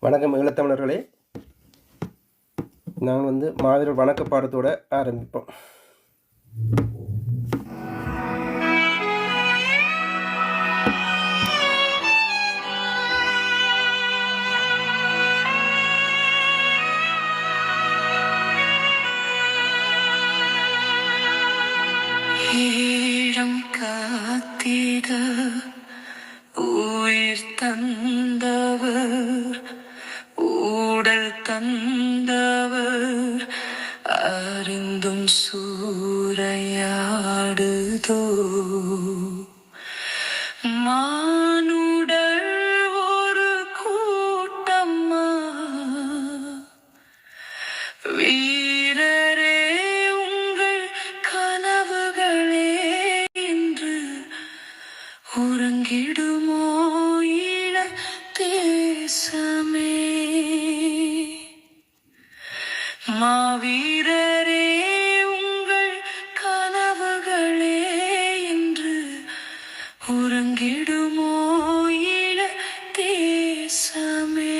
வணக்கம் ஈழத்தமிழர்களே. நாங்கள் மாவீரர் வணக்க பாடத்தோட ஆரம்பிப்போம். ஈழம் காத்திட உயிர் தந்தவர், ஊடல் தந்தவர் அறிந்தும் சூறையாடுதோ மானுடர் ஒரு கூட்டம்மா. வீரரே உங்கள் கனவுகளே என்று உறங்கிடுமோ ஈழ தேசமே. மாவீரரே உங்கள் கனவுகளே என்று உறங்கிடுமோ ஈழ தேசமே.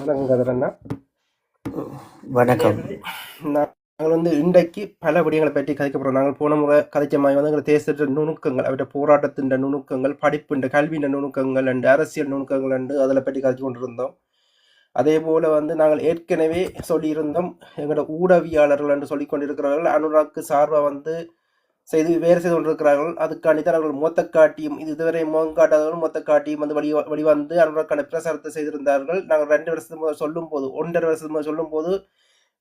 வணக்கம் கதிரண்ணா. வணக்கம். நாங்கள் இன்றைக்கு பல விடயங்களை பற்றி கதைக்கப்படுறோம். நாங்கள் போன முறை கதைச்ச மாதிரி எங்கள் தேசத்தின் நுணுக்கங்கள், அவருடைய போராட்டத்தின் நுணுக்கங்கள், படிப்பு கல்வியின் நுணுக்கங்கள் அண்டு அரசியல் நுணுக்கங்கள் அண்டு அதில் பற்றி கதைச்சு கொண்டிருந்தோம். அதே போல் நாங்கள் ஏற்கனவே சொல்லியிருந்தோம், எங்களோட ஊடகவியாளர்கள் என்று சொல்லிக் கொண்டிருக்கிறார்கள் அனுராக்கு சார்பாக வேறு செய்து கொண்டிருக்கிறார்கள். அதுக்காண்டி தான் அவர்கள் மொத்தக்காட்டியும் இதுவரை முகம் காட்டாதவர்கள் மொத்தக்காட்டியும் வெளிவந்து அனுராக்கான பிரசாரத்தை செய்திருந்தார்கள். நாங்கள் 2 வருஷத்துக்கு முதல் சொல்லும் போது 1.5 வருஷத்துக்கு முதல் சொல்லும் போது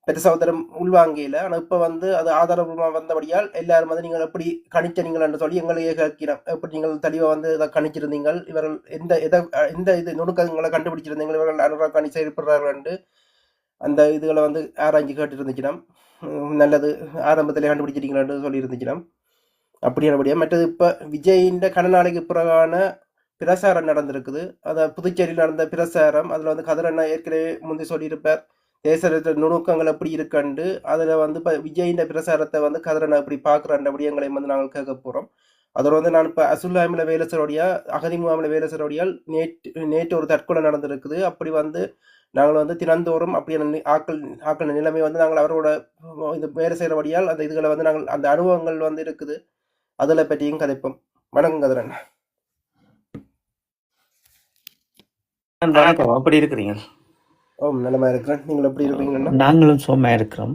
பெற்ற சகோதரம் உள்வாங்கியில. ஆனால் இப்போ அது ஆதாரபூர்வமாக வந்தபடியால் எல்லாரும் நீங்கள் எப்படி கணிச்ச நீங்கள் என்று சொல்லி எங்களையே கேட்கிறோம். எப்படி நீங்கள் தெளிவாக இதை கணிச்சிருந்தீங்கள், இவர்கள் எந்த இது நுணுக்கங்களை கண்டுபிடிச்சிருந்தீங்கள், இவர்கள் அனுராக் அணி செயல்படுறார்கள் என்று அந்த இதுகளை ஆராய்ச்சி கேட்டு இருந்துச்சினோம். நல்லது, ஆரம்பத்திலே கண்டுபிடிச்சிட்டீங்களான்னு சொல்லி இருந்துச்சினோம். அப்படியானபடியா மற்றது இப்போ விஜயின் கடநாளைக்கு பிறகான பிரசாரம் நடந்திருக்குது. அதை புதுச்சேரியில் நடந்த பிரசாரம். அதில் கதிரண்ணா ஏற்கனவே முந்தி சொல்லியிருப்பார் தேச நுணுக்கங்கள் எப்படி இருக்குண்டு. அதில் இப்போ விஜயின் பிரசாரத்தை கதிரண்ணா எப்படி பார்க்குறாண்ட விடயங்களை நாங்கள் கேட்க போகிறோம். அதில் நான் இப்போ அசுல்லாமில் வேலசரோடைய அகதிமுகாமில் வேலசரோடையால் நேற்று ஒரு தற்கொலை நடந்திருக்குது. அப்படி நாங்கள் தினந்தோறும் அப்படியான ஆக்கள் நிலைமை நாங்கள் அவரோட இந்த வேலை செய்கிறபடியால் அந்த இதுகளை நாங்கள் அந்த அனுபவங்கள் இருக்குது. அதில் பற்றியும் கதைப்போம். வணக்கம் கதிரன். வணக்கம். எப்படி இருக்கிறீங்க? நலமா இருக்கிறேன். நீங்கள் எப்படி இருக்கிறீங்க? நாங்களும் சுகமாக இருக்கிறோம்.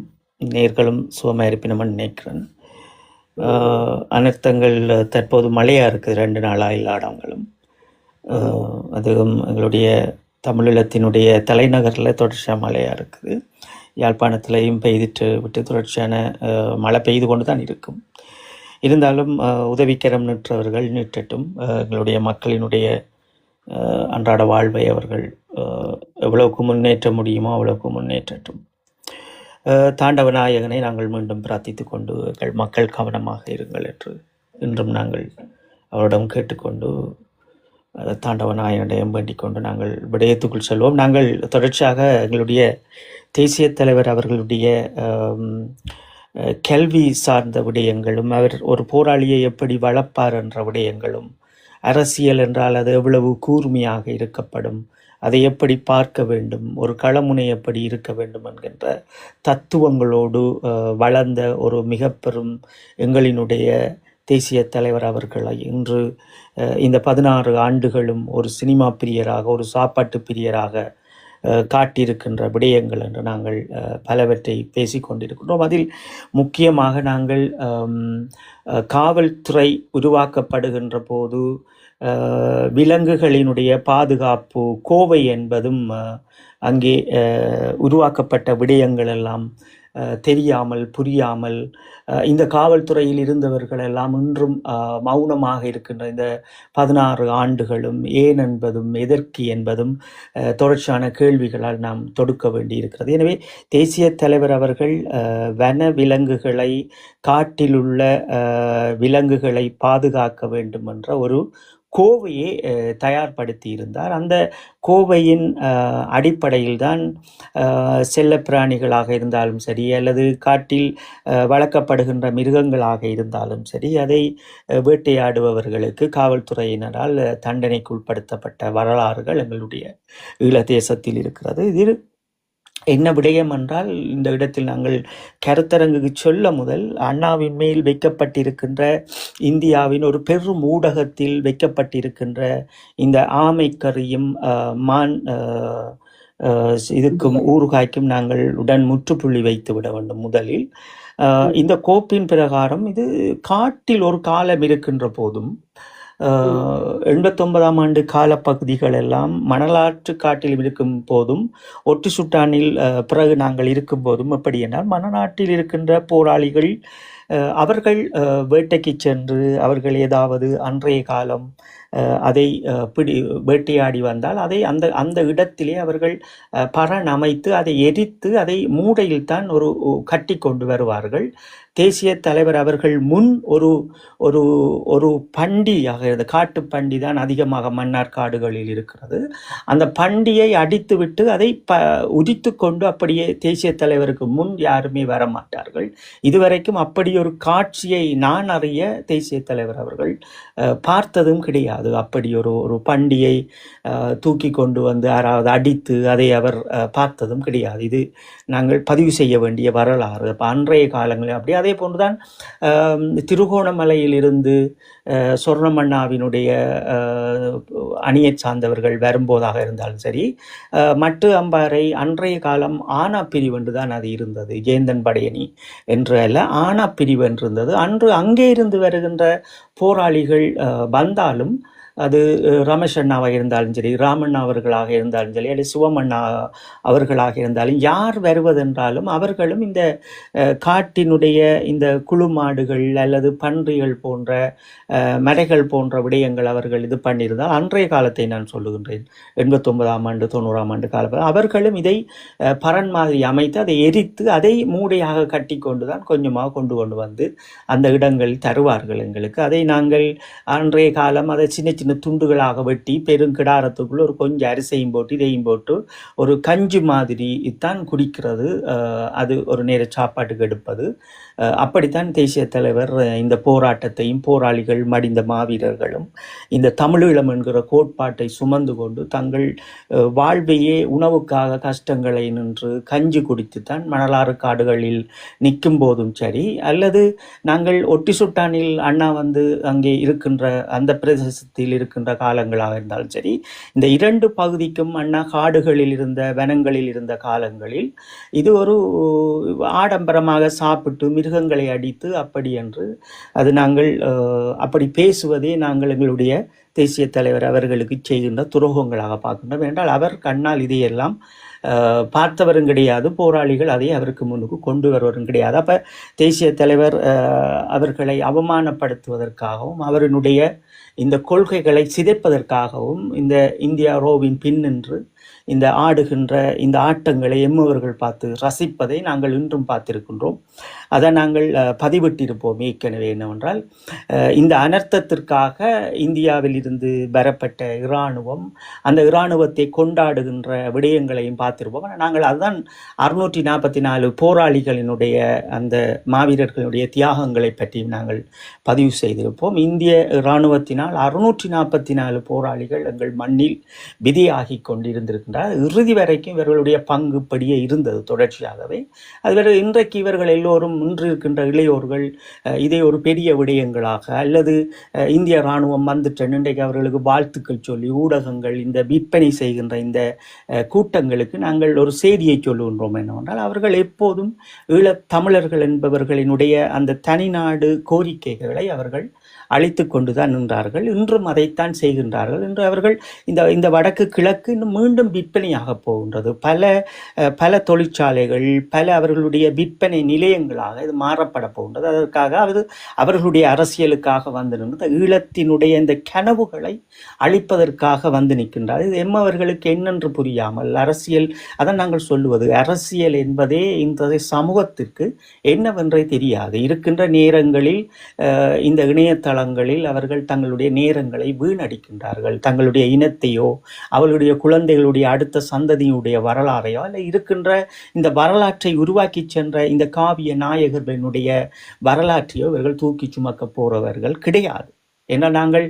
நேர்களும் சுகமாக இருப்பினோம்னு நினைக்கிறேன். அனர்த்தங்கள் தற்போது மழையாக இருக்குது. 2 நாளாக எல்லா இடங்களும். அதுவும் எங்களுடைய தமிழீழத்தினுடைய தலைநகரில் தொடர்ச்சியாக மழையாக இருக்குது. யாழ்ப்பாணத்திலையும் பெய்துட்டு விட்டு தொடர்ச்சியான மழை பெய்து கொண்டு தான் இருக்கும். இருந்தாலும் உதவிக்கரம் நிற்றவர்கள் நிற்றட்டும். எங்களுடைய மக்களினுடைய அன்றாட வாழ்வை அவர்கள் எவ்வளவுக்கு முன்னேற்ற முடியுமோ அவ்வளவுக்கு முன்னேற்றட்டும். தாண்டவ நாயகனை நாங்கள் மீண்டும் பிரார்த்தித்து கொண்டு எங்கள் மக்கள் கவனமாக இருங்கள் என்று இன்றும் நாங்கள் அவரிடம் கேட்டுக்கொண்டு தாண்டவ நாயகனிடம் வேண்டிக் கொண்டு நாங்கள் விடயத்துக்குள் செல்வோம். நாங்கள் தொடர்ச்சியாக எங்களுடைய தேசிய தலைவர் அவர்களுடைய கல்வி சார்ந்த விடயங்களும், அவர் ஒரு போராளியை எப்படி வளர்ப்பார் என்ற விடயங்களும், அரசியல் என்றால் அது எவ்வளவு கூர்மையாக இருக்கப்படும், அதை எப்படி பார்க்க வேண்டும், ஒரு களமுனை எப்படி இருக்க வேண்டும் என்கின்ற தத்துவங்களோடு வளர்ந்த ஒரு மிக பெரும் எங்களினுடைய தேசிய தலைவர் அவர்களை இன்று இந்த 16 ஆண்டுகளும் ஒரு சினிமா பிரியராக, ஒரு சாப்பாட்டு பிரியராக காட்டியிருக்கின்ற விடயங்கள் என்று நாங்கள் பலவற்றை பேசிக்கொண்டிருக்கின்றோம். அதில் முக்கியமாக நாங்கள் காவல்துறை உருவாக்கப்படுகின்ற போது விலங்குகளினுடைய பாதுகாப்பு கோவை என்பதும் அங்கே உருவாக்கப்பட்ட விடயங்கள் எல்லாம் தெரியாமல் புரியாமல் இந்த காவல்துறையில் இருந்தவர்கள் எல்லாம் இன்றும் மௌனமாக இருக்கின்ற இந்த 16 ஆண்டுகளும் ஏன் என்பதும் எதற்கு என்பதும் தொடர்ச்சியான கேள்விகளால் நாம் தொடுக்க வேண்டி இருக்கிறது. எனவே தேசிய தலைவர் அவர்கள் வன விலங்குகளை, காட்டிலுள்ள விலங்குகளை பாதுகாக்க வேண்டும் என்ற ஒரு கோவையை தயார்படுத்தி இருந்தார். அந்த கோவையின் அடிப்படையில் தான் செல்ல பிராணிகளாக இருந்தாலும் சரி, அல்லது காட்டில் வளர்க்கப்படுகின்ற மிருகங்களாக இருந்தாலும் சரி, அதை வேட்டையாடுபவர்களுக்கு காவல்துறையினரால் தண்டனைக்கு உட்படுத்தப்பட்ட வரலாறுகள் எங்களுடைய ஈழ தேசத்தில் இருக்கிறது. இது என்ன விடயம் என்றால், இந்த இடத்தில் நாங்கள் கருத்தரங்குக்கு சொல்ல முதல் அண்ணாவின் மேல் வைக்கப்பட்டிருக்கின்ற, இந்தியாவின் ஒரு பெரும் ஊடகத்தில் வைக்கப்பட்டிருக்கின்ற இந்த ஆமைக்கறியும் மான் இதுக்கும் ஊறுகாய்க்கும் நாங்கள் உடன் முற்றுப்புள்ளி வைத்து விட வேண்டும். முதலில் இந்த கோப்பின் பிரகாரம் இது காட்டில் ஒரு காலம் இருக்கின்ற போதும் 89ஆம் ஆண்டு காலப்பகுதிகள் எல்லாம் மணலாற்று காட்டில் இருக்கும் போதும், ஒட்டு சுட்டானில் பிறகு நாங்கள் இருக்கும் போதும் எப்படி என்றால், மணநாட்டில் இருக்கின்ற போராளிகள் அவர்கள் வேட்டைக்கு சென்று அவர்கள் ஏதாவது அன்றைய காலம் அதை வேட்டையாடி வந்தால் அதை அந்த இடத்திலே அவர்கள் பரண் அமைத்து அதை எரித்து அதை மூடையில் தான் ஒரு கட்டி கொண்டு வருவார்கள். தேசிய தலைவர் அவர்கள் முன் ஒரு ஒரு ஒரு பண்டியாக இருந்த காட்டு பண்டி தான் அதிகமாக மன்னார் காடுகளில் இருக்கிறது. அந்த பண்டியை அடித்துவிட்டு அதை உதித்து கொண்டு அப்படியே தேசிய தலைவருக்கு முன் யாருமே வரமாட்டார்கள். இதுவரைக்கும் அப்படி ஒரு காட்சியை நான் அறிய தேசிய தலைவர் அவர்கள் பார்த்ததும் கிடையாது. அப்படி ஒரு பண்டியை தூக்கி கொண்டு வந்து யாராவது அடித்து அதை அவர் பார்த்ததும் கிடையாது. இது நாங்கள் பதிவு செய்ய வேண்டிய வரலாறு. அப்போ அன்றைய காலங்களில் அப்படி. அதே போன்றுதான் திருகோணமலையிலிருந்து சொர்ணமண்ணாவினுடைய அணியை சார்ந்தவர்கள் வரும்போதாக இருந்தாலும் சரி, மட்டு அம்பாறை அன்றைய காலம் ஆனா பிரிவு என்று தான் அது இருந்தது. ஜேந்தன் படையணி என்று அல்ல, ஆனா பிரிவு என்று இருந்தது. அன்று அங்கே இருந்து வருகின்ற போராளிகள் வந்தாலும் அது ரமேஷ் அண்ணாவாக இருந்தாலும் சரி, ராமண்ணா அவர்களாக இருந்தாலும் சரி, அல்லது சிவமண்ணா அவர்களாக இருந்தாலும் யார் வருவதென்றாலும் அவர்களும் இந்த காட்டினுடைய இந்த குழுமாடுகள் அல்லது பன்றிகள் போன்ற மரைகள் போன்ற விடயங்கள் அவர்கள் இது பண்ணியிருந்தால், அன்றைய காலத்தை நான் சொல்லுகின்றேன், 89ஆம் ஆண்டு 90ஆம் ஆண்டு காலம், அவர்களும் இதை பரன் மாதிரி அமைத்து அதை எரித்து அதை மூடையாக கட்டி கொண்டு தான் கொஞ்சமாக கொண்டு வந்து அந்த இடங்களில் தருவார்கள் எங்களுக்கு. அதை நாங்கள் அன்றைய காலம் அதை சின்ன சின்ன துண்டுகளாக வெட்டி பெருங்கிடாரத்துக்குள்ள ஒரு கொஞ்சம் அரிசையும் போட்டு இதையும் போட்டு ஒரு கஞ்சி மாதிரி தான் குடிக்கிறது. அது ஒரு நேர சாப்பாட்டுக்கு எடுப்பது. அப்படித்தான் தேசிய தலைவர் இந்த போராட்டத்தையும் போராளிகள் மடிந்த மாவீரர்களும் இந்த தமிழீழம் என்கிற கோட்பாட்டை சுமந்து கொண்டு தங்கள் வாழ்வையே உணவுக்காக கஷ்டங்களை நின்று கஞ்சி குடித்துத்தான் மணலாறு காடுகளில் நிற்கும் போதும் சரி, அல்லது நாங்கள் ஒட்டி சுட்டானில் அண்ணா வந்து அங்கே இருக்கின்ற அந்த பிரதேசத்தில் இருக்கின்ற காலங்களாக இருந்தாலும் சரி, இந்த 2 பகுதிக்கும் அண்ணா காடுகளில் இருந்த வனங்களில் இருந்த காலங்களில் இது ஒரு ஆடம்பரமாக சாப்பிட்டு மிருகங்களை அடித்து அப்படி என்று அது நாங்கள் அப்படி பேசுவதே நாங்கள் எங்களுடைய தேசிய தலைவர் அவர்களுக்கு செய்கின்ற துரோகங்களாக பார்க்கின்றோம். என்றால் அவர் கண்ணால் இதையெல்லாம் பார்த்தவரும் கிடையாது, போராளிகள் அதை அவருக்கு முன்னுக்கு கொண்டு வருவரும் கிடையாது. அப்போ தேசிய தலைவர் அவர்களை அவமானப்படுத்துவதற்காகவும் அவருடைய இந்த கொள்கைகளை சிதைப்பதற்காகவும் இந்த இந்தியா ரோவின் பின்னின்று இந்த ஆடுகின்ற இந்த ஆட்டங்களை எம்மவர்கள் பார்த்து ரசிப்பதை நாங்கள் இன்றும் பார்த்திருக்கின்றோம். அதை நாங்கள் பதிவிட்டிருப்போம் ஏற்கனவே. என்னவென்றால், இந்த அனர்த்தத்திற்காக இந்தியாவில் இருந்து பெறப்பட்ட இராணுவம், அந்த இராணுவத்தை கொண்டாடுகின்ற விடயங்களையும் பார்த்திருப்போம். நாங்கள் அதுதான் 644 போராளிகளினுடைய அந்த மாவீரர்களுடைய தியாகங்களை பற்றியும் நாங்கள் பதிவு செய்திருப்போம். இந்திய இராணுவத்தினால் 644 போராளிகள் எங்கள் மண்ணில் விதியாகி கொண்டிருந்திருக்கிறார்கள். வைத்திருக்கின்றார். இறுதி வரைக்கும் இவர்களுடைய பங்கு படியே இருந்தது தொடர்ச்சியாகவே. அதுவரை இன்றைக்கு இவர்கள் எல்லோரும் இன்று இருக்கின்ற இளையோர்கள் இதை ஒரு பெரிய விடயங்களாக அல்லது இந்திய இராணுவம் வந்துட்டேன் இன்றைக்கு அவர்களுக்கு வாழ்த்துக்கள் சொல்லி ஊடகங்கள் இந்த விற்பனை செய்கின்ற இந்த கூட்டங்களுக்கு நாங்கள் ஒரு செய்தியை சொல்லுகின்றோம் என்னவென்றால் அவர்கள் எப்போதும் ஈழத் தமிழர்கள் என்பவர்களினுடைய அந்த தனிநாடு கோரிக்கைகளை அவர்கள் அழித்து கொண்டுதான் நின்றார்கள். இன்றும் அதைத்தான் செய்கின்றார்கள். இன்று அவர்கள் இந்த வடக்கு கிழக்கு இன்னும் மீண்டும் விற்பனையாக போகின்றது. பல தொழிற்சாலைகள் பல அவர்களுடைய விற்பனை நிலையங்களாக இது மாறப்பட போகின்றது. அதற்காக அவர்களுடைய அரசியலுக்காக வந்து நின்று ஈழத்தினுடைய இந்த கனவுகளை அழிப்பதற்காக வந்து நிற்கின்றார். இது எம்மவர்களுக்கு என்னென்று புரியாமல் அரசியல் அதான் நாங்கள் சொல்லுவது அரசியல் என்பதே இன்றைய சமூகத்திற்கு என்னவென்றே தெரியாது. இருக்கின்ற நேரங்களில் இந்த இணையதளங்களில் அவர்கள் தங்களுடைய நேரங்களை வீணடிக்கின்றார்கள். தங்களுடைய இனத்தையோ அவர்களுடைய குழந்தைகளுடைய அடுத்த சந்ததியுடைய வரலாறையோ அல்ல இருக்கின்ற இந்த வரலாற்றை உருவாக்கி சென்ற இந்த காவிய நாயகர்களுடைய வரலாற்றையோ இவர்கள் தூக்கி சுமக்க போறவர்கள் கிடையாது. ஏன்னா நாங்கள்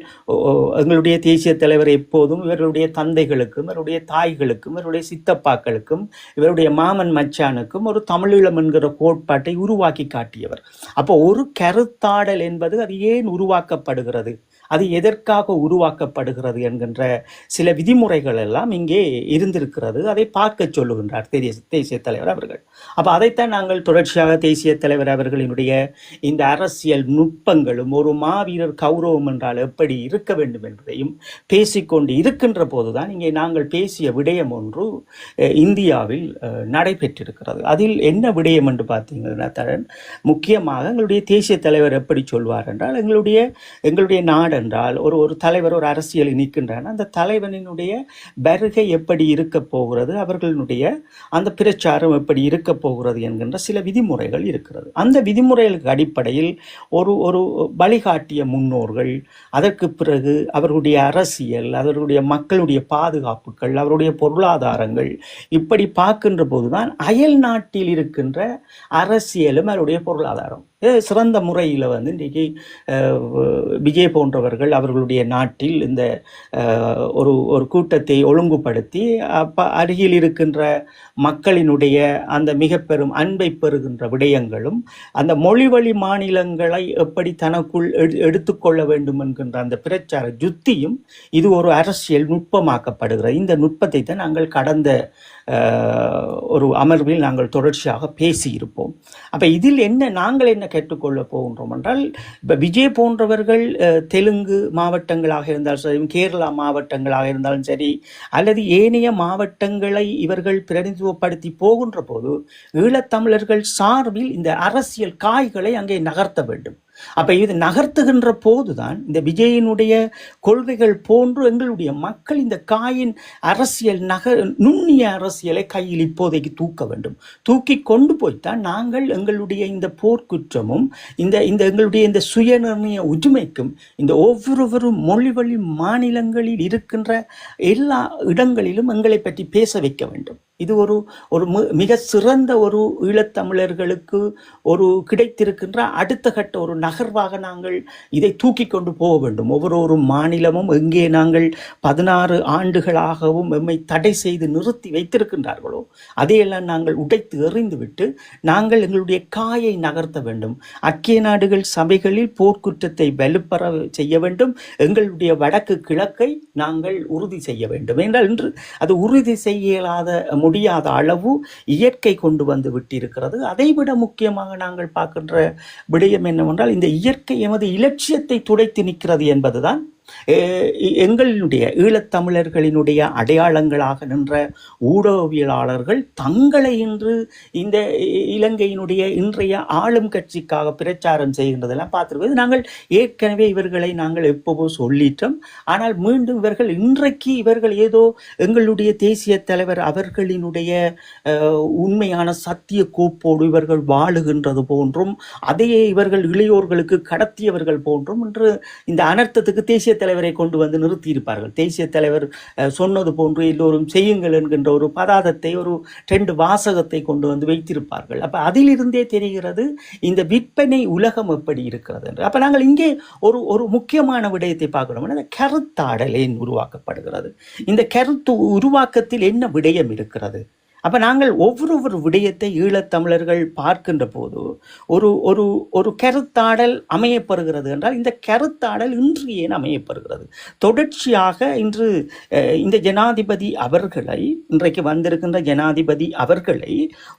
எங்களுடைய தேசிய தலைவர் எப்போதும் இவர்களுடைய தந்தைகளுக்கும் இவருடைய தாய்களுக்கும் இவருடைய சித்தப்பாக்களுக்கும் இவருடைய மாமன் மச்சானுக்கும் ஒரு தமிழீழம் என்கிற கோட்பாட்டை உருவாக்கி காட்டியவர். அப்போ ஒரு கருத்தாடல் என்பது அது ஏன் உருவாக்கப்படுகிறது, அது எதற்காக உருவாக்கப்படுகிறது என்கின்ற சில விதிமுறைகள் எல்லாம் இங்கே இருந்திருக்கிறது. அதை பார்க்க சொல்லுகின்றார் தேசிய தலைவர் அவர்கள். அப்போ அதைத்தான் நாங்கள் தொடர்ச்சியாக தேசிய தலைவர் அவர்களினுடைய இந்த அரசியல் நுட்பங்களும் ஒரு மாவீரர் கௌரவம் என்றால் எப்படி இருக்க வேண்டும் என்பதையும் பேசிக்கொண்டு இருக்கின்ற போதுதான் இங்கே நாங்கள் பேசிய விடயம் ஒன்று இந்தியாவில் நடைபெற்றிருக்கிறது. அதில் என்ன விடயம் என்று பார்த்தீங்கன்னா தரன் முக்கியமாக எங்களுடைய தேசிய தலைவர் எப்படி சொல்வார் என்றால் எங்களுடைய நாடு என்றால் ஒரு தலைவர் ஒரு அரசியலில் நிற்கின்றார். அந்த தலைவனினுடைய வருகை எப்படி இருக்க போகிறது, அவர்களுடைய அந்த பிரச்சாரம் எப்படி இருக்க போகிறது என்கின்ற சில விதிமுறைகள் இருக்கிறது. அந்த விதிமுறைகளுக்கு அடிப்படையில் ஒரு வழிகாட்டிய முன்னோர்கள், அதற்கு பிறகு அவர்களுடைய அரசியல், அவர்களுடைய மக்களுடைய பாதுகாப்புகள், அவருடைய பொருளாதாரங்கள் இப்படி பார்க்கின்ற போதுதான் அயல் நாட்டில் இருக்கின்ற அரசியலும் அவருடைய பொருளாதாரம் சிறந்த முறையில் வந்து இன்றைக்கு விஜய் போன்றவர்கள் அவர்களுடைய நாட்டில் இந்த ஒரு கூட்டத்தை ஒழுங்குபடுத்தி அருகில் இருக்கின்ற மக்களினுடைய அந்த மிக பெரும் அன்பை பெறுகின்ற விடயங்களும் அந்த மொழிவழி மாநிலங்களை எப்படி தனக்குள் எடுத்துக்கொள்ள வேண்டும் என்கின்ற அந்த பிரச்சார யுத்தியும் இது ஒரு அரசியல் நுட்பமாக்கப்படுகிறது. இந்த நுட்பத்தை தான் நாங்கள் கடந்த ஒரு அமர்வில் நாங்கள் தொடர்ச்சியாக பேசியிருப்போம். அப்போ இதில் நாங்கள் என்ன கேட்டுக்கொள்ள போகின்றோம் என்றால் இப்போ விஜய் போன்றவர்கள் தெலுங்கு மாவட்டங்களாக இருந்தாலும் சரி, கேரளா மாவட்டங்களாக இருந்தாலும் சரி, அல்லது ஏனைய மாவட்டங்களை இவர்கள் பிரதிநிதித்துவப்படுத்தி போகின்ற போது ஈழத்தமிழர்கள் சார்பில் இந்த அரசியல் காய்களை அங்கே நகர்த்த வேண்டும். அப்ப இது நகர்த்துகின்ற போதுதான் இந்த விஜயினுடைய கொள்கைகள் போன்று எங்களுடைய மக்கள் இந்த காயின் அரசியல் நுண்ணிய அரசியலை கையில் இப்போதைக்கு தூக்க வேண்டும். தூக்கி கொண்டு போய்த்தான் நாங்கள் எங்களுடைய இந்த போர்க்குற்றமும் இந்த எங்களுடைய இந்த சுயநிர்ணய உரிமைக்கும் இந்த ஒவ்வொரு மொழிவழி மாநிலங்களில் இருக்கின்ற எல்லா இடங்களிலும் எங்களை பற்றி பேச வைக்க வேண்டும். இது ஒரு மிக சிறந்த ஒரு ஈழத்தமிழர்களுக்கு ஒரு கிடைத்திருக்கின்ற அடுத்த கட்ட ஒரு நகர்வாக நாங்கள் இதை தூக்கி கொண்டு போக வேண்டும். ஒவ்வொரு மாநிலமும் எங்கே நாங்கள் 16 ஆண்டுகளாகவும் எம்மை தடை செய்து நிறுத்தி வைத்திருக்கின்றார்களோ அதையெல்லாம் நாங்கள் உடைத்து எறிந்துவிட்டு நாங்கள் எங்களுடைய காயை நகர்த்த வேண்டும். ஐக்கிய நாடுகள் சபைகளில் போர்க்குற்றத்தை வலுப்பெற செய்ய வேண்டும். எங்களுடைய வடக்கு கிழக்கை நாங்கள் உறுதி செய்ய வேண்டும். என்றால் இன்று அது உறுதி செய்யலாத முடியாத அளவு இயற்கை கொண்டு வந்து விட்டிருக்கிறது. அதைவிட முக்கியமாக நாங்கள் பார்க்கின்ற விடயம் என்னவென்றால் இந்த இயற்கை எமது இலட்சியத்தை துடைத்து நிற்கிறது என்பதுதான் எங்களுடைய ஈழத்தமிழர்களினுடைய அடையாளங்களாக நின்ற ஊடகவியலாளர்கள் தங்களை இன்று இந்த இலங்கையினுடைய இன்றைய ஆளும் கட்சிக்காக பிரச்சாரம் செய்கின்றதெல்லாம் பார்த்திருக்கிறது. நாங்கள் ஏற்கனவே இவர்களை நாங்கள் எப்போவோ சொல்லிட்டோம். ஆனால் மீண்டும் இவர்கள் ஏதோ எங்களுடைய தேசிய தலைவர் அவர்களினுடைய உண்மையான சத்திய கோப்போடு இவர்கள் வாழுகின்றது போன்றும் அதையே இவர்கள் இளையோர்களுக்கு கடத்தியவர்கள் போன்றும் இன்று இந்த அனர்த்தத்துக்கு தேசிய தலைவரை கொண்டு வந்து நிறுத்தியிருப்பார்கள். தேசிய தலைவர் சொன்னது போன்று எல்லோரும் செய்யுங்கள் என்கின்ற ஒரு பதாதத்தை, ஒரு 2 வாசகத்தை கொண்டு வந்து வைத்திருப்பார்கள். அப்போ அதிலிருந்தே தெரிகிறது இந்த விற்பனை உலகம் எப்படி இருக்கிறது என்று. அப்போ நாங்கள் இங்கே ஒரு ஒரு முக்கியமான விடயத்தை பார்க்கணும். அந்த கருத்தாடல் ஏன் உருவாக்கப்படுகிறது? இந்த கருத்து உருவாக்கத்தில் என்ன விடயம் இருக்கிறது? அப்போ நாங்கள் ஒவ்வொரு விடயத்தை ஈழத்தமிழர்கள் பார்க்கின்ற போது ஒரு ஒரு ஒரு கருத்தாடல் அமையப்படுகிறது என்றால் இந்த கருத்தாடல் இன்று ஏன் அமையப்படுகிறது? தொடர்ச்சியாக இன்று இந்த ஜனாதிபதி அவர்களை, இன்றைக்கு வந்திருக்கின்ற ஜனாதிபதி அவர்களை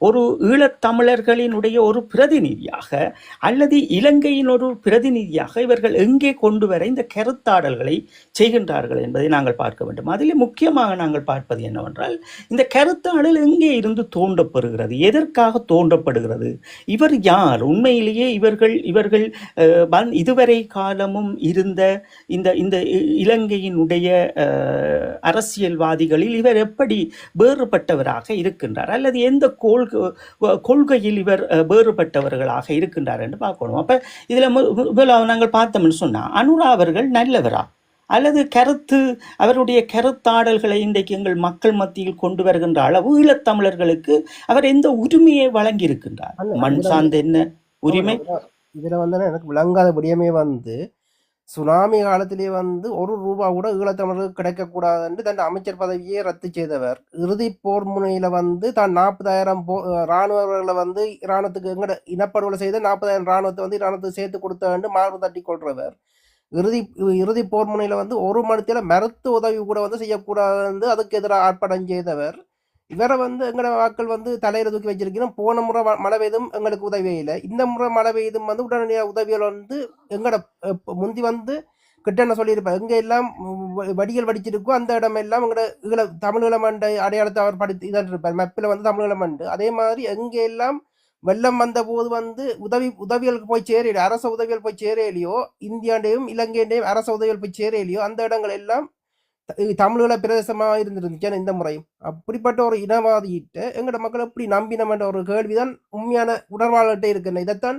ஒரு ஈழத்தமிழர்களினுடைய ஒரு பிரதிநிதியாக அல்லது இலங்கையின் ஒரு பிரதிநிதியாக இவர்கள் எங்கே கொண்டு வர இந்த கருத்தாடல்களை செய்கின்றார்கள் என்பதை நாங்கள் பார்க்க வேண்டும். அதில் முக்கியமாக நாங்கள் பார்ப்பது என்னவென்றால், இந்த கருத்தாடல் எங்கே இருந்து தோண்டப்படுகிறது, எதற்காக தோண்டப்படுகிறது, இவர் யார், உண்மையிலேயே இவர்கள் இதுவரை காலமும் இருந்த இந்த இந்த இலங்கையினுடைய அரசியல்வாதிகளில் இவர் எப்படி வேறுபட்டவராக இருக்கின்றார், அல்லது எந்த கொள்கையில் இவர் வேறுபட்டவர்களாக இருக்கின்றார் என்று பார்க்கணும். அப்ப இதுல நாங்கள் பார்த்தோம்னு சொன்னா, அனுரா அவர்கள் நல்லவரா, அல்லது அவருடைய கருத்தாடல்களை இன்றைக்கு எங்கள் மக்கள் மத்தியில் கொண்டு வருகின்ற அளவு ஈழத்தமிழர்களுக்கு அவர் எந்த உரிமையை வழங்கி இருக்கின்றார்? மண் சார்ந்த என்ன உரிமை? இதுல எனக்கு விளங்காத விடயமே சுனாமி காலத்திலே ₹1 கூட ஈழத்தமிழர்களுக்கு கிடைக்கக்கூடாது என்று தன் அமைச்சர் பதவியை ரத்து செய்தவர். இறுதி போர் முனையில தான் 40,000 இராணுவர்களை இராணுவத்துக்கு எங்கட இனப்படுகொலை செய்த 40,000 இராணுவத்தை இராணுவத்துக்கு சேர்த்து கொடுத்த என்று மார்பு தட்டி கொள்றவர். இறுதி போர் முனையில ஒரு மணித்தில மருத்துவ உதவி கூட செய்யக்கூடாது, அதுக்கு எதிராக ஆர்ப்பாட்டம் செய்தவர். இவரை எங்கட வாக்கள் தலையில தூக்கி வச்சிருக்கிறோம். போன முறை மழை பெய்தும் எங்களுக்கு உதவியே இல்லை, இந்த முறை மழை பெய்தும் உடனடியாக உதவிகள் எங்கட முந்தி கிட்ட சொல்லியிருப்பார். எங்க எல்லாம் வடிகள் வடிச்சிருக்கோ அந்த இடம் எல்லாம் எங்கட தமிழீழமண்ட அடையாளத்தை அவர் படித்து இதான் இருப்பார். மெப்பில் தமிழீழமண்டு. அதே மாதிரி எங்க எல்லாம் வெள்ளம் வந்த போது உதவிகளுக்கு போய் சேரையில, அரச உதவிகள் போய் சேரையிலையோ, இந்தியாண்டையும் இலங்கையிடையும் அரச உதவிகள் போய் சேரையிலையோ, அந்த இடங்கள் எல்லாம் தமிழீழ பிரதேசமாக இருந்துருந்துச்சு இந்த முறையும். அப்படிப்பட்ட ஒரு இனவாதியிட்ட எங்கட மக்கள் எப்படி நம்பினோம்ன்ற ஒரு கேள்விதான் உண்மையான உணர்வாளர்கிட்ட இருக்குன்னு. இதைத்தான்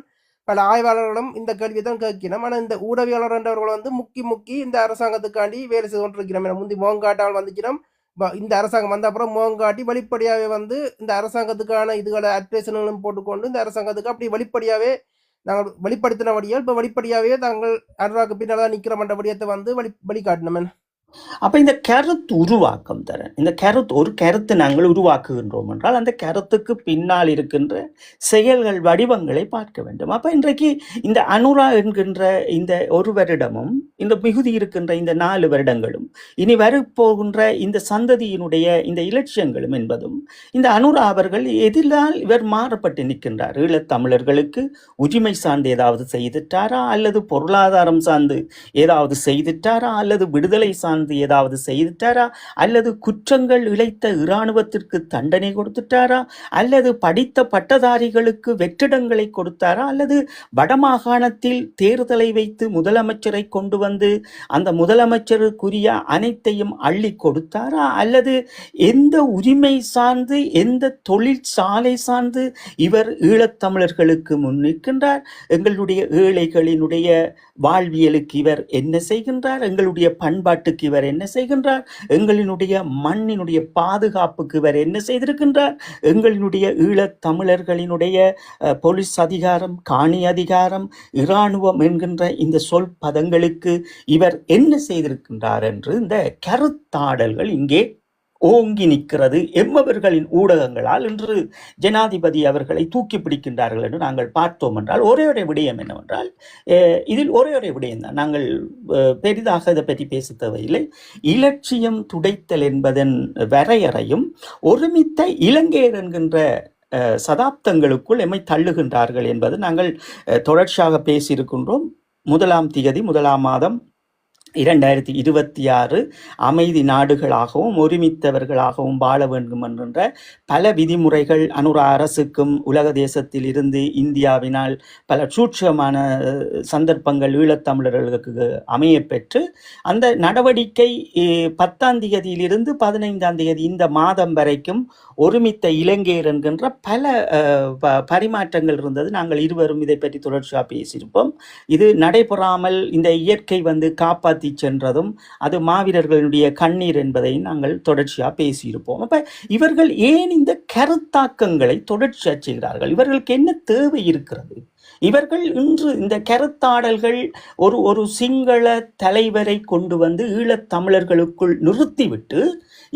பல ஆய்வாளர்களும் இந்த கேள்வியை தான் கேட்கணும். ஆனால் இந்த ஊடகவியலாளர் என்றவர்கள் முக்கி இந்த அரசாங்கத்துக்காண்டி வேலை செய்து கொண்டிருக்கிறோம். முந்தி மோங்காட்டால் வந்துக்கிறோம், இந்த அரசாங்கம் வந்த அப்புறம் மோங்காட்டி வெளிப்படையாகவே இந்த அரசாங்கத்துக்கான இதுகளை அட்வைசர்களும் போட்டுக்கொண்டு இந்த அரசாங்கத்துக்கு அப்படி வெளிப்படையாகவே நாங்கள் வெளிப்படுத்தினபடியால் இப்போ வெளிப்படையாகவே தாங்கள் அனுராக்கு பின்னால் தான் நிற்கிற மன்ற விடயத்தை வெளிக்காட்டினோம். அப்ப இந்த கருத்து உருவாக்கம் இந்த ஒரு கருத்து நாங்கள் உருவாக்குகின்றோம் என்றால் அந்த கருத்துக்கு பின்னால் இருக்கின்ற செயல்கள், வடிவங்களை பார்க்க வேண்டும். அப்ப இன்றைக்கு இந்த அனுரா என்கின்ற இந்த ஒரு வருடமும், இந்த மிகுதி இருக்கின்ற இந்த 4 வருடங்களும், இனி வரப்போகின்ற இந்த சந்ததியினுடைய இந்த இலட்சியங்களும் என்பதும், இந்த அனுரா அவர்கள் எதிரால் இவர் மாறப்பட்டு நிற்கின்றார். ஈழத்தமிழர்களுக்கு உரிமை சார்ந்து ஏதாவது செய்துட்டாரா, அல்லது பொருளாதாரம் சார்ந்து ஏதாவது செய்துட்டாரா, அல்லது விடுதலை சார்ந்து ஏதாவது செய்துட்டாரா, அல்லது குற்றங்கள் இழைத்த இராணுவத்திற்கு தண்டனை கொடுத்துட்டாரா, அல்லது படித்த பட்டதாரிகளுக்கு வெற்றிடங்களை கொடுத்தாரா, அல்லது வடமாகாணத்தில் தேர்தலை வைத்து முதலமைச்சரை கொண்டு வந்து அந்த முதலமைச்சருக்குரிய அனைத்தையும் அள்ளி கொடுத்தாரா, அல்லது எந்த உரிமை சார்ந்து, எந்த தொழிற்சாலை சார்ந்து இவர் ஈழத்தமிழர்களுக்கு முன்னிற்கின்றார்? எங்களுடைய ஏழைகளினுடைய வாழ்வியலுக்கு இவர் என்ன செய்கின்றார்? எங்களுடைய பண்பாட்டுக்கு இவர் என்ன செய்கின்றார்? எங்களினுடைய மண்ணினுடைய பாதுகாப்புக்கு இவர் என்ன செய்திருக்கின்றார்? எங்களினுடைய ஈழத் தமிழர்களினுடைய போலீஸ் அதிகாரம், காணி அதிகாரம், இராணுவம் என்கின்ற இந்த சொல் பதங்களுக்கு இவர் என்ன செய்திருக்கின்றார் என்று இந்த கருத்தாடல்கள் இங்கே ஓங்கி நிற்கிறது. எம்மவர்களின் ஊடகங்களால் இன்று ஜனாதிபதி அவர்களை தூக்கி பிடிக்கின்றார்கள் என்று நாங்கள் பார்த்தோம் என்றால், ஒரே விடயம் என்னவென்றால், இதில் ஒரே விடயம் தான், நாங்கள் பெரிதாக இதை பற்றி பேச தேவையில்லை. இலட்சியம் துடைத்தல் என்பதன் வரையறையும் ஒருமித்த இலங்கையர் என்கின்ற சதாப்தங்களுக்குள் எம்மை தள்ளுகின்றார்கள் என்பது நாங்கள் தொடர்ச்சியாக பேசியிருக்கின்றோம். 1ஆம் தேதி 1ஆம் மாதம் 2026 அமைதி நாடுகளாகவும் ஒருமித்தவர்களாகவும் வாழ வேண்டும் என்கின்ற பல விதிமுறைகள் அனுரா அரசுக்கும் உலக தேசத்தில் இருந்து இந்தியாவினால் பல சூட்சமான சந்தர்ப்பங்கள் ஈழத்தமிழர்களுக்கு அமைய பெற்று அந்த நடவடிக்கை 10ஆம் தேதியிலிருந்து 15ஆம் தேதி இந்த மாதம் வரைக்கும் ஒருமித்த இலங்கையர் என்கின்ற பல பரிமாற்றங்கள் இருந்தது. நாங்கள் இருவரும் இதை பற்றி தொடர்ச்சியாக பேசியிருப்போம். இது நடைபெறாமல் இந்த இயற்கை காப்பாற்றி நடத்தி சென்றதும் அது மாவீரர்களுடைய கண்ணீர் என்பதை நாங்கள் தொடர்ச்சியாக பேசியிருப்போம். அப்ப இவர்கள் ஏன் இந்த கருத்தாக்கங்களை தொடர்ச்சியாக செய்கிறார்கள்? இவர்களுக்கு என்ன தேவை இருக்கிறது? இவர்கள் இன்று இந்த கருத்தாடல்கள் ஒரு ஒரு சிங்கள தலைவரை கொண்டு வந்து ஈழத் தமிழர்களுக்குள் நிறுத்திவிட்டு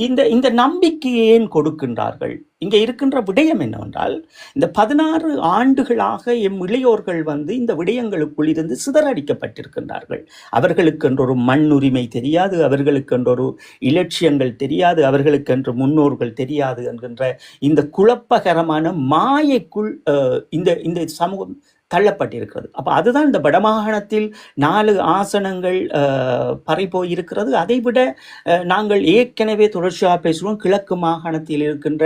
இந்த இந்த நம்பிக்கையை ஏன் கொடுக்கின்றார்கள்? இங்கே இருக்கின்ற விடயம் என்னவென்றால், இந்த 16 ஆண்டுகளாக எம் இளையோர்கள் வந்து இந்த விடயங்களுக்குள் இருந்து சிதறடிக்கப்பட்டிருக்கின்றார்கள். அவர்களுக்கென்று ஒரு மண் உரிமை தெரியாது, அவர்களுக்கென்று ஒரு இலட்சியங்கள் தெரியாது, அவர்களுக்கென்று முன்னோர்கள் தெரியாது என்கின்ற இந்த குழப்பகரமான மாயைக்குள் இந்த இந்த சமூகம் தள்ளப்பட்டிருக்கிறது. அப்போ அதுதான் இந்த வடமாகாணத்தில் 4 ஆசனங்கள் பறிபோயிருக்கிறது. அதைவிட நாங்கள் ஏற்கனவே தொடர்ச்சியாக பேசுவோம், கிழக்கு மாகாணத்தில் இருக்கின்ற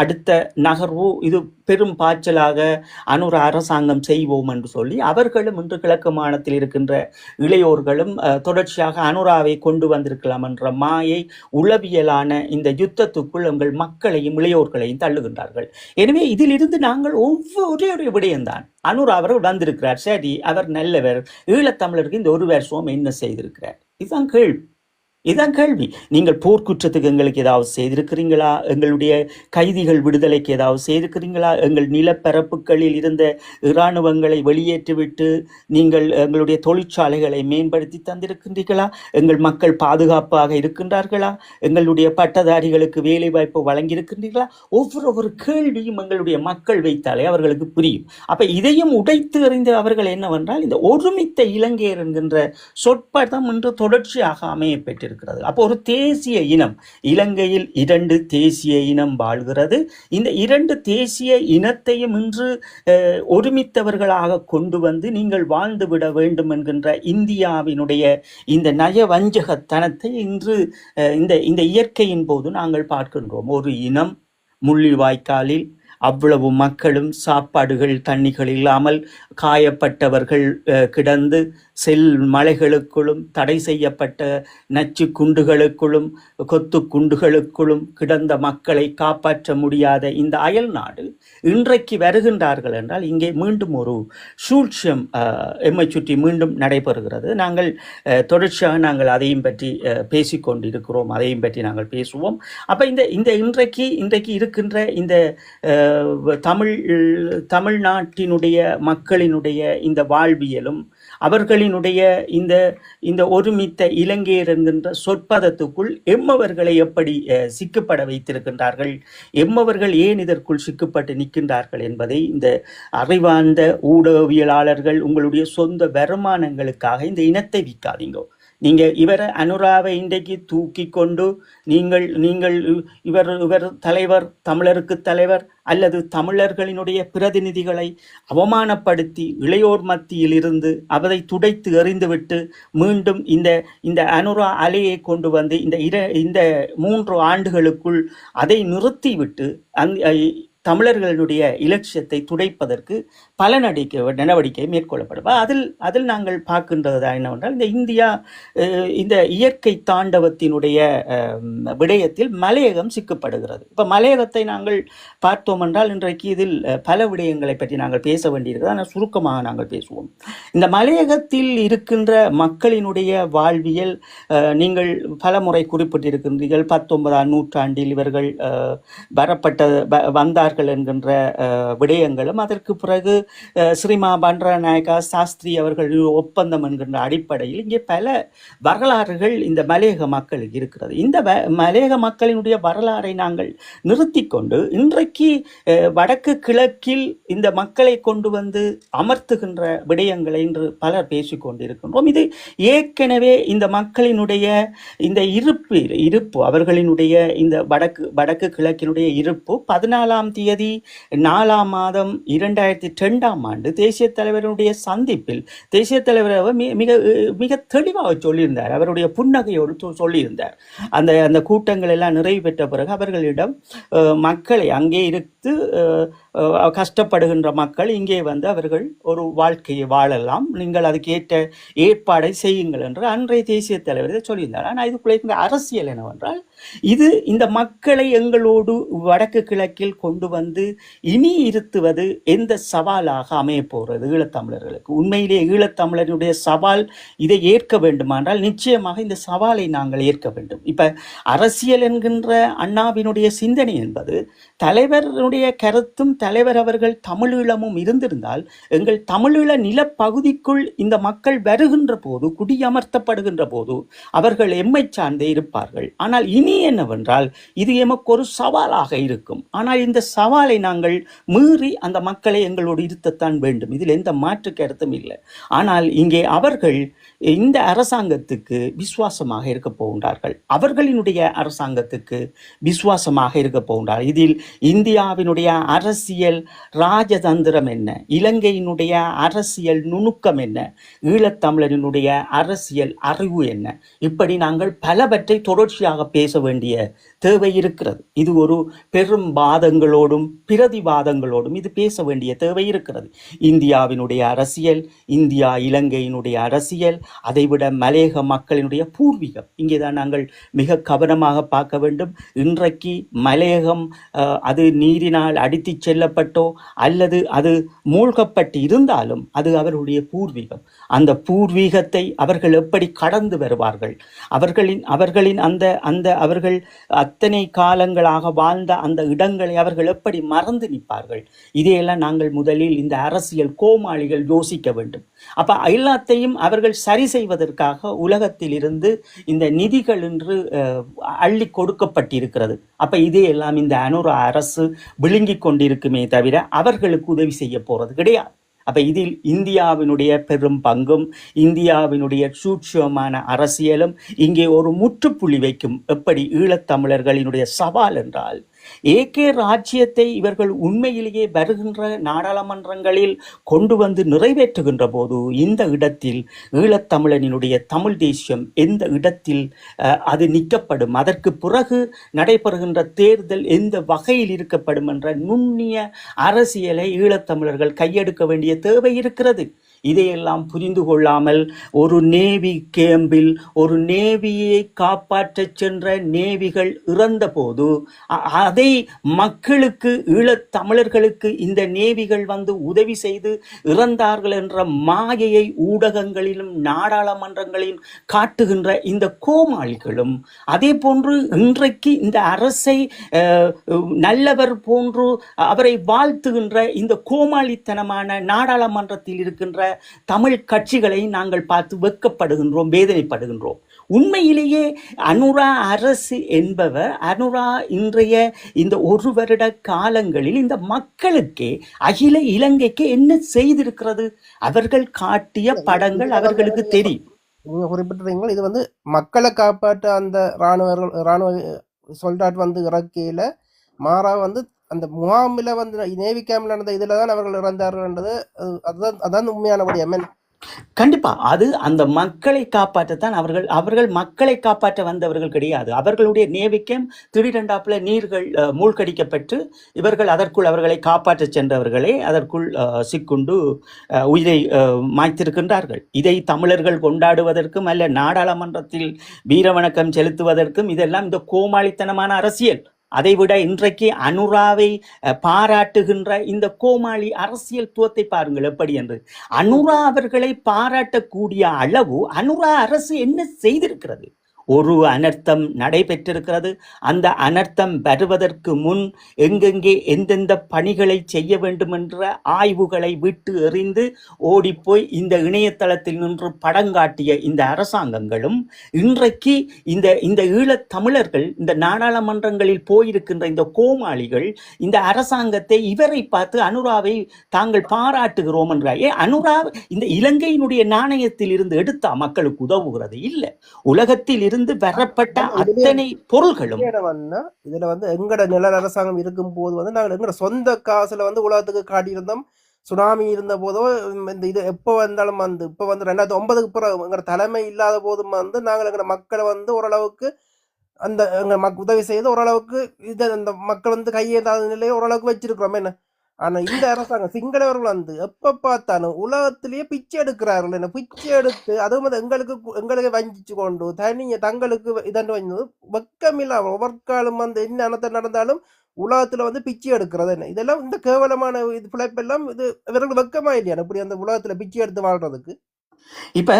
அடுத்த நகர்வு இது பெரும் பாய்ச்சலாக அனுர அரசாங்கம் செய்வோம் என்று சொல்லி அவர்களும் இன்று கிழக்கு மாகாணத்தில் இருக்கின்ற இளையோர்களும் தொடர்ச்சியாக அனுராவை கொண்டு வந்திருக்கலாம் என்ற மாயை உளவியலான இந்த யுத்தத்துக்குள் எங்கள் மக்களையும் இளையோர்களையும் தள்ளுகின்றார்கள். எனவே இதிலிருந்து நாங்கள் ஒரே ஒரு விடயம்தான், அனுரா அவர்கள் வந்திருக்கிறார், சரி அவர் நல்லவர், ஈழத்தமிழருக்கு இந்த ஒரு வருஷம் என்ன செய்திருக்கிறார்? இதுதான் கேள்வி. நீங்கள் போர்க்குற்றத்துக்கு எங்களுக்கு ஏதாவது செய்திருக்கிறீங்களா? எங்களுடைய கைதிகள் விடுதலைக்கு ஏதாவது செய்திருக்கிறீங்களா? எங்கள் நிலப்பரப்புகளில் இருந்த இராணுவங்களை வெளியேற்றிவிட்டு நீங்கள் எங்களுடைய தொழிற்சாலைகளை மேம்படுத்தி தந்திருக்கின்றீர்களா? எங்கள் மக்கள் பாதுகாப்பாக இருக்கின்றார்களா? எங்களுடைய பட்டதாரிகளுக்கு வேலை வாய்ப்பு வழங்கியிருக்கின்றீர்களா? ஒவ்வொரு கேள்வியும் எங்களுடைய மக்கள் வைத்தாலே அவர்களுக்கு புரியும். அப்ப இதையும் உடைத்து எறிந்த அவர்கள் என்னவென்றால், இந்த ஒருமித்த இலங்கையர் என்கின்ற சொற்பதம் இன்று தொடர்ச்சியாக அமைய பெற்றிருக்கிறது. அப்போ ஒரு தேசிய இனம், இலங்கையில் 2 தேசிய இனம் வாழ்கிறது. இந்த 2 தேசிய இனத்தையும் இன்று ஒருமித்தவர்களாக கொண்டு வந்து நீங்கள் வாழ்ந்துவிட வேண்டும் என்கின்ற இந்தியாவினுடைய இந்த நயவஞ்சகத்தனத்தை இன்று இந்த இயற்கையின் போது நாங்கள் பார்க்கின்றோம். ஒரு இனம் முள்ளிவாய்க்காலில் அவ்வளவு மக்களும் சாப்பாடுகள் தண்ணிகள் இல்லாமல் காயப்பட்டவர்கள் கிடந்து செல் மலைகளுக்குள்ளும் தடை செய்யப்பட்ட நச்சு குண்டுகளுக்குள்ளும் கொத்து குண்டுகளுக்குள்ளும் கிடந்த மக்களை காப்பாற்ற முடியாத இந்த அயல் நாடு இன்றைக்கு வருகின்றார்கள் என்றால் இங்கே மீண்டும் ஒரு சூழ்ச்சியம் எம்மை சுற்றி மீண்டும் நடைபெறுகிறது. நாங்கள் தொடர்ச்சியாக நாங்கள் அதையும் பற்றி பேசிக்கொண்டிருக்கிறோம், அதையும் பற்றி நாங்கள் பேசுவோம். அப்போ இந்த இன்றைக்கு இருக்கின்ற இந்த தமிழ்நாட்டினுடைய மக்களினுடைய இந்த வாழ்வியலும் அவர்களினுடைய இந்த ஒருமித்த இலங்கையர் என்கின்ற சொற்பதத்துக்குள் எம்மவர்களை எப்படி சிக்கப்பட வைத்திருக்கின்றார்கள், எம்மவர்கள் ஏன் இதற்குள் சிக்கப்பட்டு நிற்கின்றார்கள் என்பதை இந்த அறிவார்ந்த ஊடகவியலாளர்கள் உங்களுடைய சொந்த வருமானங்களுக்காக இந்த இனத்தை விற்காதீங்க. நீங்கள் இவரை அனுராவை இன்றைக்கு தூக்கி கொண்டு நீங்கள் இவர் தலைவர், தமிழருக்கு தலைவர் அல்லது தமிழர்களினுடைய பிரதிநிதிகளை அவமானப்படுத்தி இளையோர் மத்தியில் இருந்து அவரை துடைத்து எறிந்துவிட்டு மீண்டும் இந்த அனுரா அலையை கொண்டு வந்து இந்த 3 ஆண்டுகளுக்குள் அதை நிறுத்திவிட்டு தமிழர்களுடைய இலட்சியத்தை துடைப்பதற்கு பல நடவடிக்கை மேற்கொள்ளப்படும். அதில் நாங்கள் பார்க்கின்றது என்னவென்றால், இந்த இந்தியா இந்த இயற்கை தாண்டவத்தினுடைய விடயத்தில் மலையகம் சிக்கப்படுகிறது. இப்போ மலையகத்தை நாங்கள் பார்த்தோம் என்றால் இன்றைக்கு இதில் பல விடயங்களை பற்றி நாங்கள் பேச வேண்டியிருக்கிறது. ஆனால் சுருக்கமாக நாங்கள் பேசுவோம். இந்த மலையகத்தில் இருக்கின்ற மக்களினுடைய வாழ்வியல் நீங்கள் பல முறை குறிப்பிட்டிருக்கின்றீர்கள். 19ஆம் நூற்றாண்டில் இவர்கள் வந்தார்கள் என்கின்ற விடயங்களும், அதற்கு பிறகு ஸ்ரீமா பண்டரநாயக்கா சாஸ்திரி அவர்கள் ஒப்பந்தம் என்கின்ற அடிப்படையில் இங்கே பல வரலாறுகள் இந்த மலையக மக்களுக்கு இருக்கிறது. இந்த மலையக மக்களினுடைய வரலாறை நாங்கள் நிறுத்தி கொண்டு இன்றைக்கு வடக்கு கிழக்கில் இந்த மக்களை கொண்டு வந்து அமர்த்துகின்ற விடயங்களை இன்று பலர் பேசிக்கொண்டிருக்கின்றோம். இது ஏற்கனவே இந்த மக்களினுடைய இந்த இருப்பு அவர்களினுடைய இந்த வடக்கு கிழக்கினுடைய இருப்பு 14ஆம் தேதி 4ஆம் மாதம் 2002ஆம் ஆண்டு தேசிய தலைவருடைய சந்திப்பில் தேசிய தலைவர் மிக தெளிவாக சொல்லியிருந்தார். அவருடைய புன்னகையோடு சொல்லியிருந்தார். அந்த கூட்டங்கள் எல்லாம் நிறைவு பெற்ற பிறகு அவர்களிடம் மக்களை அங்கே இருந்து கஷ்டப்படுகின்ற மக்கள் இங்கே வந்து அவர்கள் ஒரு வாழ்க்கையை வாழலாம், நீங்கள் அதுக்கு ஏற்ற ஏற்பாடை செய்யுங்கள் என்று அன்றைய தேசிய தலைவர் சொல்லியிருந்தார். ஆனால் இதுக்குள்ளே அரசியல் என்னவென்றால், இது இந்த மக்களை எங்களோடு வடக்கு கிழக்கில் கொண்டு வந்து இனி இருத்துவது எந்த சவாலாக அமைய போகிறது ஈழத்தமிழர்களுக்கு? உண்மையிலே ஈழத்தமிழனுடைய சவால் இதை ஏற்க வேண்டுமானால் நிச்சயமாக இந்த சவாலை நாங்கள் ஏற்க வேண்டும். இப்ப அரசியல் என்கின்ற அண்ணாவினுடைய சிந்தனை என்பது தலைவருடைய கருத்தும் தலைவர் அவர்கள் தமிழீழமும் இருந்திருந்தால் எங்கள் தமிழீழ நிலப்பகுதிக்குள் இந்த மக்கள் வருகின்ற போது குடியமர்த்தப்படுகின்ற போது அவர்கள் எம்மை சார்ந்தே இருப்பார்கள். ஆனால் இனி என்னவென்றால் இது எமக்கு ஒரு சவாலாக இருக்கும். ஆனால் இந்த சவாலை நாங்கள் மீறி அந்த மக்களை எங்களோடு இருத்தத்தான் வேண்டும். இதில் எந்த மாற்று கருத்தும் இல்லை. ஆனால் இங்கே அவர்கள் இந்த அரசாங்கத்துக்கு விசுவாசமாக இருக்க போகின்றார்கள். அவர்களினுடைய அரசாங்கத்துக்கு விசுவாசமாக இருக்க போகின்றார்கள். இதில் இந்தியாவினுடைய அரசியல் ராஜதந்திரம் என்ன, இலங்கையினுடைய அரசியல் நுணுக்கம் என்ன, ஈழத்தமிழரினுடைய அரசியல் அறிவு என்ன, இப்படி நாங்கள் பலவற்றை தொடர்ச்சியாக பேச வேண்டிய தேவை இருக்கிறது. இது ஒரு பெரும் வாதங்களோடும் பிரதிவாதங்களோடும் இது பேச வேண்டிய தேவை இருக்கிறது. இந்தியாவினுடைய அரசியல், இந்தியா இலங்கையினுடைய அரசியல், அதைவிட மலையக மக்களினுடைய பூர்வீகம், இங்கேதான் நாங்கள் மிக கவனமாக பார்க்க வேண்டும். இன்றைக்கு மலையகம் அது நீரினால் அடித்து செல்லப்பட்டோ அல்லது அது மூழ்கப்பட்டு இருந்தாலும் அது அவர்களுடைய பூர்வீகம். அந்த பூர்வீகத்தை அவர்கள் எப்படி கடந்து வருவார்கள்? அவர்களின் அந்த அவர்கள் அத்தனை காலங்களாக வாழ்ந்த அந்த இடங்களை அவர்கள் எப்படி மறந்து நிற்பார்கள்? இதையெல்லாம் நாங்கள் முதலில் இந்த அரசியல் கோமாளிகள் யோசிக்க வேண்டும். அப்ப எல்லாத்தையும் அவர்கள் சரி செய்வதற்காக உலகத்தில் இருந்து இந்த நிதிகள் என்று அள்ளி கொடுக்கப்பட்டிருக்கிறது. அப்ப இதையெல்லாம் இந்த அனுர அரசு விழுங்கி கொண்டிருக்குமே தவிர அவர்களுக்கு உதவி செய்ய போறது கிடையாது. அப்ப இதில் இந்தியாவினுடைய பெரும் பங்கும் இந்தியாவினுடைய சூட்சமான அரசியலும் இங்கே ஒரு முற்றுப்புள்ளி வைக்கும். எப்படி ஈழத்தமிழர்களினுடைய சவால் என்றால் ஏகே ராஜ்யத்தை இவர்கள் உண்மையிலேயே வருகின்ற நாடாளுமன்றங்களில் கொண்டு வந்து நிறைவேற்றுகின்ற போது இந்த இடத்தில் ஈழத்தமிழனினுடைய தமிழ் தேசியம் எந்த இடத்தில் அது நிற்கப்படும், அதற்கு பிறகு நடைபெறுகின்ற தேர்தல் எந்த வகையில் இருக்கப்படும் என்ற நுண்ணிய அரசியலை ஈழத்தமிழர்கள் கையெடுக்க வேண்டிய தேவை இருக்கிறது. இதையெல்லாம் புரிந்து கொள்ளாமல் ஒரு நேவி கேம்பில் ஒரு நேவியை காப்பாற்ற சென்ற நேவிகள் இறந்த போது அதை மக்களுக்கு ஈழத்தமிழர்களுக்கு இந்த நேவிகள் வந்து உதவி செய்து இறந்தார்கள் என்ற மாயையை ஊடகங்களிலும் நாடாளுமன்றங்களிலும் காட்டுகின்ற இந்த கோமாளிகளும் அதே போன்று இன்றைக்கு இந்த அரசை நல்லவர் போன்று அவரை வாழ்த்துகின்ற இந்த கோமாளித்தனமான நாடாளுமன்றத்தில் இருக்கின்ற தமிழ் கட்சிகளை நாங்கள் பார்த்து வெட்கப்படுகின்றோம், வேதனைப்படுகின்றோம். உண்மையிலேயே அனுரா அரசு என்பவர் அனுரா இன்றைய இந்த ஒரு வருட காலங்களில் இந்த மக்களுக்கே அகில இலங்கைக்கு என்ன செய்திருக்கிறது? அவர்கள் காட்டிய படங்கள் அவர்களுக்கு தெரியும். நீங்க குறிப்பிட்டிருக்கீங்க, இது வந்து மக்களை காப்பாற்ற அந்த ராணுவ சொல்டாட் வந்து இறக்கையில மாறா வந்து அந்த முகாமில் வந்து நேவி கேம்ப்ல நடந்த இதுல தான் அவர்கள் இறந்தார்கள்ன்றது அதான் உண்மையானபடி. கண்டிப்பா அது அந்த மக்களை காப்பாற்றத்தான் அவர்கள் மக்களை காப்பாற்ற வந்தவர்கள் கிடையாது. அவர்களுடைய நேவிக்கம் திடீரென்றாப்புல நீர்கள் மூழ்கடிக்கப்பட்டு இவர்கள் அதற்குள் அவர்களை காப்பாற்ற சென்றவர்களே அதற்குள் சிக்குண்டு உயிரை மாய்த்திருக்கின்றார்கள். இதை தமிழர்கள் கொண்டாடுவதற்கும் அல்ல நாடாளுமன்றத்தில் வீரவணக்கம் செலுத்துவதற்கும் இதெல்லாம் இந்த கோமாளித்தனமான அரசியல். அதைவிட இன்றைக்கு அனுராவை பாராட்டுகின்ற இந்த கோமாளி அரசியல் துவத்தை பாருங்கள் எப்படி என்று. அனுரா அவர்களை பாராட்டக்கூடிய அளவு அனுரா அரசு என்ன செய்திருக்கிறது? ஒரு அனர்த்தம் நடைபெற்றிருக்கிறது. அந்த அனர்த்தம் வருவதற்கு முன் எங்கெங்கே எந்தெந்த பணிகளை செய்ய வேண்டும் என்ற ஆய்வுகளை விட்டு எறிந்து ஓடிப்போய் இந்த இணையதளத்தில் நின்று படங்காட்டிய இந்த அரசாங்கங்களும் இன்றைக்கு இந்த ஈழத் தமிழர்கள் இந்த நாடாளுமன்றங்களில் போயிருக்கின்ற இந்த கோமாளிகள் இந்த அரசாங்கத்தை இவரை பார்த்து அனுராவை தாங்கள் பாராட்டுகிறோம் என்றார். அனுரா இந்த இலங்கையினுடைய நாணயத்தில் இருந்து எடுத்தா மக்களுக்கு உதவுகிறது இல்லை. உலகத்தில் இருந்து வரப்பட்ட அத்தனை பொருள்களும் இதுல வந்து எங்கட நில அரசாங்கம் இருக்கும் போது வந்து நாங்கள் எங்கட சொந்த காசுல வந்து உலகத்துக்கு காட்டியிருந்தோம். சுனாமி இருந்த போதோ இது எப்போ வந்தாலும் வந்து இப்போ வந்து 2009க்கு பிறகு எங்க தலைமை இல்லாத போதும் வந்து நாங்கள் எங்க மக்களை வந்து ஓரளவுக்கு அந்த எங்க உதவி செய்து ஓரளவுக்கு இது அந்த மக்கள் வந்து கையேந்தாத நிலையை ஓரளவுக்கு வச்சிருக்கிறோம். என்ன ஆனா இந்த அரசாங்கம் சிங்களவர்கள் வந்து எப்ப பார்த்தாலும் உலகத்திலேயே பிச்சை எடுக்கிறார்கள். என்ன பிச்சை எடுத்து அதுவும் வந்து எங்களுக்கு வஞ்சிச்சு கொண்டு தனிய தங்களுக்கு இதன் வெக்கமில்லாம ஒவ்வொரு காலம் வந்து என்ன அனத்தை நடந்தாலும் உலகத்துல வந்து பிச்சை எடுக்கிறது என்ன இதெல்லாம் இந்த கேவலமான இது பிழைப்பெல்லாம் இது இவர்கள் வெக்கமா இல்லையா இப்படி அந்த உலகத்துல பிச்சை எடுத்து வாழ்றதுக்கு? இப்ப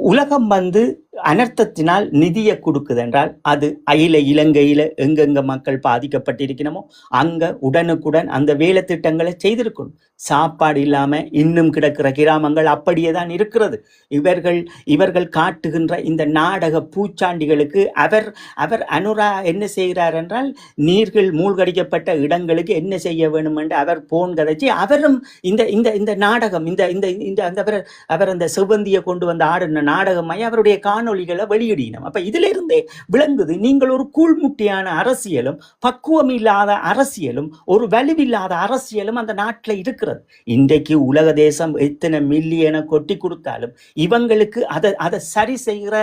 உலகம் வந்து அனர்த்தத்தினால் நிதியை கொடுக்குது என்றால் அது இலங்கையில எங்கெங்க மக்கள் பாதிக்கப்பட்டிருக்கணுமோ அங்க உடனுக்குடன் அந்த வேலை திட்டங்களை செய்திருக்கணும். சாப்பாடு இல்லாம இன்னும் கிடக்கிற கிராமங்கள் அப்படியே தான் இருக்கிறது. இவர்கள் காட்டுகின்ற இந்த நாடக பூச்சாண்டிகளுக்கு அவர் அனுரா என்ன செய்கிறார் என்றால் நீர்கள் மூழ்கடிக்கப்பட்ட இடங்களுக்கு என்ன செய்ய வேண்டும் என்று அவர் போன் கதைச்சு அவரும் இந்த இந்த இந்த நாடகம் இந்த இந்த இந்த அந்த அவர் அந்த செவ்வந்தியை கொண்டு வந்து ஆடின நாடகமாய் அவருடைய காணொளிகளை வெளியிடினோம். அப்ப இதுல இருந்தே விளங்குது நீங்கள் ஒரு கூழ்முட்டியான அரசியலும் பக்குவம் இல்லாத அரசியலும் ஒரு வலுவில்லாத அரசியலும் அந்த நாட்டில் இருக்கிறது. இன்றைக்கு உலக தேசம் எத்தனை மில்லியனை கொட்டி கொடுத்தாலும் இவங்களுக்கு அதை சரி செய்கிற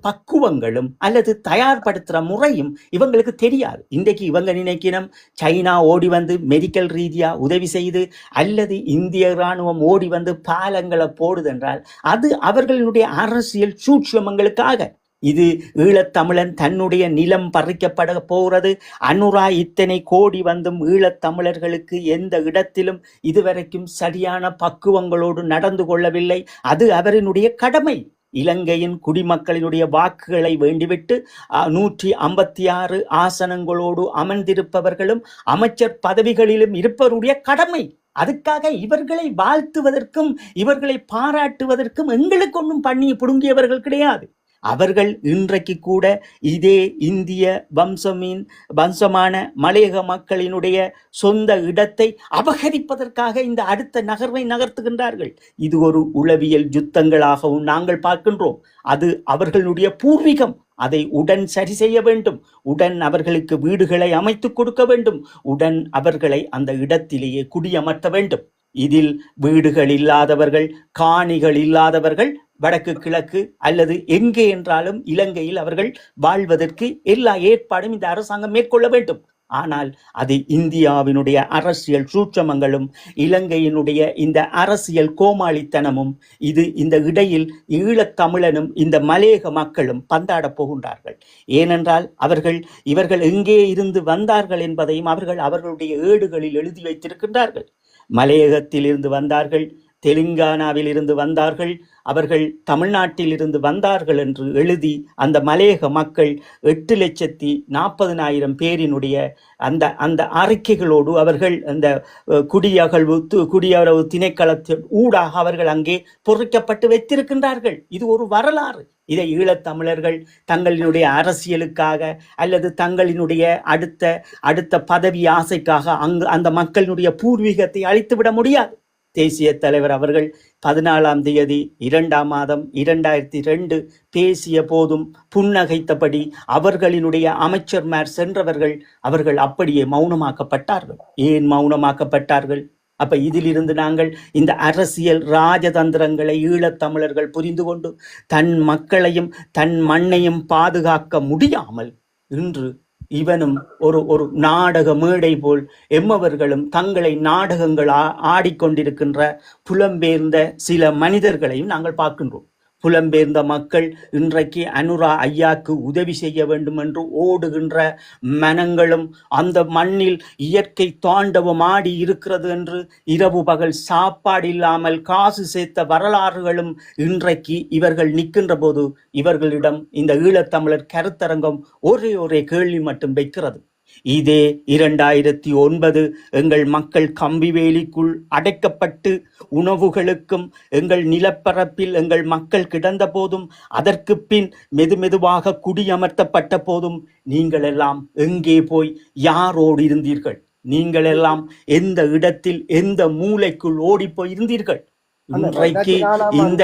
பக்குவங்களும் அல்லது தயார்படுத்துற முறையும் இவங்களுக்கு தெரியாது. இன்றைக்கு இவங்க நினைக்கணும் சைனா ஓடி வந்து மெடிக்கல் ரீதியா உதவி செய்து அல்லது இந்திய இராணுவம் ஓடி வந்து பாலங்களை போடுதென்றால் அது அவர்களுடைய அரசியல் சூட்சமங்களுக்காக. இது ஈழத்தமிழன் தன்னுடைய நிலம் பறிக்கப்பட போகிறது. அனுரா இத்தனை கோடி வந்தும் ஈழத்தமிழர்களுக்கு எந்த இடத்திலும் இதுவரைக்கும் சரியான பக்குவங்களோடு நடந்து கொள்ளவில்லை. அது அவரினுடைய கடமை. இலங்கையின் குடிமக்களினுடைய வாக்குகளை வேண்டிவிட்டு 156 ஆசனங்களோடு அமர்ந்திருப்பவர்களும் அமைச்சர் பதவிகளிலும் இருப்பவருடைய கடமை. அதுக்காக இவர்களை வாழ்த்துவதற்கும் இவர்களை பாராட்டுவதற்கும் எங்களுக்கு ஒன்றும் பண்ணி புடுங்கியவர்கள் கிடையாது. அவர்கள் இன்றைக்கு கூட இதே இந்திய வம்சமான மலையக மக்களினுடைய சொந்த இடத்தை அபகரிப்பதற்காக இந்த அடுத்த நகர்வை நகர்த்துகின்றார்கள். இது ஒரு உளவியல் யுத்தங்களாகவும் நாங்கள் பார்க்கின்றோம். அது அவர்களுடைய பூர்வீகம். அதை உடன் சரி செய்ய வேண்டும். உடன் அவர்களுக்கு வீடுகளை அமைத்து கொடுக்க வேண்டும். உடன் அவர்களை அந்த இடத்திலேயே குடியமர்த்த வேண்டும். இதில் வீடுகள் இல்லாதவர்கள், காணிகள் இல்லாதவர்கள் வடக்கு கிழக்கு அல்லது எங்கே என்றாலும் இலங்கையில் அவர்கள் வாழ்வதற்கு எல்லா ஏற்பாடும் இந்த அரசாங்கம் மேற்கொள்ள வேண்டும். ஆனால் அது இந்தியாவினுடைய அரசியல் சூட்சமங்களும் இலங்கையினுடைய இந்த அரசியல் கோமாளித்தனமும் இது இந்த இடையில் ஈழத்தமிழனும் இந்த மலையக மக்களும் பந்தாட போகின்றார்கள். ஏனென்றால் இவர்கள் எங்கே இருந்து வந்தார்கள் என்பதையும் அவர்களுடைய ஏடுகளில் எழுதி வைத்திருக்கின்றார்கள். மலையகத்தில் இருந்து வந்தார்கள், தெலுங்கானாவில் இருந்து வந்தார்கள், அவர்கள் தமிழ்நாட்டில் இருந்து வந்தார்கள் என்று எழுதி அந்த மலையக மக்கள் 8,40,000 பேரினுடைய அந்த அறிக்கைகளோடு அவர்கள் அந்த குடியரவு திணைக்களத்தின் ஊடாக அவர்கள் அங்கே பொறிக்கப்பட்டு வைத்திருக்கின்றார்கள். இது ஒரு வரலாறு. இதை ஈழத்தமிழர்கள் தங்களினுடைய அரசியலுக்காக அல்லது தங்களினுடைய அடுத்த பதவி ஆசைக்காக அந்த மக்களினுடைய பூர்வீகத்தை அழித்துவிட முடியாது. தேசிய தலைவர் அவர்கள் 14ஆம் தேதி 2ஆம் மாதம் 2002 பேசிய போதும் புன்னகைத்தபடி அவர்களினுடைய அமைச்சர்மார் சென்றவர்கள் அவர்கள் அப்படியே மௌனமாக்கப்பட்டார்கள். ஏன் மௌனமாக்கப்பட்டார்கள்? அப்ப இதிலிருந்து நாங்கள் இந்த அரசியல் ராஜதந்திரங்களை ஈழத்தமிழர்கள் புரிந்து கொண்டு தன் மக்களையும் தன் மண்ணையும் பாதுகாக்க முடியாமல் இன்று இவனும் ஒரு நாடக மேடை போல் எம்மவர்களும் தங்களை நாடகங்கள் ஆடிக்கொண்டிருக்கின்ற புலம்பெயர்ந்த சில மனிதர்களையும் நாங்கள் பார்க்கின்றோம். புலம்பெயர்ந்த மக்கள் இன்றைக்கு அனுரா ஐயாக்கு உதவி செய்ய வேண்டும் என்று ஓடுகின்ற மனங்களும் அந்த மண்ணில் இயற்கை தாண்டவம் ஆடி இருக்கிறது என்று இரவு பகல் சாப்பாடு இல்லாமல் காசு சேர்த்த வரலாறுகளும் இன்றைக்கு இவர்கள் நிற்கின்ற போது இவர்களிடம் இந்த ஈழத்தமிழர் கருத்தரங்கம் ஒரே கேள்வி மட்டும் வைக்கிறது. இதே 2009 எங்கள் மக்கள் கம்பிவேலிக்குள் அடைக்கப்பட்டு உணவுகளுக்கும் எங்கள் நிலப்பரப்பில் எங்கள் மக்கள் கிடந்த போதும் அதற்கு பின் மெதுமெதுவாக குடியமர்த்தப்பட்ட போதும் நீங்கள் எல்லாம் எங்கே போய் யாரோடு இருந்தீர்கள்? நீங்கள் எல்லாம் எந்த இடத்தில் எந்த மூலைக்குள் ஓடி போய் இருந்தீர்கள்? இன்றைக்கு இந்த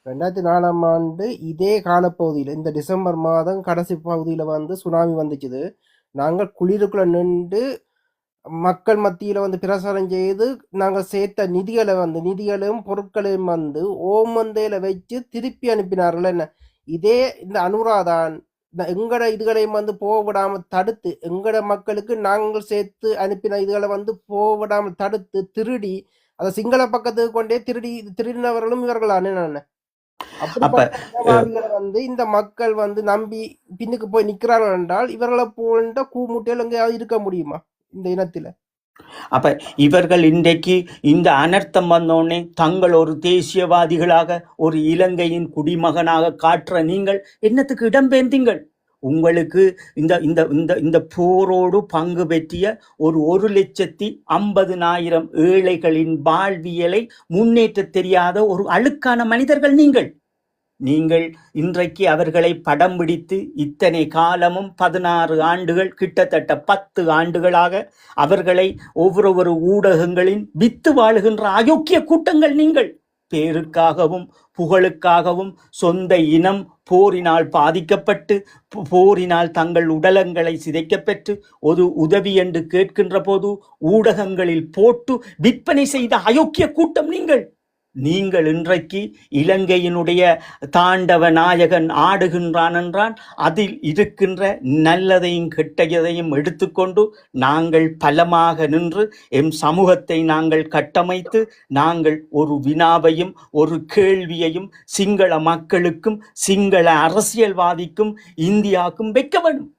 2004ஆம் ஆண்டு இதே காலப்பகுதியில் இந்த டிசம்பர் மாதம் கடைசி பகுதியில் வந்து சுனாமி வந்துச்சுது. நாங்கள் குளிருக்குள்ள நின்று மக்கள் மத்தியில வந்து பிரசாரம் செய்து நாங்கள் சேர்த்த நிதிகளையும் பொருட்களையும் வந்து ஓமந்தையில வச்சு திருப்பி அனுப்பினார்கள். என்ன இதே இந்த அனுராதான் எங்கட இதுகளையும் வந்து போவிடாமல் தடுத்து எங்கட மக்களுக்கு நாங்கள் சேர்த்து அனுப்பின இதுகளை வந்து போவிடாமல் தடுத்து திருடி அதை சிங்கள பக்கத்துக்கு கொண்டே திருடினவர்களும் இவர்களான அப்ப அப்படிப்பட்ட இனவாதிகளை வந்து இந்த மக்கள் வந்து நம்பி பின்னுக்கு போய் நிக்கிறார்கள் என்றால் இவர்களை போன்ற கூமுட்டையில் எங்கேயாவது இருக்க முடியுமா இந்த இனத்துல? அப்ப இவர்கள் இன்றைக்கு இந்த அனர்த்தம் வந்தோடனே தங்கள் ஒரு தேசியவாதிகளாக ஒரு இலங்கையின் குடிமகனாக காட்டுற நீங்கள் என்னத்துக்கு இடம்பெயர்ந்தீங்கள்? உங்களுக்கு இந்த இந்த இந்த இந்த போரோடு பங்கு பெற்றிய ஒரு 1,50,000 ஏழைகளின் வாழ்வியலை முன்னேற்ற தெரியாத ஒரு அழுக்கான மனிதர்கள் நீங்கள். நீங்கள் இன்றைக்கு அவர்களை படம் பிடித்து இத்தனை காலமும் 16 ஆண்டுகள், கிட்டத்தட்ட 10 ஆண்டுகளாக அவர்களை ஒவ்வொரு ஊடகங்களின் வித்து வாழுகின்ற அயோக்கிய கூட்டங்கள் நீங்கள். பேருக்காகவும் புகழுக்காகவும் சொந்த இனம் போரினால் பாதிக்கப்பட்டு போரினால் தங்கள் உடலங்களை சிதைக்கப்பெற்று ஒரு உதவி என்று கேட்கின்ற போது ஊடகங்களில் போட்டு விற்பனை செய்த அயோக்கிய கூட்டம் நீங்கள். நீங்கள் இன்றைக்கு இலங்கையினுடைய தாண்டவ நாயகன் ஆடுகின்றான் என்றால் அதில் இருக்கின்ற நல்லதையும் கெட்டதையும் எடுத்துக்கொண்டு நாங்கள் பலமாக நின்று எம் சமூகத்தை நாங்கள் கட்டமைத்து நாங்கள் ஒரு வினாவையும் ஒரு கேள்வியையும் சிங்கள மக்களுக்கும் சிங்கள அரசியல்வாதிக்கும் இந்தியாவுக்கும் வைக்க வேண்டும்.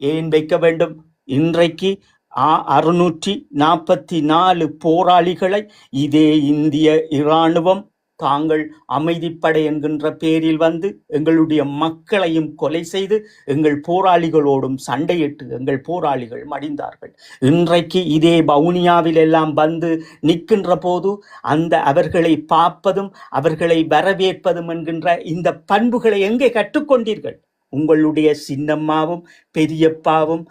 ஏன் வைக்க வேண்டும்? இன்றைக்கு 644 போராளிகளை இதே இந்திய இராணுவம் தாங்கள் அமைதிப்படை என்கின்ற பேரில் வந்து எங்களுடைய மக்களையும் கொலை செய்து எங்கள் போராளிகளோடும் சண்டையிட்டு எங்கள் போராளிகள் மடிந்தார்கள். இன்றைக்கு இதே வவுனியாவில் எல்லாம் வந்து நிற்கின்ற போது அந்த அவர்களை பார்ப்பதும் அவர்களை வரவேற்பதும் என்கின்ற இந்த பண்புகளை எங்கே கற்றுக்கொண்டீர்கள்? உங்களுடைய சின்னம்மாவும் பெரியப்பாவும்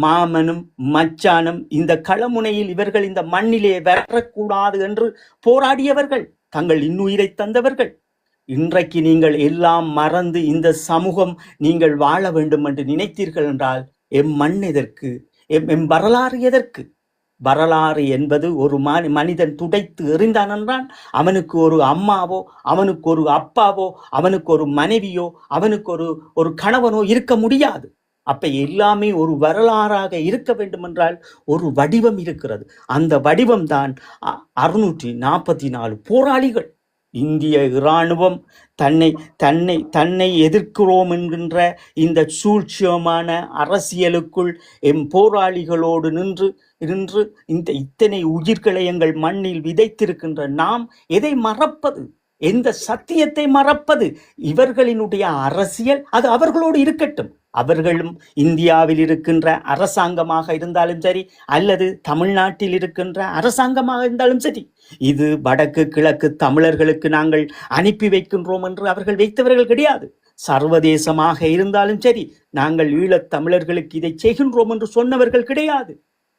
மாமனும் மச்சானும் இந்த களமுனையில் இவர்கள் இந்த மண்ணிலே வரக்கூடாது என்று போராடியவர்கள், தங்கள் இன்னுயிரை தந்தவர்கள். இன்றைக்கு நீங்கள் எல்லாம் மறந்து இந்த சமூகம் நீங்கள் வாழ வேண்டும் என்று நினைத்தீர்கள் என்றால் எம் மண் எதற்கு? எம் வரலாறு எதற்கு? வரலாறு என்பது ஒரு மனிதன் துடைத்து எறிந்தான் என்றால் அவனுக்கு ஒரு அம்மாவோ அவனுக்கு ஒரு அப்பாவோ அவனுக்கு ஒரு மனைவியோ அவனுக்கு ஒரு கணவனோ இருக்க முடியாது. அப்ப எல்லாமே ஒரு வரலாறாக இருக்க வேண்டும் என்றால் ஒரு வடிவம் இருக்கிறது. அந்த வடிவம் தான் 644 போராளிகள். இந்திய இராணுவம் தன்னை தன்னை தன்னை எதிர்க்கிறோம் என்கின்ற இந்த சூழ்ச்சியமான அரசியலுக்குள் எம் போராளிகளோடு நின்று இந்த இத்தனை உயிர்களை எங்கள் மண்ணில் விதைத்திருக்கின்ற நாம் எதை மறப்பது? எந்த சத்தியத்தை மறப்பது? இவர்களினுடைய அரசியல் அது அவர்களோடு இருக்கட்டும். அவர்களும் இந்தியாவில் இருக்கின்ற அரசாங்கமாக இருந்தாலும் சரி அல்லது தமிழ்நாட்டில் இருக்கின்ற அரசாங்கமாக இருந்தாலும் சரி, இது வடக்கு கிழக்கு தமிழர்களுக்கு நாங்கள் அனுப்பி வைக்கின்றோம் என்று அவர்கள் வைத்தவர்கள் கிடையாது. சர்வதேசமாக இருந்தாலும் சரி நாங்கள் ஈழத் தமிழர்களுக்கு இதை செய்கின்றோம் என்று சொன்னவர்கள் கிடையாது.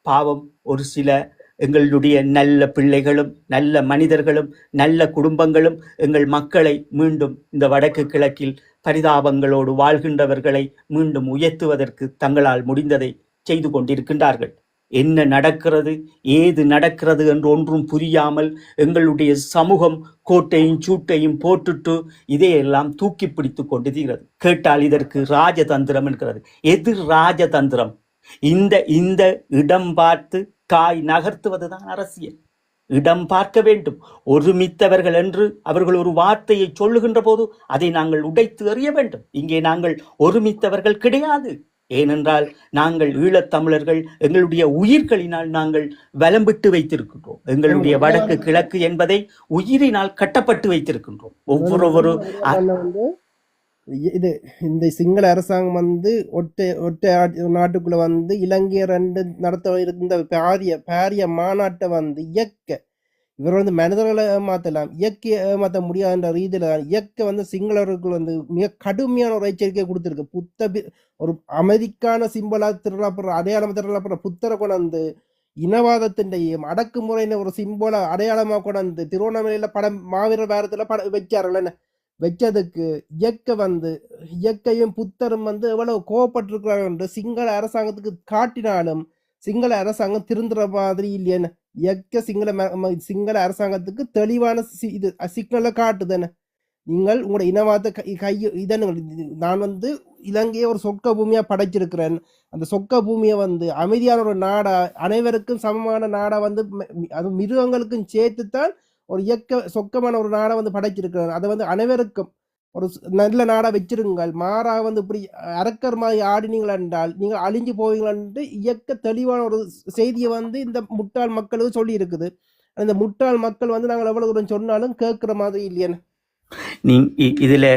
பாவம், ஒரு சில எங்களுடைய நல்ல பிள்ளைகளும் நல்ல மனிதர்களும் நல்ல குடும்பங்களும் எங்கள் மக்களை மீண்டும் இந்த வடக்கு கிழக்கில் பரிதாபங்களோடு வாழ்கின்றவர்களை மீண்டும் உயர்த்துவதற்கு தங்களால் முடிந்ததை செய்து கொண்டிருக்கின்றார்கள். என்ன நடக்கிறது ஏது நடக்கிறது என்று ஒன்றும் புரியாமல் எங்களுடைய சமூகம் கோட்டையும் சூட்டையும் போட்டுட்டு இதையெல்லாம் தூக்கி பிடித்து கொண்டு தீர்கிறது. கேட்டால் இதற்கு ராஜதந்திரம் என்கிறது. எது ராஜதந்திரம்? இந்த இடம் பார்த்து காய் நகர்த்துவதுதான் அரசியல். இடம் பார்க்க வேண்டும். ஒருமித்தவர்கள் என்று அவர்கள் ஒரு வார்த்தையை சொல்லுகின்ற போது அதை நாங்கள் உடைத்து எறிய வேண்டும். இங்கே நாங்கள் ஒருமித்தவர்கள் கிடையாது. ஏனென்றால் நாங்கள் ஈழத்தமிழர்கள் எங்களுடைய உயிர்களினால் நாங்கள் வலம்பிட்டு வைத்திருக்கின்றோம். எங்களுடைய வடக்கு கிழக்கு என்பதை உயிரினால் கட்டப்பட்டு வைத்திருக்கின்றோம். ஒவ்வொரு இது இந்த சிங்கள அரசாங்கம் வந்து ஒற்றை நாட்டுக்குள்ள வந்து இலங்கையர் நடத்த இருந்த பாரிய மாநாட்டை வந்து இவர் வந்து மனிதர்களை ஏமாத்தலாம், இயற்கை ஏமாற்ற முடியாதுன்ற ரீதியில இயற்கை வந்து சிங்களர்கள் வந்து மிக கடுமையான ஒரு எச்சரிக்கை கொடுத்திருக்கு. ஒரு அமைதிக்கான சிம்பலா திருடப்படுற அடையாளம் திருடப்படுற புத்தரை கொண்டு இனவாதத்தின்டையும் அடக்குமுறையின ஒரு சிம்பல அடையாளமா கொண்டு திருவண்ணாமலையில மாவீரர் வாரத்துல வச்சார்கள். வச்சதுக்கு இயற்கையும் புத்தரும் வந்து எவ்வளவு கோவப்பட்டிருக்கிறார்கள் என்று சிங்கள அரசாங்கத்துக்கு காட்டினாலும் சிங்கள அரசாங்கம் திருந்துற மாதிரி இல்லையேன்னு சிங்கள அரசாங்கத்துக்கு தெளிவான இது சிக்னலை காட்டுதானே. நீங்கள் உங்களோட இனவாத நான் வந்து இலங்கையை ஒரு சொக்க பூமியா படைச்சிருக்கிறேன். அந்த சொக்க பூமியை வந்து அமைதியான ஒரு நாடா, அனைவருக்கும் சமமான நாடா வந்து அது மிருகங்களுக்கும் சேர்த்துத்தான் ஒரு சொக்கமான ஒரு நாடை வந்து படைச்சிருக்கிறார். அதை வந்து அனைவருக்கும் ஒரு நல்ல நாடா வச்சிருங்கள், மாறாக வந்து இப்படி அரக்கர் மாதிரி ஆடினீங்கள் என்றால் நீங்கள் அழிஞ்சு போவீங்களன்ட்டு தெளிவான ஒரு செய்தியை வந்து இந்த முட்டாள் மக்களுக்கு சொல்லி இருக்குது. அந்த முட்டாள் மக்கள் வந்து நாங்கள் எவ்வளவு தூரம் சொன்னாலும் கேட்கிற மாதிரி இல்லையே. இதுல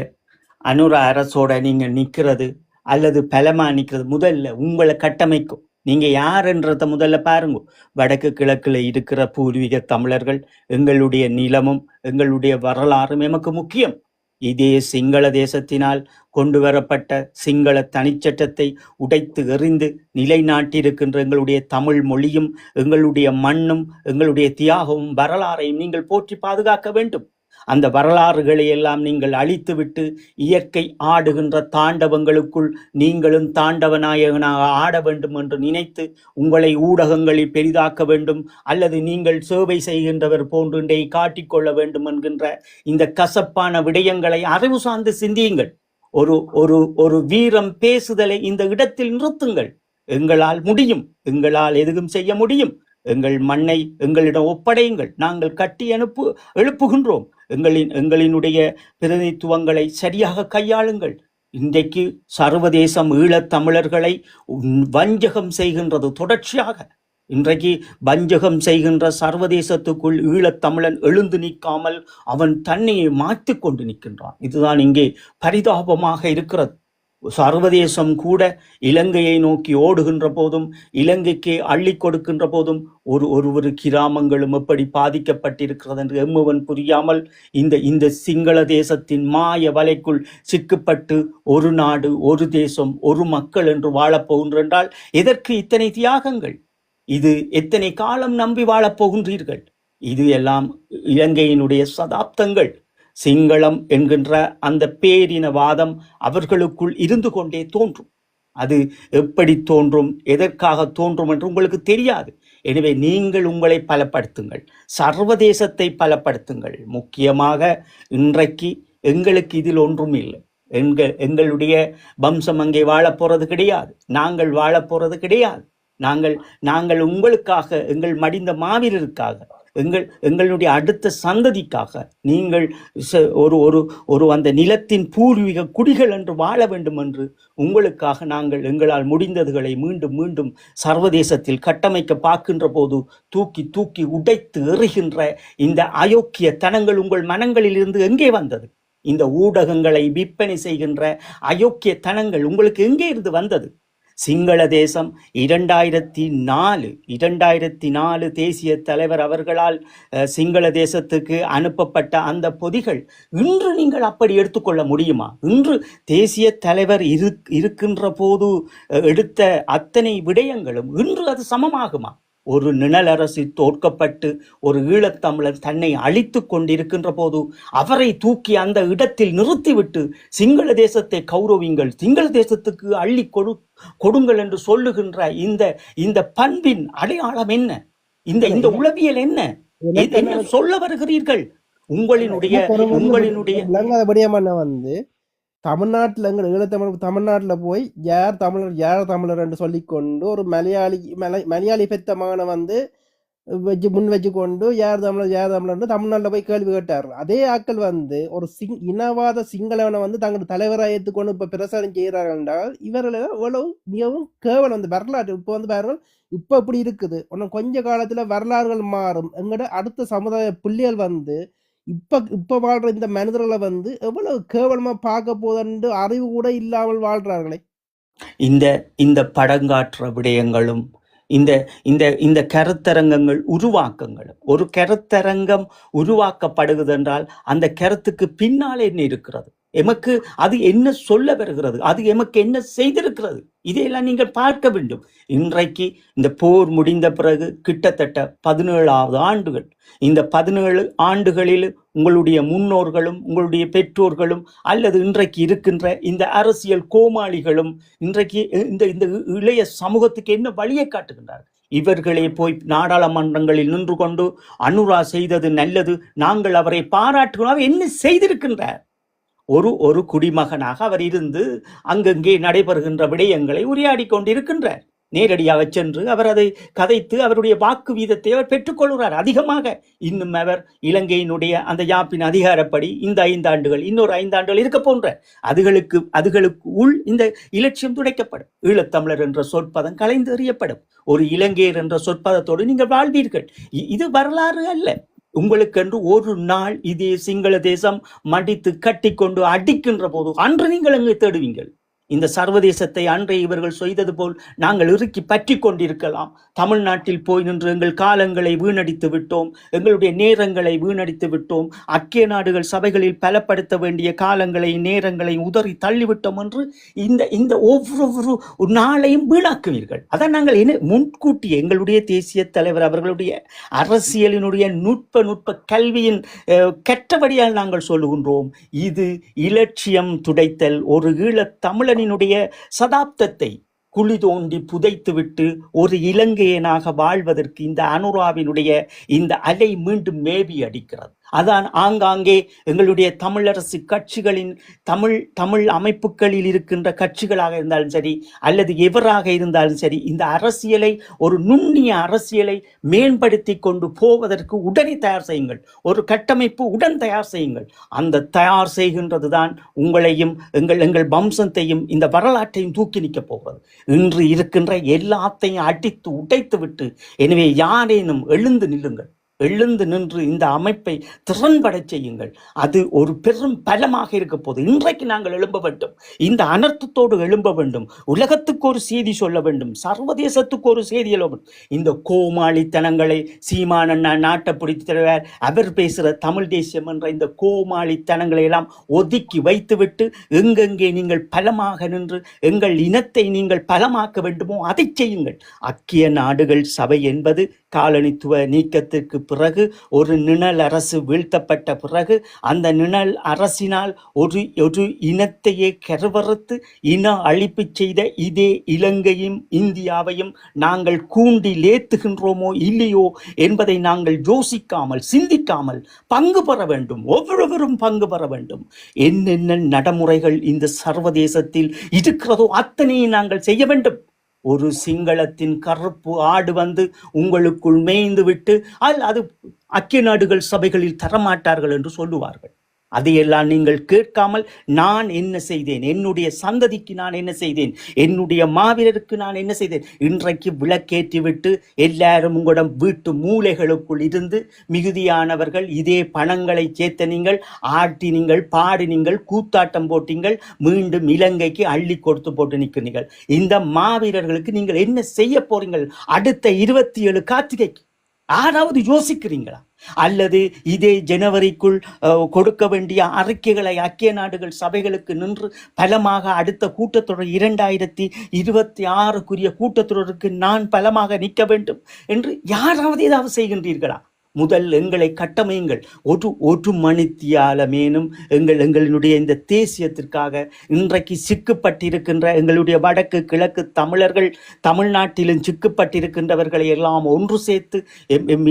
அனுர அரசோட நீங்க நிக்கிறது அல்லது பலமா நிக்கிறது முதல்ல உங்களை கட்டமைக்கும். நீங்க யாருன்றத முதல்ல பாருங்க. வடக்கு கிழக்குல இருக்கிற பூர்வீக தமிழர்கள், எங்களுடைய நிலமும் எங்களுடைய வரலாறும் எமக்கு முக்கியம். இதே சிங்கள தேசத்தினால் கொண்டு வரப்பட்ட சிங்கள தனிச்சட்டத்தை உடைத்து எறிந்து நிலைநாட்டியிருக்கின்ற எங்களுடைய தமிழ் மொழியும் எங்களுடைய மண்ணும் எங்களுடைய தியாகமும் வரலாறையும் நீங்கள் போற்றி பாதுகாக்க வேண்டும். அந்த வரலாறுகளை எல்லாம் நீங்கள் அழித்துவிட்டு இயற்கை ஆடுகின்ற தாண்டவங்களுக்குள் நீங்களும் தாண்டவ நாயகனாக ஆட வேண்டும் என்று நினைத்து உங்களை ஊடகங்களில் பெரிதாக்க வேண்டும், அல்லது நீங்கள் சேவை செய்கின்றவர் போன்று காட்டிக்கொள்ள வேண்டும் என்கின்ற இந்த கசப்பான விடயங்களை அறிவு சார்ந்து சிந்தியுங்கள். ஒரு ஒரு ஒரு வீரம் பேசுதலை இந்த இடத்தில் நிறுத்துங்கள். எங்களால் முடியும், எங்களால் எதுவும் செய்ய முடியும். எங்கள் மண்ணை எங்களிடம் ஒப்படையுங்கள், நாங்கள் கட்டி எழுப்புகின்றோம். எங்களினுடைய பிரதிநிதித்துவங்களை சரியாக கையாளுங்கள். இன்றைக்கு சர்வதேசம் ஈழத்தமிழர்களை வஞ்சகம் செய்கின்றது தொடர்ச்சியாக. இன்றைக்கு வஞ்சகம் செய்கின்ற சர்வதேசத்துக்குள் ஈழத்தமிழன் எழுந்து நிற்காமல் அவன் தன்னையை மாற்றி கொண்டு நிற்கின்றான். இதுதான் இங்கே பரிதாபமாக இருக்கிறது. சர்வதேசம் கூட இலங்கையை நோக்கி ஓடுகின்ற போதும் இலங்கைக்கு அள்ளி கொடுக்கின்ற போதும் ஒரு கிராமங்களும் எப்படி பாதிக்கப்பட்டிருக்கிறது என்று எம்முவன் புரியாமல் இந்த சிங்கள தேசத்தின் மாய வலைக்குள் சிக்கப்பட்டு ஒரு நாடு, ஒரு தேசம், ஒரு மக்கள் என்று வாழப்போகின்றால் எதற்கு இத்தனை தியாகங்கள்? இது எத்தனை காலம் நம்பி வாழப்போகின்றீர்கள்? இது எல்லாம் இலங்கையினுடைய சதாப்தங்கள். சிங்களம் என்கின்ற அந்த பேரினவாதம் அவர்களுக்குள் இருந்து கொண்டே தோன்றும். அது எப்படி தோன்றும், எதற்காக தோன்றும் என்று உங்களுக்கு தெரியாது. எனவே நீங்கள் உங்களை பலப்படுத்துங்கள், சர்வதேசத்தை பலப்படுத்துங்கள். முக்கியமாக இன்றைக்கு எங்களுக்கு இதில் ஒன்றும் இல்லை. எங்களுடைய வம்சம் அங்கே வாழப்போறது கிடையாது, நாங்கள் வாழப்போறது கிடையாது. நாங்கள் உங்களுக்காக, எங்கள் மடிந்த மாவீரருக்காக, எங்களுடைய அடுத்த சந்ததிக்காக நீங்கள் ஒரு அந்த நிலத்தின் பூர்வீக குடிகள் என்று வாழ வேண்டும் என்று உங்களுக்காக நாங்கள் எங்களால் முடிந்ததுகளை மீண்டும் மீண்டும் சர்வதேசத்தில் கட்டமைக்க பார்க்கின்ற போது தூக்கி தூக்கி உடைத்து எறிகின்ற இந்த அயோக்கிய தனங்கள் உங்கள் மனங்களில் இருந்து எங்கே வந்தது? இந்த ஊடகங்களை விற்பனை செய்கின்ற அயோக்கிய தனங்கள் உங்களுக்கு எங்கே இருந்து வந்தது? சிங்கள தேசம் 2004 தேசிய தலைவர் அவர்களால் சிங்கள தேசத்துக்கு அனுப்பப்பட்ட அந்த பொதிகள் இன்று நீங்கள் அப்படி எடுத்துக்கொள்ள முடியுமா? இன்று தேசிய தலைவர் இருக்கின்ற போது எடுத்த அத்தனை விடயங்களும் இன்று அது சமமாகுமா? ஒரு நிழலரசு தோற்கப்பட்டு ஒரு ஈழத்தமிழர் தன்னை அழித்து கொண்டிருக்கின்ற போது அவரை தூக்கி அந்த இடத்தில் நிறுத்திவிட்டு சிங்கள தேசத்தை கௌரவிங்கள், சிங்கள தேசத்துக்கு அள்ளி கொடுங்கள் என்று சொல்லுகின்ற இந்த பண்பின் அடையாளம் என்ன? இந்த உளவியல் என்ன? என்ன சொல்ல வருகிறீர்கள்? உங்களினுடைய வந்து தமிழ்நாட்டில் எங்கள் ஈழத்தமிழ் தமிழ்நாட்டில் போய் யார் தமிழர் என்று சொல்லிக்கொண்டு ஒரு மலையாளி பெத்தமான வந்து முன் வச்சு கொண்டு யார் தமிழர் தமிழ்நாட்டில் போய் கேள்வி கேட்டார்கள். அதே ஆக்கள் வந்து ஒரு இனவாத சிங்களவனை வந்து தங்கள் தலைவராக ஏற்றுக்கொண்டு இப்போ பிரசாரம் செய்கிறார்கள் என்றால் இவர்கள் எவ்வளவு மிகவும் கேவலம். வந்து வரலாற்று இப்போ வந்து பாருங்கள், இப்போ இப்படி இருக்குது. ஒன்றும் கொஞ்ச காலத்தில் வரலாறுகள் மாறும். எங்களோட அடுத்த சமுதாய பிள்ளைகள் வந்து இப்ப வாழ்ற இந்த மனிதர்களை வந்து எவ்வளவு கேவலமா பார்க்க போதென்று அறிவு கூட இல்லாமல் வாழ்றார்களே. இந்த படங்காற்ற விடயங்களும் இந்த கருத்தரங்கங்கள் உருவாக்கங்களும், ஒரு கருத்தரங்கம் உருவாக்கப்படுகிறது என்றால் அந்த கருத்துக்கு பின்னால் என்ன இருக்கிறது, எமக்கு அது என்ன சொல்ல வருகிறது, அது எமக்கு என்ன செய்திருக்கிறது, இதையெல்லாம் நீங்கள் பார்க்க வேண்டும். இன்றைக்கு இந்த போர் முடிந்த பிறகு கிட்டத்தட்ட 17வது ஆண்டுகள். இந்த 17 ஆண்டுகளில் உங்களுடைய முன்னோர்களும் உங்களுடைய பெற்றோர்களும் அல்லது இன்றைக்கு இருக்கின்ற இந்த அரசியல் கோமாளிகளும் இன்றைக்கு இந்த இளைய சமூகத்துக்கு என்ன வழியை காட்டுகின்றார்கள்? இவர்களே போய் நாடாளுமன்றங்களில் நின்று கொண்டு அனுரா செய்தது நல்லது, நாங்கள் அவரை பாராட்டுகிறோம், என்ன செய்திருக்கின்றார்? ஒரு குடிமகனாக அவர் இருந்து அங்கங்கே நடைபெறுகின்ற விடயங்களை உரையாடி கொண்டிருக்கின்றார். நேரடியாக சென்று அவர் அதை கதைத்து அவருடைய வாக்கு வீதத்தை அவர் பெற்றுக்கொள்கிறார் அதிகமாக. இன்னும் அவர் இலங்கையினுடைய அந்த யாப்பின் அதிகாரப்படி இந்த 5 ஆண்டுகள் இன்னொரு 5 ஆண்டுகள் இருக்க போன்ற அதுகளுக்கு உள் இந்த இலட்சியம் துடைக்கப்படும். ஈழத்தமிழர் என்ற சொற்பதம் கலைந்து எறியப்படும். ஒரு இலங்கையர் என்ற சொற்பதத்தோடு நீங்கள் வாழ்வீர்கள். இது வரலாறு அல்ல. உங்களுக்கென்று ஒரு நாள் இதே சிங்கள தேசம் மடித்து கட்டி கொண்டு அடிக்கின்ற போது அன்று நீங்கள் அங்கு தேடுவீங்கள். இந்த சர்வதேசத்தை அன்றே இவர்கள் செய்தது போல் நாங்கள் இறுக்கி பற்றி கொண்டிருக்கலாம். தமிழ்நாட்டில் போய் நின்று எங்கள் காலங்களை வீணடித்து விட்டோம், எங்களுடைய நேரங்களை வீணடித்து விட்டோம், ஐக்கிய நாடுகள் சபைகளில் பலப்படுத்த வேண்டிய காலங்களை நேரங்களை உதறி தள்ளிவிட்டோம் என்று இந்த ஒவ்வொரு நாளையும் வீணாக்குவீர்கள். அதான் நாங்கள் முன்கூட்டி எங்களுடைய தேசிய தலைவர் அவர்களுடைய அரசியலினுடைய நுட்ப கல்வியின் கற்றபடியால் நாங்கள் சொல்லுகின்றோம். இது இலட்சியம் துடைத்தல். ஒரு ஈழத் தமிழனினுடைய சதாப்தத்தை குழி தோண்டி புதைத்துவிட்டு ஒரு இலங்கையனாக வாழ்வதற்கு இந்த அனுராவினுடைய இந்த அலை மீண்டும் மேவி அடிக்கிறது. அதான் ஆங்காங்கே எங்களுடைய தமிழரசு கட்சிகளின் தமிழ் அமைப்புகளில் இருக்கின்ற கட்சிகளாக இருந்தாலும் சரி அல்லது எவராக இருந்தாலும் சரி இந்த அரசியலை ஒரு நுண்ணிய அரசியலை மேம்படுத்தி கொண்டு போவதற்கு உடனே தயார் செய்யுங்கள். ஒரு கட்டமைப்பு உடன் தயார் செய்யுங்கள். அந்த தயார் செய்கின்றது தான் உங்களையும் எங்கள் வம்சத்தையும் இந்த வரலாற்றையும் தூக்கி நிற்கப் போகிறது. இன்று இருக்கின்ற எல்லாத்தையும் அடித்து உடைத்து விட்டு எனவே யாரேனும் எழுந்து நில்லுங்கள். எழுந்து நின்று இந்த அமைப்பை திறன்பட செய்யுங்கள். அது ஒரு பெரும் பலமாக இருக்க போது. இன்றைக்கு நாங்கள் எழும்ப வேண்டும். இந்த அனர்த்தத்தோடு எழும்ப வேண்டும். உலகத்துக்கு ஒரு செய்தி சொல்ல வேண்டும். சர்வதேசத்துக்கு ஒரு செய்தி சொல்ல வேண்டும். இந்த கோமாளித்தனங்களை சீமானண்ணா நாட்டை பிடித்து தருவார், அவர் பேசுகிற தமிழ் தேசியம் என்ற இந்த கோமாளித்தனங்களை எல்லாம் ஒதுக்கி வைத்துவிட்டு எங்கெங்கே நீங்கள் பலமாக நின்று எங்கள் இனத்தை நீங்கள் பலமாக்க வேண்டுமோ அதை செய்யுங்கள். ஐக்கிய நாடுகள் சபை என்பது காலனித்துவ நீக்கத்திற்கு பிறகு ஒரு நிழல் அரசு வீழ்த்தப்பட்ட பிறகு அந்த நிழல் அரசினால் ஒரு இனத்தையே கருவறுத்து இன அழிப்பு செய்த இதே இலங்கையும் இந்தியாவையும் நாங்கள் கூண்டி லேத்துகின்றோமோ இல்லையோ என்பதை நாங்கள் யோசிக்காமல் சிந்திக்காமல் பங்கு பெற வேண்டும். ஒவ்வொருவரும் பங்கு பெற வேண்டும். என்னென்ன நடைமுறைகள் இந்த சர்வதேசத்தில் இருக்கிறதோ அத்தனையும் நாங்கள் செய்ய வேண்டும். ஒரு சிங்களத்தின் கருப்பு ஆடு வந்து உங்களுக்குள் மேய்ந்து விட்டு அது ஐக்கிய நாடுகள் சபைகளில் தரமாட்டார்கள் என்று சொல்லுவார்கள். அதையெல்லாம் நீங்கள் கேட்காமல் நான் என்ன செய்தேன், என்னுடைய சந்ததிக்கு நான் என்ன செய்தேன், என்னுடைய மாவீரருக்கு நான் என்ன செய்தேன், இன்றைக்கு விளக்கேற்றிவிட்டு எல்லாரும் உங்களிடம் வீட்டு மூலைகளுக்குள் இருந்து மிகுதியானவர்கள் இதே பணங்களை சேர்த்த நீங்கள் ஆட்டினீங்கள், பாடினீங்கள், கூத்தாட்டம் போட்டீங்கள், மீண்டும் இலங்கைக்கு அள்ளி கொடுத்து போட்டு நிற்கிறீர்கள். இந்த மாவீரர்களுக்கு நீங்கள் என்ன செய்ய போறீங்கள்? அடுத்த 27 கார்த்திகைக்கு யாராவது யோசிக்கிறீங்களா? அல்லது இதே ஜனவரிக்குள் கொடுக்க வேண்டிய அறிக்கைகளை ஐக்கிய நாடுகள் சபைகளுக்கு நின்று பலமாக அடுத்த கூட்டத்தொடர் 2026 கூட்டத்தொடருக்கு நான் பலமாக நிற்க வேண்டும் என்று யாராவது ஏதாவது செய்கின்றீர்களா? முதல் எங்களை கட்டமையுங்கள். ஒரு மணித்தியாலமேனும் எங்களினுடைய இந்த தேசியத்திற்காக இன்றைக்கு சிக்கப்பட்டிருக்கின்ற எங்களுடைய வடக்கு கிழக்கு தமிழர்கள், தமிழ்நாட்டிலும் சிக்கப்பட்டிருக்கின்றவர்களை எல்லாம் ஒன்று சேர்த்து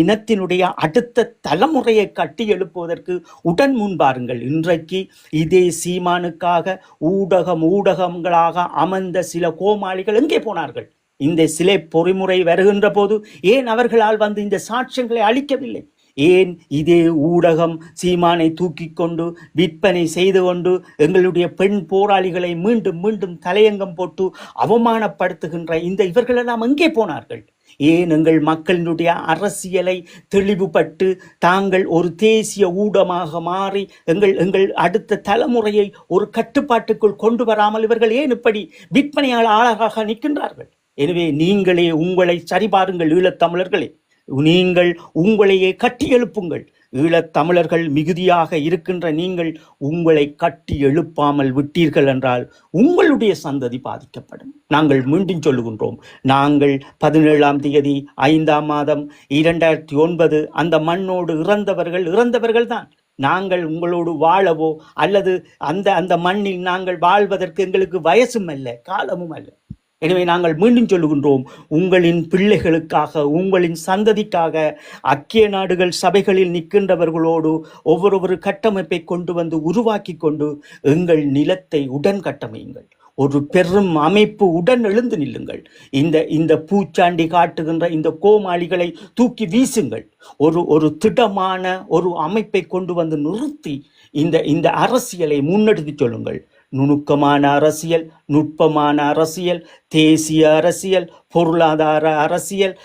இனத்தினுடைய அடுத்த தலைமுறையை கட்டி எழுப்புவதற்கு உடன் முன்பாருங்கள். இன்றைக்கு இதே சீமானுக்காக ஊடகங்களாக அமர்ந்த சில கோமாளிகள் எங்கே போனார்கள்? இந்த சிலை பொறிமுறை வருகின்ற போது ஏன் அவர்களால் வந்து இந்த சாட்சியங்களை அளிக்கவில்லை? ஏன் இதே ஊடகம் சீமானை தூக்கி கொண்டு விற்பனை செய்து கொண்டு எங்களுடைய பெண் போராளிகளை மீண்டும் மீண்டும் தலையங்கம் போட்டு அவமானப்படுத்துகின்ற இவர்களெல்லாம் எங்கே போனார்கள்? ஏன் எங்கள் மக்களினுடைய அரசியலை தெளிவுபட்டு தாங்கள் ஒரு தேசிய ஊடகமாக மாறி எங்கள் அடுத்த தலைமுறையை ஒரு கட்டுப்பாட்டுக்குள் கொண்டு வராமல் இவர்கள் ஏன் இப்படி விற்பனையாளராக நிற்கின்றார்கள்? எனவே நீங்களே உங்களை சரிபாருங்கள். ஈழத்தமிழர்களே, நீங்கள் உங்களையே கட்டி எழுப்புங்கள். ஈழத்தமிழர்கள் மிகுதியாக இருக்கின்ற நீங்கள் உங்களை கட்டி எழுப்பாமல் விட்டீர்கள் என்றால் உங்களுடைய சந்ததி பாதிக்கப்படும். நாங்கள் மீண்டும் சொல்லுகின்றோம், நாங்கள் 17ஆம் தேதி 5ஆம் மாதம் 2009 அந்த மண்ணோடு இறந்தவர்கள் தான். நாங்கள் உங்களோடு வாழவோ அல்லது அந்த மண்ணில் நாங்கள் வாழ்வதற்கு எங்களுக்கு வயசும் அல்ல, காலமும் அல்ல. எனவே நாங்கள் மீண்டும் சொல்லுகின்றோம், உங்களின் பிள்ளைகளுக்காக, உங்களின் சந்ததிக்காக ஐக்கிய நாடுகள் சபைகளில் நிற்கின்றவர்களோடு ஒவ்வொரு கட்டமைப்பை கொண்டு வந்து உருவாக்கி கொண்டு எங்கள் நிலத்தை உடன் கட்டமையுங்கள். ஒரு பெரும் அமைப்பு உடன் எழுந்து நில்லுங்கள். இந்த இந்த பூச்சாண்டி காட்டுகின்ற இந்த கோமாளிகளை தூக்கி வீசுங்கள். ஒரு திடமான ஒரு அமைப்பை கொண்டு வந்து நிறுத்தி இந்த இந்த அரசியலை முன்னெடுத்து சொல்லுங்கள். நுணுக்கமான அரசியல், நுட்பமான அரசியல், தேசிய அரசியல், பொருளாதார அரசியல்,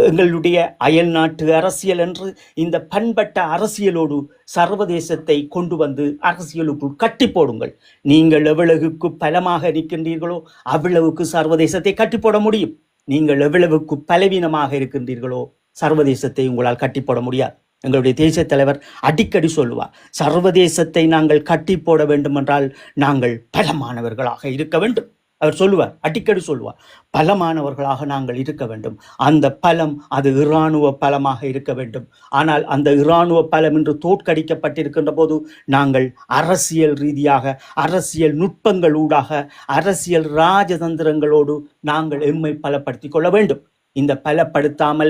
எங்களுடைய அயல் நாட்டு அரசியல் என்று இந்த பண்பட்ட அரசியலோடு சர்வதேசத்தை கொண்டு வந்து அரசியலுக்குள் கட்டி போடுங்கள். நீங்கள் எவ்வளவுக்கு பலமாக இருக்கின்றீர்களோ அவ்வளவுக்கு சர்வதேசத்தை கட்டி போட முடியும். நீங்கள் எவ்வளவுக்கு பலவீனமாக இருக்கின்றீர்களோ சர்வதேசத்தை உங்களால் கட்டி போட முடியாது. எங்களுடைய தேசிய தலைவர் அடிக்கடி சொல்லுவார், சர்வதேசத்தை நாங்கள் கட்டி போட வேண்டும் என்றால் நாங்கள் பலமானவர்களாக இருக்க வேண்டும். அவர் சொல்லுவார், அடிக்கடி சொல்லுவார், பலமானவர்களாக நாங்கள் இருக்க வேண்டும். அந்த பலம் அது இராணுவ பலமாக இருக்க வேண்டும். ஆனால் அந்த இராணுவ பலம் இன்று தோற்கடிக்கப்பட்டிருக்கின்ற போது நாங்கள் அரசியல் ரீதியாக, அரசியல் நுட்பங்கள் ஊடாக, அரசியல் ராஜதந்திரங்களோடு நாங்கள் எம்மை பலப்படுத்திக் கொள்ள வேண்டும். இந்த பலப்படுத்தாமல்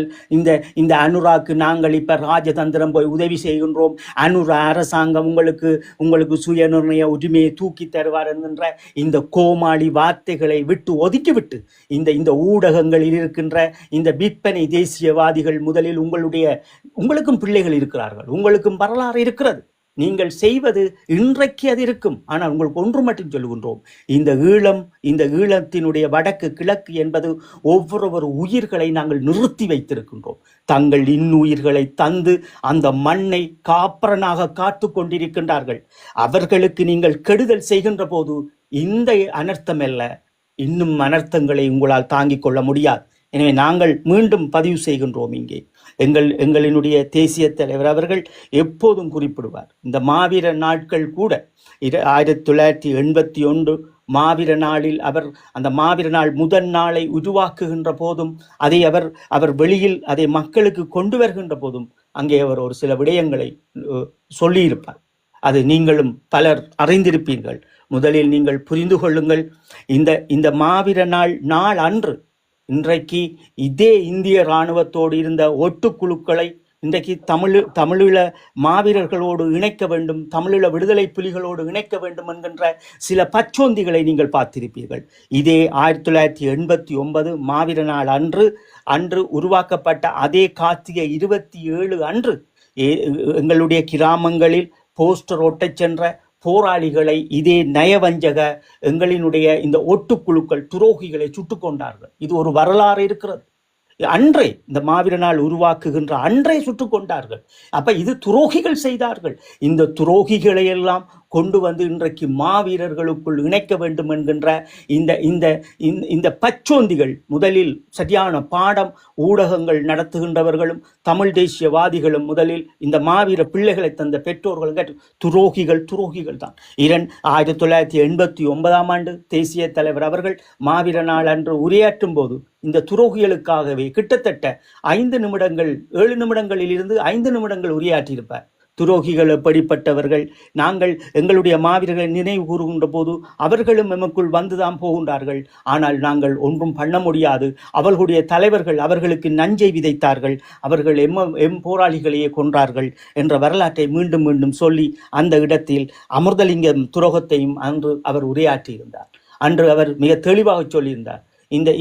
இந்த அனுராக்கு நாங்கள் இப்ப ராஜதந்திரம் போய் உதவி செய்கின்றோம், அனுரா அரசாங்கம் உங்களுக்கு சுய நிர்ணய உரிமையை தூக்கி தருவார் என்கின்ற இந்த கோமாளி வார்த்தைகளை விட்டு ஒதுக்கிவிட்டு இந்த ஊடகங்களில் இருக்கின்ற இந்த விற்பனை தேசியவாதிகள் முதலில் உங்களுக்கும் பிள்ளைகள் இருக்கிறார்கள், உங்களுக்கும் வரலாறு இருக்கிறது. நீங்கள் செய்வது இன்றைக்கு அது இருக்கும். ஆனால் உங்களுக்கு ஒன்று மட்டும் சொல்லுகின்றோம், இந்த ஈழத்தினுடைய வடக்கு கிழக்கு என்பது ஒவ்வொரு உயிர்களை நாங்கள் நிறுத்தி வைத்திருக்கின்றோம். தங்கள் இன்னுயிர்களை தந்து அந்த மண்ணை காப்பரனாக காத்து கொண்டிருக்கின்றார்கள். அவர்களுக்கு நீங்கள் கெடுதல் செய்கின்ற போது இந்த அனர்த்தம் அல்ல, இன்னும் அனர்த்தங்களை உங்களால் தாங்கிக் கொள்ள முடியாது. எனவே நாங்கள் மீண்டும் பதிவு செய்கின்றோம், இங்கே எங்களினுடைய தேசிய தலைவர் அவர்கள் எப்போதும் குறிப்பிடுவார், இந்த மாவீர நாட்கள் கூட 1981 மாவீர நாளில் அவர் அந்த மாவீர நாள் முதல் நாளை உருவாக்குகின்ற போதும் அதை அவர் வெளியில் அதை மக்களுக்கு கொண்டு வருகின்ற போதும் அங்கே அவர் ஒரு சில விடயங்களை சொல்லியிருப்பார். அது நீங்களும் பலர் அறிந்திருப்பீர்கள். முதலில் நீங்கள் புரிந்து கொள்ளுங்கள், இந்த மாவீர நாள் அன்று இன்றைக்கு இதே இந்திய இராணுவத்தோடு இருந்த ஒட்டுக்குழுக்களை இன்றைக்கு தமிழீழ மாவீரர்களோடு இணைக்க வேண்டும், தமிழீழ விடுதலை புலிகளோடு இணைக்க வேண்டும் என்கின்ற சில பச்சோந்திகளை நீங்கள் பார்த்திருப்பீர்கள். இதே 1989 மாவீர நாள் அன்று உருவாக்கப்பட்ட அதே கார்த்திகை 27 அன்று எங்களுடைய கிராமங்களில் போஸ்டர் ஒட்டச் சென்ற போராளிகளை இதே நயவஞ்சக எங்களினுடைய இந்த ஒட்டுக்குழுக்கள் துரோகிகளை சுட்டுக் கொண்டார்கள். இது ஒரு வரலாறு இருக்கிறது. அன்றே இந்த மாவீர நாள் உருவாக்குகின்ற அன்றே சுட்டுக் கொண்டார்கள். அப்ப இது துரோகிகள் செய்தார்கள். இந்த துரோகிகளை எல்லாம் கொண்டு வந்து இன்றைக்கு மாவீரர்களுக்குள் இணைக்க வேண்டும் என்கின்ற இந்த பச்சோந்திகள் முதலில் சரியான பாடம் ஊடகங்கள் நடத்துகின்றவர்களும் தமிழ் தேசியவாதிகளும் முதலில் இந்த மாவீர பிள்ளைகளை தந்த பெற்றோர்கள் துரோகிகள் தான். 1989 ஆண்டு தேசிய தலைவர் அவர்கள் மாவீர நாள் அன்று உரையாற்றும் போது இந்த துரோகிகளுக்காகவே கிட்டத்தட்ட 5 நிமிடங்கள் 7 நிமிடங்களில் இருந்து 5 நிமிடங்கள் உரையாற்றியிருப்பார். துரோகிகள் எப்படிப்பட்டவர்கள், நாங்கள் எங்களுடைய மாவீரர்களை நினைவு கூறுகின்ற போது அவர்களும் எமக்குள் வந்துதான் போகின்றார்கள். ஆனால் நாங்கள் ஒன்றும் பண்ண முடியாது. அவர்களுடைய தலைவர்கள் அவர்களுக்கு நஞ்சை விதைத்தார்கள், அவர்கள் எம் போராளிகளையே கொன்றார்கள் என்ற வரலாற்றை மீண்டும் மீண்டும் சொல்லி அந்த இடத்தில் அமிர்தலிங்கம் துரோகத்தையும் அன்று அவர் உரையாற்றியிருந்தார். அன்று அவர் மிக தெளிவாக சொல்லியிருந்தார்,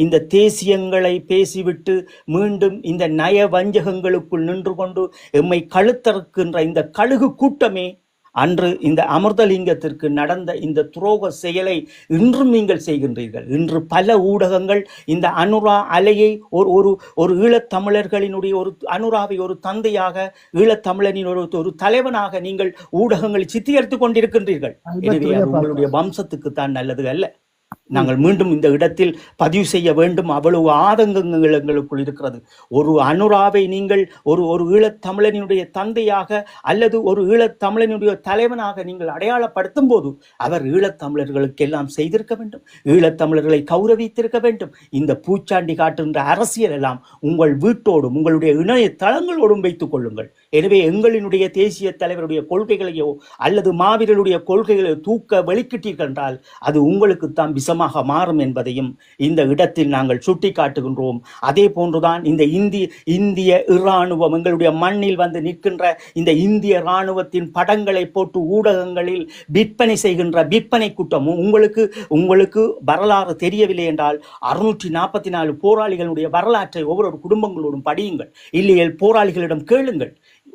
இந்த தேசியங்களை பேசிவிட்டு மீண்டும் இந்த நய வஞ்சகங்களுக்குள் நின்று கொண்டு எம்மை கழுத்தறுக்கின்ற இந்த கழுகு கூட்டமே அன்று இந்த அமிர்தலிங்கத்திற்கு நடந்த இந்த துரோக செயலை இன்றும் நீங்கள் செய்கின்றீர்கள். இன்று பல ஊடகங்கள் இந்த அனுரா அலையை ஒரு ஈழத்தமிழர்களினுடைய ஒரு அனுராவை ஒரு தந்தையாக, ஈழத்தமிழனின் ஒரு தலைவனாக நீங்கள் ஊடகங்கள் சித்தரித்துக் கொண்டிருக்கின்றீர்கள். எனவே அது உங்களுடைய வம்சத்துக்கு தான் நல்லது அல்ல. நாங்கள் மீண்டும் இந்த இடத்தில் பதிவு செய்ய வேண்டும், அவ்வளவு ஆதங்கங்கள் எங்களுக்குள் இருக்கிறது. ஒரு அனுராவை நீங்கள் ஒரு ஈழத்தமிழனுடைய தந்தையாக அல்லது ஒரு ஈழத்தமிழனுடைய தலைவனாக நீங்கள் அடையாளப்படுத்தும் போது அவர் ஈழத்தமிழர்களுக்கு எல்லாம் செய்திருக்க வேண்டும், ஈழத்தமிழர்களை கௌரவித்திருக்க வேண்டும். இந்த பூச்சாண்டி காட்டுகின்ற அரசியல் எல்லாம் உங்கள் வீட்டோடும் உங்களுடைய இணைய தளங்களோடும் வைத்துக் கொள்ளுங்கள். எனவே எங்களினுடைய தேசிய தலைவருடைய கொள்கைகளையோ அல்லது மாவீரருடைய கொள்கைகளை தூக்க வெளிக்கிட்டீர்கள் என்றால் அது உங்களுக்கு தான் விஷமாக தேசமாக மாறும் என்பதையும் இந்த இடத்தில் நாங்கள் சுட்டிக்காட்டுகின்றோம். அதே போன்றுதான் இந்த இந்திய இராணுவம் எங்களுடைய மண்ணில் வந்து நிற்கின்ற இந்த இந்திய இராணுவத்தின் படங்களை போட்டு ஊடகங்களில் விற்பனை செய்கின்ற விற்பனை கூட்டமும் உங்களுக்கு வரலாறு தெரியவில்லை என்றால் 644 போராளிகளுடைய வரலாற்றை ஒவ்வொரு குடும்பங்களோடும் படியுங்கள், இல்லையேல் போராளிகளிடம் கேளுங்கள்.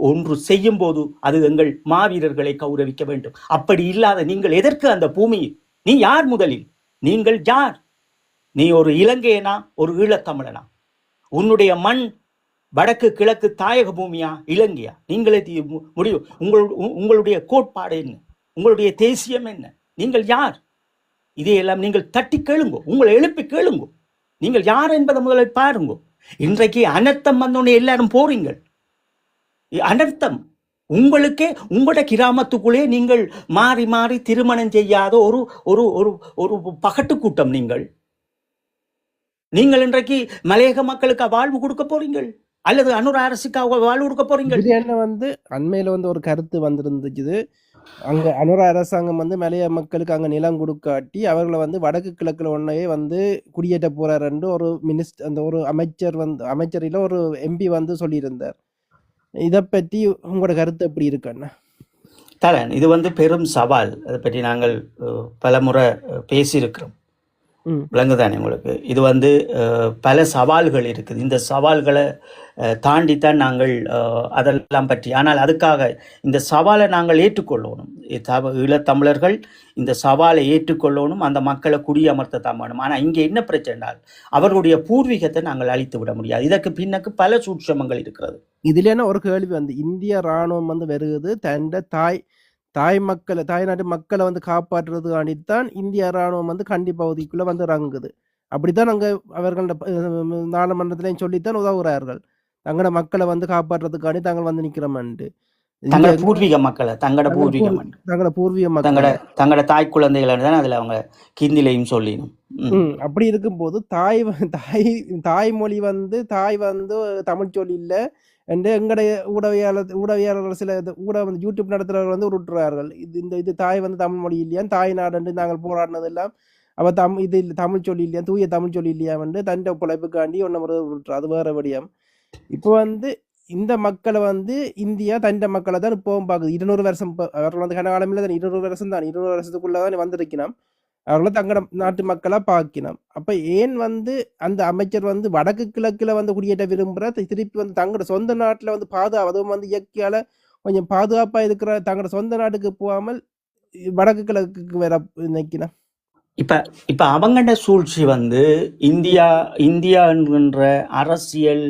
ஒன்று செய்யும் போது அது எங்கள் மாவீரர்களை கௌரவிக்க வேண்டும். அப்படி இல்லாத நீங்கள் எதற்கு அந்த பூமியில்? நீ யார்? முதலில் நீங்கள் யார்? நீ ஒரு இலங்கையனா, ஒரு ஈழத்தமிழனா? உன்னுடைய மண் வடக்கு கிழக்கு தாயக பூமியா, இலங்கையா? நீங்களே முடிவு. உங்களுடைய கோட்பாடு என்ன? உங்களுடைய தேசியம் என்ன? நீங்கள் யார்? இதையெல்லாம் நீங்கள் தட்டி கேளுங்கோ, உங்களை எழுப்பி கேளுங்கோ. நீங்கள் யார் என்பதை முதலில் பாருங்கோ. இன்றைக்கு அனர்த்தம் வந்தோடனே எல்லாரும் போறீங்கள். அனர்த்தம் உங்களுக்கே உங்களோட கிராமத்துக்குள்ளே நீங்கள் மாறி மாறி திருமணம் செய்யாத ஒரு ஒரு ஒரு ஒரு பகட்டு கூட்டம். நீங்கள் இன்றைக்கு மலையக மக்களுக்கு வாழ்வு கொடுக்க போறீங்கள் அல்லது அனுர அரசுக்காக வாழ்வு கொடுக்க போறீங்கள்? இது வந்து அண்மையில வந்து ஒரு கருத்து வந்திருந்துச்சு. அங்க அனுர அரசாங்கம் வந்து மலைய மக்களுக்கு அங்க நிலம் கொடுக்காட்டி அவர்களை வந்து வடக்கு கிழக்குல ஒன்னையே வந்து குடியேற்ற போறாருன்னு ஒரு அந்த ஒரு அமைச்சரில ஒரு எம்பி வந்து சொல்லியிருந்தார். இதை பற்றி உங்களோட கருத்து எப்படி இருக்குன்னா? தலன், இது வந்து பெரும் சவால். அதை பற்றி நாங்கள் பல முறை பேசியிருக்கிறோம். விளங்குதானே உங்களுக்கு? இது வந்து பல சவால்கள் இருக்குது. இந்த சவால்களை தாண்டித்தான் நாங்கள் அதெல்லாம் பற்றி. ஆனால் அதுக்காக இந்த சவாலை நாங்கள் ஏற்றுக்கொள்ளணும். ஈழத்தமிழர்கள் இந்த சவாலை ஏற்றுக்கொள்ளணும், அந்த மக்களை குடியமர்த்த தான் வேணும். ஆனால் இங்கே என்ன பிரச்சனைனால் அவர்களுடைய பூர்வீகத்தை நாங்கள் அழித்து விட முடியாது. இதற்கு பின்னக்கு பல சூட்சமங்கள் இருக்கிறது. இதுல ஒரு கேள்வி வந்து, இந்திய இராணுவம் வந்து வருகிறது தண்ட தாய்நாட்டு மக்களை வந்து காப்பாற்றுறதுக்காண்டித்தான் இந்திய இராணுவம் வந்து கண்டி பகுதிக்குள்ள வந்து இறங்குது. அப்படித்தான் அங்க அவர்கள நாடாளுமன்றத்திலையும் சொல்லித்தான் உதவுகிறார்கள். தங்களோட மக்களை வந்து காப்பாற்றுறதுக்காண்டி தாங்கள் வந்து நிக்கிறோம்ட்டு. தங்களோட பூர்வீக மக்களை தங்களோட தாய் குழந்தைகள் தான் அதுல அவங்க கிந்திலையும் சொல்லிடும். அப்படி இருக்கும்போது தாய்மொழி வந்து தமிழ் சொல்லி இல்ல என்று எங்களுடைய ஊடகவியாளர்கள் சில ஊடகம் யூடியூப் நடத்துறவர்கள் வந்து விட்டுறார்கள். இது தாய் வந்து தமிழ் மொழி இல்லையா, தாய் நாடு நாங்கள் போராடினது எல்லாம் அவ இது தமிழ் சொல்லி இல்லையா, தூய தமிழ் சொல்லி இல்லையா வந்து தண்டை பிழைப்புக்காண்டி ஒன்றை விட்டுறா. அது வேற வடியம். இப்போ வந்து இந்த மக்களை வந்து இந்தியா தண்ட மக்களை தான் இப்பவும் பார்க்குது. 200 வருஷம் அவர்கள் வந்து கனகாலமில்ல தான் 200 வருஷம் தான் 200 வருஷத்துக்குள்ளதான் வந்திருக்கணும். அவர்கள தங்களோட நாட்டு மக்களா பார்க்கணும். அப்ப ஏன் வந்து அந்த அமைச்சர் வந்து வடக்கு கிழக்குல வந்து குடியேற்ற விரும்புற திருப்பி வந்து தங்களோட சொந்த நாட்டுல வந்து அதுவும் வந்து இயற்கையால கொஞ்சம் பாதுகாப்பா இருக்கிற தங்களோட சொந்த நாட்டுக்கு போகாமல் வடக்கு கிழக்குக்கு வேற நினைக்கணும்? இப்ப அவங்கண்ட சூழ்ச்சி வந்து இந்தியா என்கின்ற அரசியல்,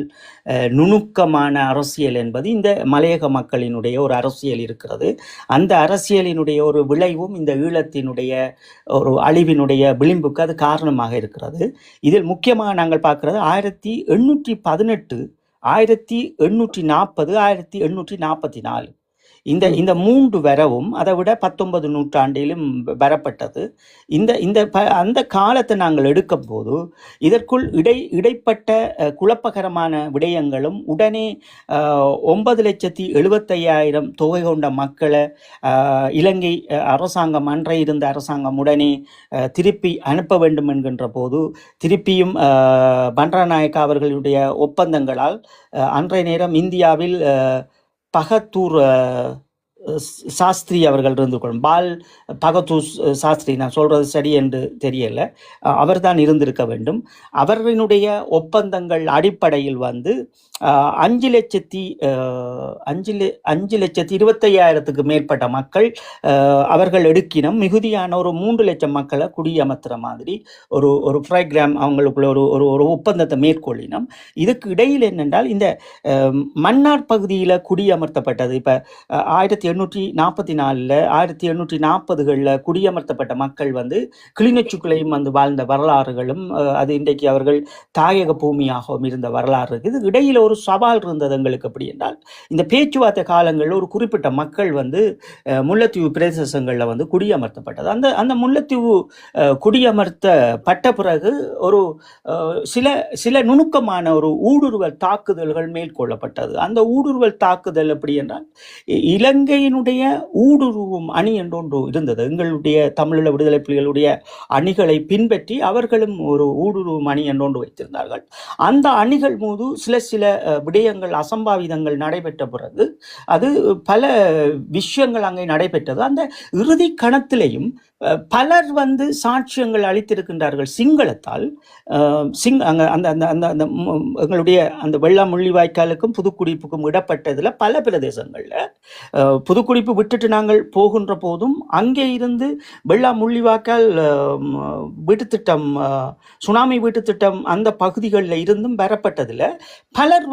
நுணுக்கமான அரசியல் என்பது இந்த மலையக மக்களினுடைய ஒரு அரசியல் இருக்கிறது. அந்த அரசியலினுடைய ஒரு விளைவும் இந்த ஈழத்தினுடைய ஒரு அழிவினுடைய விளிம்புக்கு அது காரணமாக இருக்கிறது. இதில் முக்கியமாக நாங்கள் பார்க்கிறது 1818, 1840, 1844 இந்த 3 வரவும் அதை விட 19 நூற்றாண்டிலும் வரப்பட்டது. அந்த காலத்தை நாங்கள் எடுக்கும் போது இதற்குள் இடைப்பட்ட குழப்பகரமான விடயங்களும் உடனே 9,75,000 தொகை கொண்ட மக்களை இலங்கை அரசாங்கம், அன்றை இருந்த அரசாங்கம் உடனே திருப்பி அனுப்ப வேண்டும் என்கின்ற போது திருப்பியும் பண்டாரநாயக்கா அவர்களுடைய ஒப்பந்தங்களால் அன்றைய நேரம் இந்தியாவில் பகத்தூர் சாஸ்திரி அவர்கள் இருந்து கொள்ளும் பால் பகத்தூர் சாஸ்திரி, நான் சொல்றது சரி என்று தெரியல, அவர் தான் இருந்திருக்க வேண்டும். அவர்களுடைய ஒப்பந்தங்கள் அடிப்படையில் வந்து 5,25,000 மேற்பட்ட மக்கள் அவர்கள் எடுக்கினம். மிகுதியான ஒரு 3 லட்சம் மக்களை குடியமர்த்துற மாதிரி ஒரு ப்ரோக்ராம் அவங்களுக்குள்ள ஒரு ஒப்பந்தத்தை மேற்கொள்ளினோம். இதுக்கு இடையில் என்னென்றால் இந்த மன்னார் பகுதியில் குடியமர்த்தப்பட்டது. இப்போ 1844 1840களில் குடியமர்த்தப்பட்ட மக்கள் வந்து கிளிநொச்சிக்குள்ளையும் வந்து வாழ்ந்த வரலாறுகளும் அது இன்றைக்கு அவர்கள் தாயக பூமியாகவும் இருந்த வரலாறு இருக்குது. இடையில ஒரு சவால் இருந்தது எங்களுக்கு. அப்படி என்றால் இந்த பேச்சுவார்த்தை காலங்களில் ஒரு குறிப்பிட்ட மக்கள் வந்து முல்லைத்தீவு பிரதேசங்களில் வந்து குடியமர்த்தப்பட்டது. அந்த முல்லைத்தீவு குடியமர்த்தப்பட்ட பிறகு ஒரு சில நுணுக்கமான ஒரு ஊடுருவல் தாக்குதல்கள் மேற்கொள்ளப்பட்டது. அந்த ஊடுருவல் தாக்குதல் எப்படி என்றால் இலங்கை இலங்கையினுடைய ஊடுருவும் அணி என்று ஒன்று இருந்தது. எங்களுடைய தமிழீழ விடுதலை புலிகளுடைய அணிகளை பின்பற்றி அவர்களும் ஒரு ஊடுருவும் அணி என்று ஒன்று வைத்திருந்தார்கள். அந்த அணிகள் மீது சில விடயங்கள் அசம்பாவிதங்கள் நடைபெற்ற பிறகு அது பல விஷயங்கள் அங்கே நடைபெற்றது. அந்த இறுதி கணத்திலேயும் பலர் சாட்சியங்கள் அளித்திருக்கின்றார்கள் சிங்களத்தால். எங்களுடைய அந்த வெள்ளா முள்ளிவாய்க்காலுக்கும் புதுக்குடிப்புக்கும் இடப்பட்டதில் பல பிரதேசங்களில் புதுக்குடிப்பு விட்டுட்டு நாங்கள் போகின்ற போதும் அங்கே இருந்து வெள்ளா முள்ளிவாய்க்கால் வீட்டுத்திட்டம் சுனாமி வீட்டுத்திட்டம் அந்த பகுதிகளில் இருந்தும் பெறப்பட்டதில் பலர்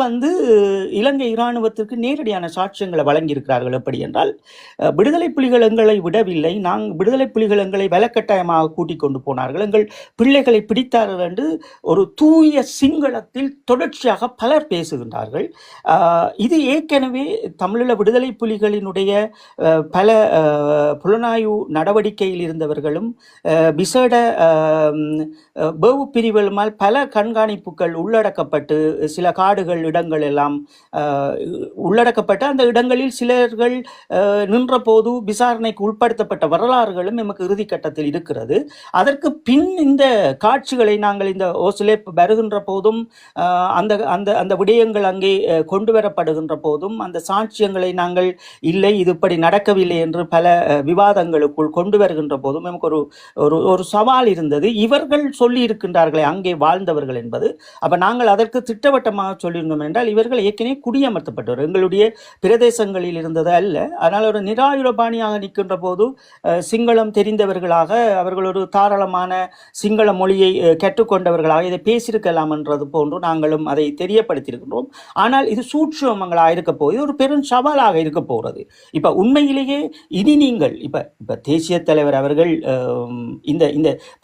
இலங்கை இராணுவத்திற்கு நேரடியான சாட்சியங்களை வழங்கியிருக்கிறார்கள். எப்படி என்றால், விடுதலை புலிகள் எங்களை விடவில்லை, விடுதலை புலிகள் எங்களை வலக்கட்டாயமாக கூட்டிக் கொண்டு போனார்கள், எங்கள் பிள்ளைகளை பிடித்தார்கள் என்று ஒரு தூய சிங்களத்தில் தொடர்ச்சியாக பலர் பேசுகின்றார்கள். இது ஏற்கனவே தமிழீழ விடுதலை புலிகளினுடைய பல புலனாய்வு நடவடிக்கையில் இருந்தவர்களும் விசேட வேவு பிரிவுகளுமால் பல கண்காணிப்புகள் உள்ளடக்கப்பட்டு சில காடுகள் இடங்கள் எல்லாம் உள்ளடக்கப்பட்டு அந்த இடங்களில் சிலர்கள் நின்ற போது விசாரணைக்கு உட்படுத்தப்பட்ட வரலாறுகளும் நமக்கு இறுதி கட்டத்தில் இருக்கிறது. அதற்கு பின் இந்த காட்சிகளை நாங்கள் இந்த ஓசிலே வருகின்ற போதும் அந்த விடயங்கள் அங்கே கொண்டு வரப்படுகின்ற போதும் அந்த சாட்சியங்களை நாங்கள் இல்லை இது இப்படி நடக்கவில்லை என்று பல விவாதங்களுக்குள் கொண்டு வருகின்ற போதும் நமக்கு ஒரு சவால் இருந்தது. இவர்கள் சொல்லி இருக்கின்றார்களே அங்கே வாழ்ந்தவர்கள் என்பது. அப்ப நாங்கள் அதற்கு திட்டவட்டமாக சொல்லியிருந்தோம் என்றால், இவர்கள் ஏற்கனவே குடியமர்த்தப்பட்டவர் எங்களுடைய பிரதேசங்களில் இருந்தது அல்ல. அதனால் ஒரு நிராயுரபாணியாக நிற்கின்ற போது சிங்களம் தெரிந்தவர்களாக அவர்கள் ஒரு தாராளமான சிங்கள மொழியை கற்றுக்கொண்டவர்களாக இதை பேசியிருக்கலாம் என்றது போன்று நாங்களும் அதை தெரியப்படுத்தியிருக்கின்றோம். ஆனால் இது சூட்சுமங்களாக இருக்க போகுது, ஒரு பெரும் சவாலாக இருக்க போகிறது. இப்ப உண்மையிலேயே இனி நீங்கள் இப்ப தேசிய தலைவர் அவர்கள் இந்த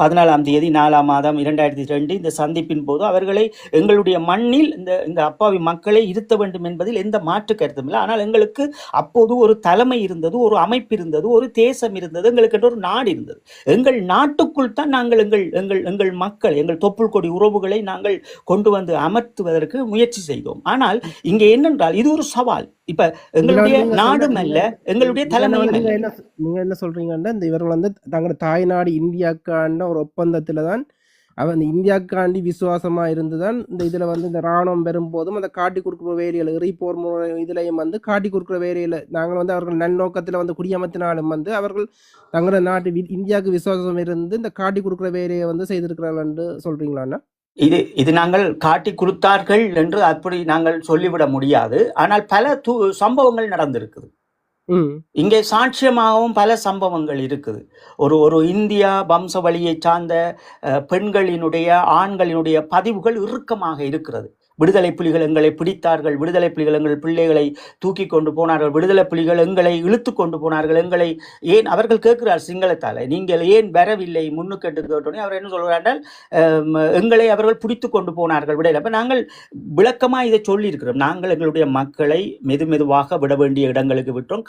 14ஆம் தேதி 4ஆம் மாதம் 2002 இந்த சந்திப்பின் போது அவர்களை எங்களுடைய மண்ணில் இந்த அப்பாவி மக்களை இருத்த வேண்டும் என்பதில் எந்த மாற்று கருத்தும் இல்லை. ஆனால் எங்களுக்கு அப்போது ஒரு தலைமை இருந்தது, ஒரு அமைப்பு இருந்தது, ஒரு தேசம் இருந்தது, எங்களுக்கு ஒரு நாடு இருந்தது. எங்கள் நாட்டுக்குள் தான் நாங்கள் எங்கள் மக்கள், எங்கள் தொப்புள் கொடி உறவுகளை நாங்கள் கொண்டு அமர்த்துவதற்கு முயற்சி செய்தோம். ஆனால் இங்கே என்னென்றால் இது ஒரு சவால். இப்ப எங்களுடைய நாடும் அல்ல, எங்களுடைய தலைமையும் அல்ல. நீங்க என்ன சொல்றீங்கன்னா, இந்த இவர்கள் தங்களோட தாய்நாடு இந்தியாக்கான ஒரு ஒப்பந்தத்துல தான் அவன் இந்தியாக்காண்டி விசுவாசமா இருந்துதான் இந்த இதுல இந்த ராணுவம் பெறும்போதும் அந்த காட்டி கொடுக்குற வேலையில போர் இதுலையும் காட்டி கொடுக்குற வேலையில நாங்கள் அவர்கள் நன்னோக்கத்துல குடியமர்த்தினாலும் அவர்கள் தங்களோட நாட்டு இந்தியாவுக்கு விசுவாசம் இருந்து இந்த காட்டி கொடுக்குற வேலையை செய்திருக்கிறார்கள் சொல்றீங்களாண்ணா? இது நாங்கள் காட்டி கொடுத்தார்கள் என்று அப்படி நாங்கள் சொல்லிவிட முடியாது. ஆனால் பல சம்பவங்கள் நடந்திருக்குது. இங்கே சாட்சியமாகவும் பல சம்பவங்கள் இருக்குது. ஒரு இந்தியா வம்சவழியை சார்ந்த பெண்களினுடைய ஆண்களினுடைய பதிவுகள் இறுக்கமாக இருக்கிறது. விடுதலை புலிகள் எங்களை பிடித்தார்கள், விடுதலை புலிகள் எங்கள் பிள்ளைகளை தூக்கி கொண்டு போனார்கள், விடுதலை புலிகள் எங்களை இழுத்து கொண்டு போனார்கள், எங்களை ஏன் அவர்கள் கேட்கிறார் சிங்களத்தால், நீங்கள் ஏன் வரவில்லை முன்னுக்கெட்டு கேட்டோன்னே அவர் என்ன சொல்கிறார்கள், எங்களை அவர்கள் பிடித்து கொண்டு போனார்கள் விடையில். அப்போ நாங்கள் விளக்கமாக இதை சொல்லியிருக்கிறோம். நாங்கள் எங்களுடைய மக்களை மெதுவாக விட வேண்டிய இடங்களுக்கு விட்டோம்.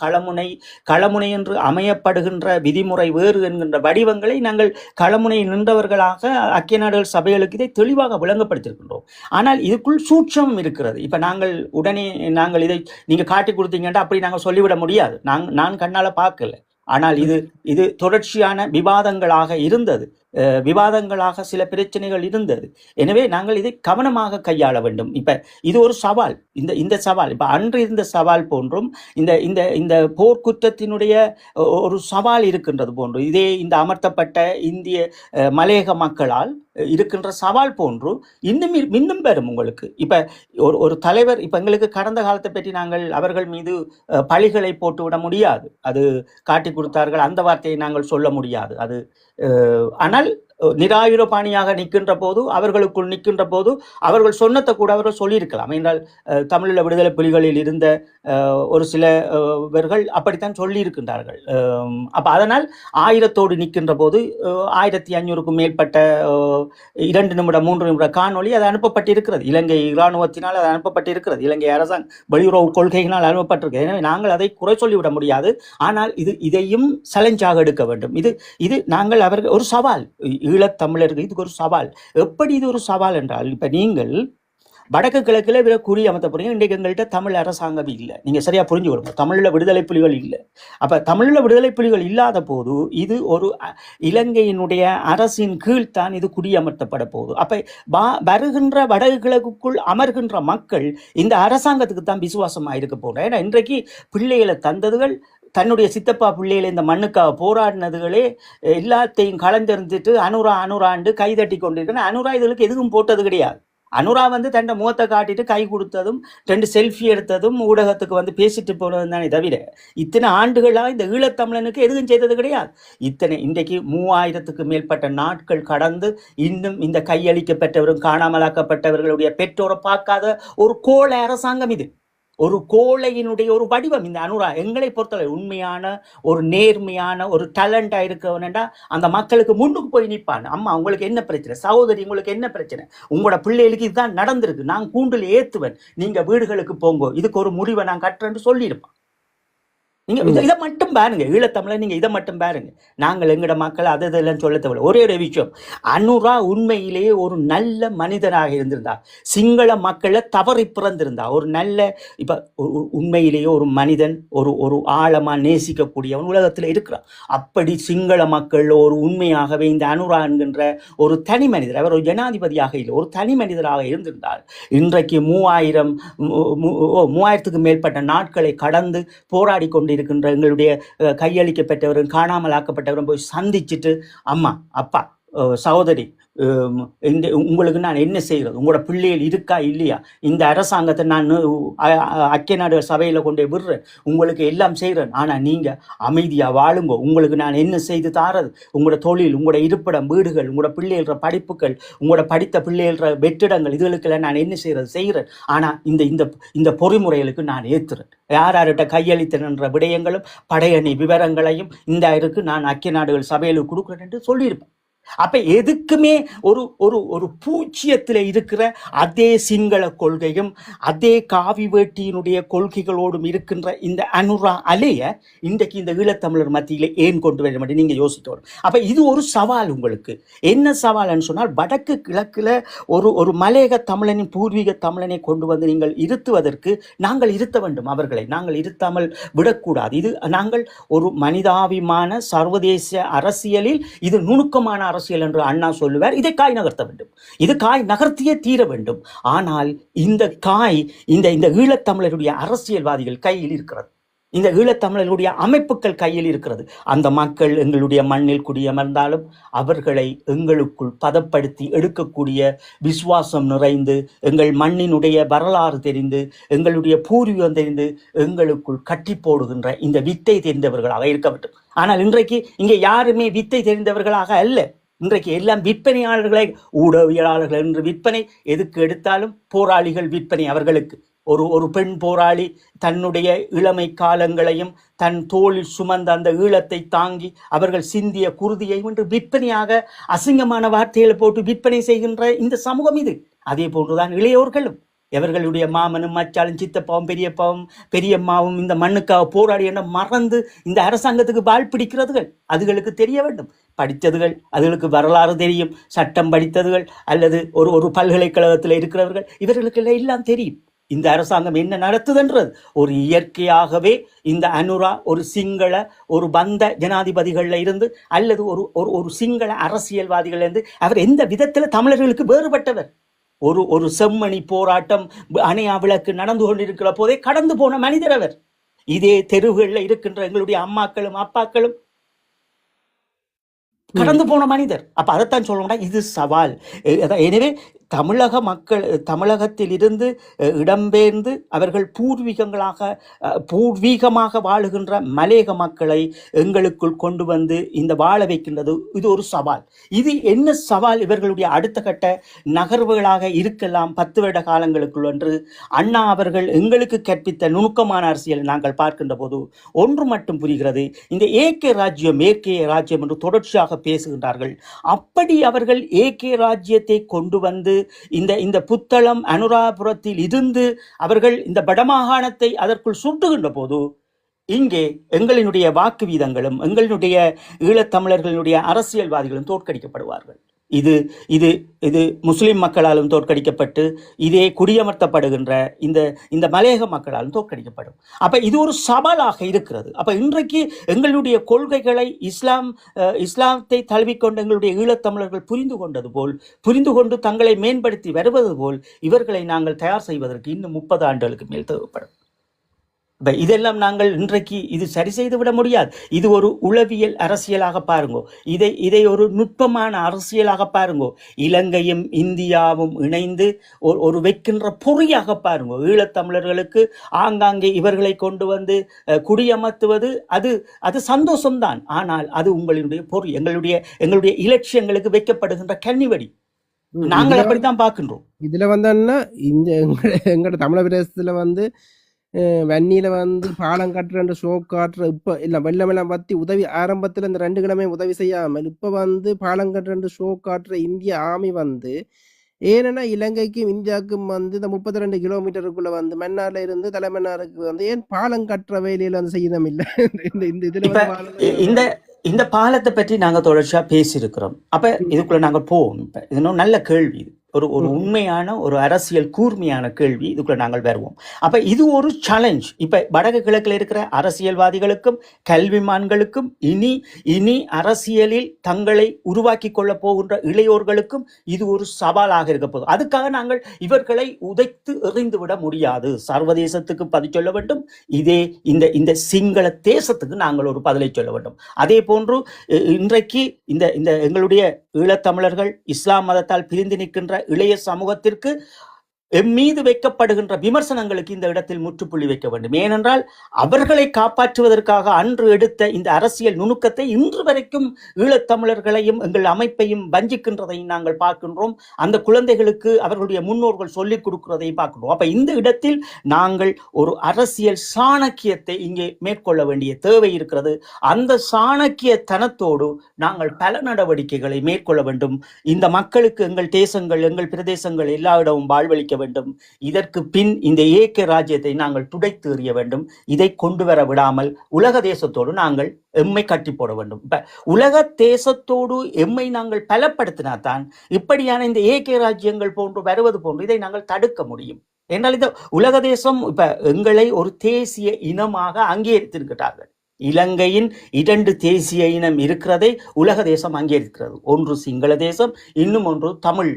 களமுனை என்று அமையப்படுகின்ற விதிமுறை வேறு என்கின்ற வடிவங்களை நாங்கள் களமுனை நின்றவர்களாக ஐக்கிய நாடுகள் சபைகளுக்கு இதை தெளிவாக விளங்கப்படுத்தியிருக்கின்றோம். ஆனால் இதுக்குள் சூட்சம் இருக்கிறது. இப்ப நாங்கள் இதை நீங்க காட்டி கொடுத்தீங்கன்னா அப்படி நாங்கள் சொல்லிவிட முடியாது. நான் கண்ணால பார்க்கல. ஆனால் இது தொடர்ச்சியான விவாதங்களாக இருந்தது. விவாதங்களாக சில பிரச்சனைகள் இருந்தது. எனவே நாங்கள் இதை கவனமாக கையாள வேண்டும். இப்ப இது ஒரு சவால். இந்த சவால் இப்ப அன்று இருந்த சவால் போன்றும் இந்த போர்க்குற்றத்தினுடைய ஒரு சவால் இருக்கின்றது போன்று இதே இந்த அமர்த்தப்பட்ட இந்திய மலையக மக்களால் இருக்கின்ற சவால் போன்று இன்னும் பெறும் உங்களுக்கு. இப்ப ஒரு தலைவர் இப்ப எங்களுக்கு கடந்த காலத்தை பற்றி நாங்கள் அவர்கள் மீது பழிகளை போட்டுவிட முடியாது. அது காட்டி கொடுத்தார்கள் அந்த வார்த்தையை நாங்கள் சொல்ல முடியாது. அது ஆனால் நிராயுரபாணியாக நிற்கின்ற போது அவர்களுக்குள் நிற்கின்ற போது அவர்கள் சொன்னதை கூட அவர்கள் சொல்லியிருக்கலாம். என்றால் தமிழீழ விடுதலை புலிகளில் இருந்த ஒரு சிலவர்கள் அப்படித்தான் சொல்லியிருக்கின்றார்கள். அப்ப அதனால் 1000தோடு நிற்கின்ற போது 1500க்கும் மேற்பட்ட 2 நிமிடம் 3 நிமிட காணொலி அது அனுப்பப்பட்டிருக்கிறது. இலங்கை இராணுவத்தினால் அது அனுப்பப்பட்டிருக்கிறது. இலங்கை அரசாங்க வெளியுறவு கொள்கையினால் அனுப்பப்பட்டிருக்கிறது. எனவே நாங்கள் அதை குறை சொல்லிவிட முடியாது. ஆனால் இதையும் சலஞ்சாக எடுக்க வேண்டும். இது நாங்கள் அவர்கள் ஒரு சவால், ஈழத்தமிழர்கள் இதுக்கு ஒரு சவால். எப்படி இது ஒரு சவால் என்றால், இப்ப நீங்கள் வடக்கு கிழக்குல இவரை குறி அமர்த்த போறீங்க. இன்றைக்கு எங்கள்கிட்ட தமிழ் அரசாங்கம் இல்லை. நீங்க சரியா புரிஞ்சுக்கணும். தமிழ்ல விடுதலை புலிகள் இல்லை. அப்ப தமிழ்ல விடுதலை புலிகள் இல்லாத போது இது ஒரு இலங்கையினுடைய அரசின் கீழ்தான் இது குடியமர்த்தப்பட போகுது. அப்ப வருகின்ற வடக்கு கிழக்குக்குள் அமர்கின்ற மக்கள் இந்த அரசாங்கத்துக்கு தான் விசுவாசமா இருக்க போறேன். ஏன்னா இன்றைக்கு பிள்ளைகளை தந்ததுகள் தன்னுடைய சித்தப்பா பிள்ளைகளை இந்த மண்ணுக்காக போராடினதுகளே எல்லாத்தையும் கலந்தெறிஞ்சிட்டு அனுராண்டு கைதட்டி கொண்டிருக்கேன். அனுரா இதுகளுக்கு எதுவும் போட்டது கிடையாது. அனுரா தன் முகத்தை காட்டிட்டு கை கொடுத்ததும் 2 செல்ஃபி எடுத்ததும் ஊடகத்துக்கு பேசிட்டு போனதும் தானே தவிர இத்தனை ஆண்டுகளாக இந்த ஈழத்தமிழனுக்கு எதுவும் செய்தது கிடையாது. இன்றைக்கு 3000க்கு மேற்பட்ட நாட்கள் கடந்து இன்னும் இந்த கையளிக்கப்பட்டவரும் காணாமலாக்கப்பட்டவர்களுடைய பெற்றோரை பார்க்காத ஒரு கோள அரசாங்கம் இது. ஒரு கோழையினுடைய ஒரு வடிவம் இந்த அனுரா. எங்களை பொறுத்தவரை உண்மையான ஒரு நேர்மையான ஒரு டேலண்டா இருக்கவனண்டா அந்த மக்களுக்கு முன்னுக்கு போய் நிற்பான். அம்மா உங்களுக்கு என்ன பிரச்சனை, சகோதரி உங்களுக்கு என்ன பிரச்சனை, உங்களோட பிள்ளைகளுக்கு இதுதான் நடந்திருக்கு, நான் கூண்டில் ஏத்துவேன், நீங்க வீடுகளுக்கு போங்கோ, இதுக்கு ஒரு முடிவை நான் கட்டுறேன்னு சொல்லியிருப்பான். நீங்க இதை மட்டும் பாருங்க, ஈழத்தமிழ நீங்க இதை மட்டும் பாருங்க. நாங்கள் எங்கட மக்கள் அதெல்லாம் சொல்ல தேவையில்லை. ஒரே ஒரு விஷயம், அனுரா உண்மையிலேயே ஒரு நல்ல மனிதனாக இருந்திருந்தா, சிங்கள மக்களை தவறி பிறந்திருந்தா, ஒரு நல்ல இப்ப உண்மையிலேயே ஒரு மனிதன் ஒரு ஆழமா நேசிக்கக்கூடியவன் உலகத்துல இருக்கிறான். அப்படி சிங்கள மக்கள் ஒரு உண்மையாகவே இந்த அனுரா என்கின்ற ஒரு தனி மனிதர், அவர் ஒரு ஜனாதிபதியாக இல்லை, ஒரு தனி மனிதராக இருந்திருந்தால் இன்றைக்கு 3000க்கு மேற்பட்ட நாட்களை கடந்து போராடி கொண்டு இருக்கின்ற எங்களுடைய கையளிக்கப்பட்டவரும் காணாமல் ஆக்கப்பட்டவரும் போய் சந்திச்சுட்டு அம்மா அப்பா சகோதரி உங்களுக்கு நான் என்ன செய்கிறது, உங்களோட பிள்ளைகள் இருக்கா இல்லையா, இந்த அரசாங்கத்தை நான் ஐக்கிய நாடுகள் சபையில் கொண்டு விடுறேன், உங்களுக்கு எல்லாம் செய்கிறேன், ஆனால் நீங்கள் அமைதியாக வாழுங்க, உங்களுக்கு நான் என்ன செய்து தாரது, உங்களோட தொழில், உங்களோட இருப்பிடம், வீடுகள், உங்களோட பிள்ளைகள படிப்புகள், உங்களோட படித்த பிள்ளைகள வெற்றிடங்கள், இதுகளுக்கெல்லாம் நான் என்ன செய்கிறேன், ஆனால் இந்த பொறிமுறைகளுக்கு நான் ஏற்றுறேன். யார்கிட்ட கையளித்தன்ற விடயங்களும் படையணி விவரங்களையும் இந்த இருக்கு நான் ஐக்கிய நாடுகள் சபையில் கொடுக்குறேன் என்று சொல்லியிருப்பேன். அப்ப எதுக்குமே ஒரு பூச்சியத்தில் இருக்கிற அதே சிங்கள கொள்கையும் அதே காவி வேட்டியினுடைய கொள்கைகளோடும் இருக்கின்ற இந்த அனுரா அலைய இன்றைக்கு இந்த ஈழத்தமிழர் மத்தியில ஏன் கொண்டு வர மாட்டேன் நீங்க யோசிக்கணும். அப்ப இது ஒரு சவால். உங்களுக்கு என்ன சவால்னு சொன்னால், வடக்கு கிழக்குல ஒரு மலையக தமிழனின் பூர்வீக தமிழனை கொண்டு வந்து நீங்கள் இருத்துவதற்கு நாங்கள் இருத்த வேண்டும். அவர்களை நாங்கள் இருத்தாமல் விடக்கூடாது. இது நாங்கள் ஒரு மனிதாபிமான சர்வதேச அரசியலில் இது நுணுக்கமான அரசியல் என்று அண்ணா சொல்லுவார். இதை காய் நகர்த்த வேண்டும். இது காய் நகர்த்தியே தீர வேண்டும். ஆனால் இந்த காய் இந்த ஈழத்தமிழருடைய அரசியல்வாதிகள் கையில் இருக்கிறது. இந்த ஈழத்தமிழர்களுடைய அமைப்புகள் கையில் இருக்கிறது. அந்த மக்கள் எங்களுடைய மண்ணில் குடியமர்ந்தாலும் அவர்களை எங்களுக்குள் பதப்படுத்தி எடுக்கக்கூடிய விசுவாசம் நிறைந்து, எங்கள் மண்ணினுடைய வரலாறு தெரிந்து, எங்களுடைய பூர்வீகம் தெரிந்து எங்களுக்குள் கட்டி போடுகின்ற இந்த வித்தை தெரிந்தவர்களாக இருக்க வேண்டும். ஆனால் இன்றைக்கு இங்கே யாருமே வித்தை தெரிந்தவர்களாக அல்ல. இன்றைக்கு எல்லாம் விற்பனையாளர்களை, ஊடகவியலாளர்கள் என்று விற்பனை, எதுக்கு எடுத்தாலும் போராளிகள் விற்பனை. அவர்களுக்கு ஒரு பெண் போராளி தன்னுடைய இளமை காலங்களையும் தன் தோளில் சுமந்த அந்த ஈழத்தை தாங்கி அவர்கள் சிந்திய குருதியை என்று விற்பனையாக அசிங்கமான வார்த்தைகளை போட்டு விற்பனை செய்கின்ற இந்த சமூகம் இது. அதே போன்றுதான் இளையோர்களும். எவர்களுடைய மாமனும் மச்சாலும் சித்தப்பாவும் பெரியம்மாவும் இந்த மண்ணுக்காக போராடி என மறந்து இந்த அரசாங்கத்துக்கு பால் பிடிக்கிறதுகள் அதுகளுக்கு தெரிய வேண்டும். படித்ததுகள், அதுகளுக்கு வரலாறு தெரியும், சட்டம் படித்ததுகள் அல்லது ஒரு பல்கலைக்கழகத்தில் இருக்கிறவர்கள், இவர்களுக்கு எல்லாம் தெரியும் இந்த அரசாங்கம் என்ன நடத்துதுன்றது. ஒரு இயற்கையாகவே இந்த அனுரா ஒரு சிங்கள ஒரு பந்த ஜனாதிபதிகள்ல இருந்து அல்லது ஒரு சிங்கள அரசியல்வாதிகள் இருந்து அவர் எந்த விதத்தில் தமிழர்களுக்கு வேறுபட்டவர். ஒரு செம்மணி போராட்டம் அணையா விளக்கு நடந்து கொண்டிருக்கிற போதே கடந்து போன மனிதர் அவர். இதே தெருவுகளில் இருக்கின்ற எங்களுடைய அம்மாக்களும் அப்பாக்களும் கடந்து போன மனிதர். அப்ப அதைத்தான் சொல்லணும்னா இது சவால். எனவே தமிழக மக்கள் தமிழகத்தில் இருந்து இடம்பெயர்ந்து அவர்கள் பூர்வீகமாக வாழுகின்ற மலையக மக்களை எங்களுக்குள் கொண்டு வந்து இந்த வாழ வைக்கின்றது. இது ஒரு சவால். இது என்ன சவால்? இவர்களுடைய அடுத்த கட்ட நகர்வுகளாக இருக்கலாம் 10 வருட காலங்களுக்குள் என்று அண்ணா அவர்கள் எங்களுக்கு கற்பித்த நுணுக்கமான அரசியல் நாங்கள் பார்க்கின்ற போது ஒன்று மட்டும் புரிகிறது. இந்த ஏகே ராஜ்யம் ராஜ்யம் என்று தொடர்ச்சியாக பேசுகின்றார்கள். அப்படி அவர்கள் ஏகே ராஜ்யத்தை கொண்டு வந்து இந்த புத்தளம் அனுராபுரத்தில் இருந்து அவர்கள் இந்த வடமாகாணத்தை அதற்குள் சுட்டுகின்ற போது இங்கே எங்களினுடைய வாக்கு வீதங்களும் எங்களினுடைய ஈழத்தமிழர்களுடைய அரசியல்வாதிகளும் தோற்கடிக்கப்படுவார்கள். இது இது இது முஸ்லிம் மக்களாலும் தோற்கடிக்கப்பட்டு இதே குடியமர்த்தப்படுகின்ற இந்த இந்த மலையக மக்களாலும் தோற்கடிக்கப்படும். அப்ப இது ஒரு சவாலாக இருக்கிறது. அப்ப இன்றைக்கு எங்களுடைய கொள்கைகளை இஸ்லாத்தை தழுவிக்கொண்டு எங்களுடைய ஈழத்தமிழர்கள் புரிந்து கொண்டு தங்களை மேம்படுத்தி வருவது போல் இவர்களை நாங்கள் தயார் செய்வதற்கு இன்னும் 30 ஆண்டுகளுக்கு மேல் தேவைப்படும். இதெல்லாம் நாங்கள் இன்றைக்கு இது சரி செய்து விட முடியாது. இது ஒரு உளவியல் அரசியலாக பாருங்கோ, இதை ஒரு நுட்பமான அரசியலாக பாருங்கோ. இலங்கையும் இந்தியாவும் இணைந்து ஒரு வைக்கின்ற பொறியாக பாருங்கோ. ஈழத்தமிழர்களுக்கு ஆங்காங்கே இவர்களை கொண்டு வந்து குடியமர்த்துவது அது சந்தோஷம்தான். ஆனால் அது உங்களுடைய பொறி, எங்களுடைய இலட்சியங்களுக்கு வைக்கப்படுகின்ற கன்னிவடி. நாங்கள் அப்படித்தான் பார்க்கின்றோம். இதுல வந்தோன்னா எங்களோட தமிழக பிரதேசத்துல வந்து வன்னியில வந்து பாலம் கட்டுற ஷோ காட்டுற இப்ப இல்ல வெள்ளமெல்லாம் பத்தி உதவி ஆரம்பத்துல இந்த 2 கிழமை உதவி செய்யாமல் இப்ப வந்து பாலம் கட்டுற ஷோ காட்டுற இந்திய ஆர்மி வந்து ஏன்னா இலங்கைக்கும் இந்தியாவுக்கும் வந்து இந்த 32 கிலோமீட்டருக்குள்ள வந்து மன்னார்ல இருந்து தலைமன்னாருக்கு வந்து ஏன் பாலம் கட்டுற வேலையில வந்து செய்யணும் இல்ல இந்த பாலத்தை பற்றி நாங்க தொடர்ச்சியா பேசியிருக்கிறோம். அப்ப இதுக்குள்ள நாங்க போவோம். இப்ப இது நல்ல கேள்வி. ஒரு உண்மையான ஒரு அரசியல் கூர்மையான கேள்வி. இதுக்குள்ள நாங்கள் வருவோம். அப்ப இது ஒரு சேலஞ்ச். இப்ப வடக்கு கிழக்கில் இருக்கிற அரசியல்வாதிகளுக்கும் கல்விமான்களுக்கும் இனி அரசியலில் தங்களை உருவாக்கி கொள்ள போகின்ற இளையோர்களுக்கும் இது ஒரு சவாலாக இருக்க போகுது. அதுக்காக நாங்கள் இவர்களை உதைத்து எறிந்து விட முடியாது. சர்வதேசத்துக்கு பதில் சொல்ல வேண்டும். இந்த சிங்கள தேசத்துக்கு நாங்கள் ஒரு பதிலை சொல்ல வேண்டும். அதே போன்று இன்றைக்கு இந்த எங்களுடைய ஈழத்தமிழர்கள் இஸ்லாம் மதத்தால் பிரிந்து நிற்கின்ற இளைய சமூகத்திற்கு மீது வைக்கப்படுகின்ற விமர்சனங்களுக்கு இந்த இடத்தில் முற்றுப்புள்ளி வைக்க வேண்டும். ஏனென்றால் அவர்களை காப்பாற்றுவதற்காக அன்று எடுத்த இந்த அரசியல் நுணுக்கத்தை இன்று வரைக்கும் ஈழத்தமிழர்களையும் எங்கள் அமைப்பையும் வஞ்சிக்கின்றதையும் நாங்கள் பார்க்கின்றோம். அந்த குழந்தைகளுக்கு அவர்களுடைய முன்னோர்கள் சொல்லிக் கொடுக்கிறதையும் பார்க்கின்றோம். அப்ப இந்த இடத்தில் நாங்கள் ஒரு அரசியல் சாணக்கியத்தை இங்கே மேற்கொள்ள வேண்டிய தேவை இருக்கிறது. அந்த சாணக்கியத்தனத்தோடு நாங்கள் பல நடவடிக்கைகளை மேற்கொள்ள வேண்டும். இந்த மக்களுக்கு எங்கள் தேசங்கள் எங்கள் பிரதேசங்கள் எல்லா இடமும் வாழ்வளிக்க வேண்டும். இதற்கு பின் இந்த ஏக ராஜ்யத்தை நாங்கள் துடைத்து எறிய வேண்டும். இதை கொண்டு வர விடாமல் உலக தேசத்தோடு நாங்கள் எம்மை கட்டி போட வேண்டும். இப்ப உலக தேசத்தோடு எம்மை நாங்கள் பலப்படுத்தினால்தான் இப்படியான இந்த ஏக ராஜ்யங்கள் போன்று வருவது போன்று இதை நாங்கள் தடுக்க முடியும். என்றால் இந்த உலக தேசம் இப்ப எங்களை ஒரு தேசிய இனமாக அங்கீகரித்திருக்கிறார்கள். இலங்கையின் 2 தேசிய இனம் இருக்கிறதை உலக தேசம் அங்கீகரிக்கிறது. ஒன்று சிங்கள தேசம், இன்னும் ஒன்று தமிழ்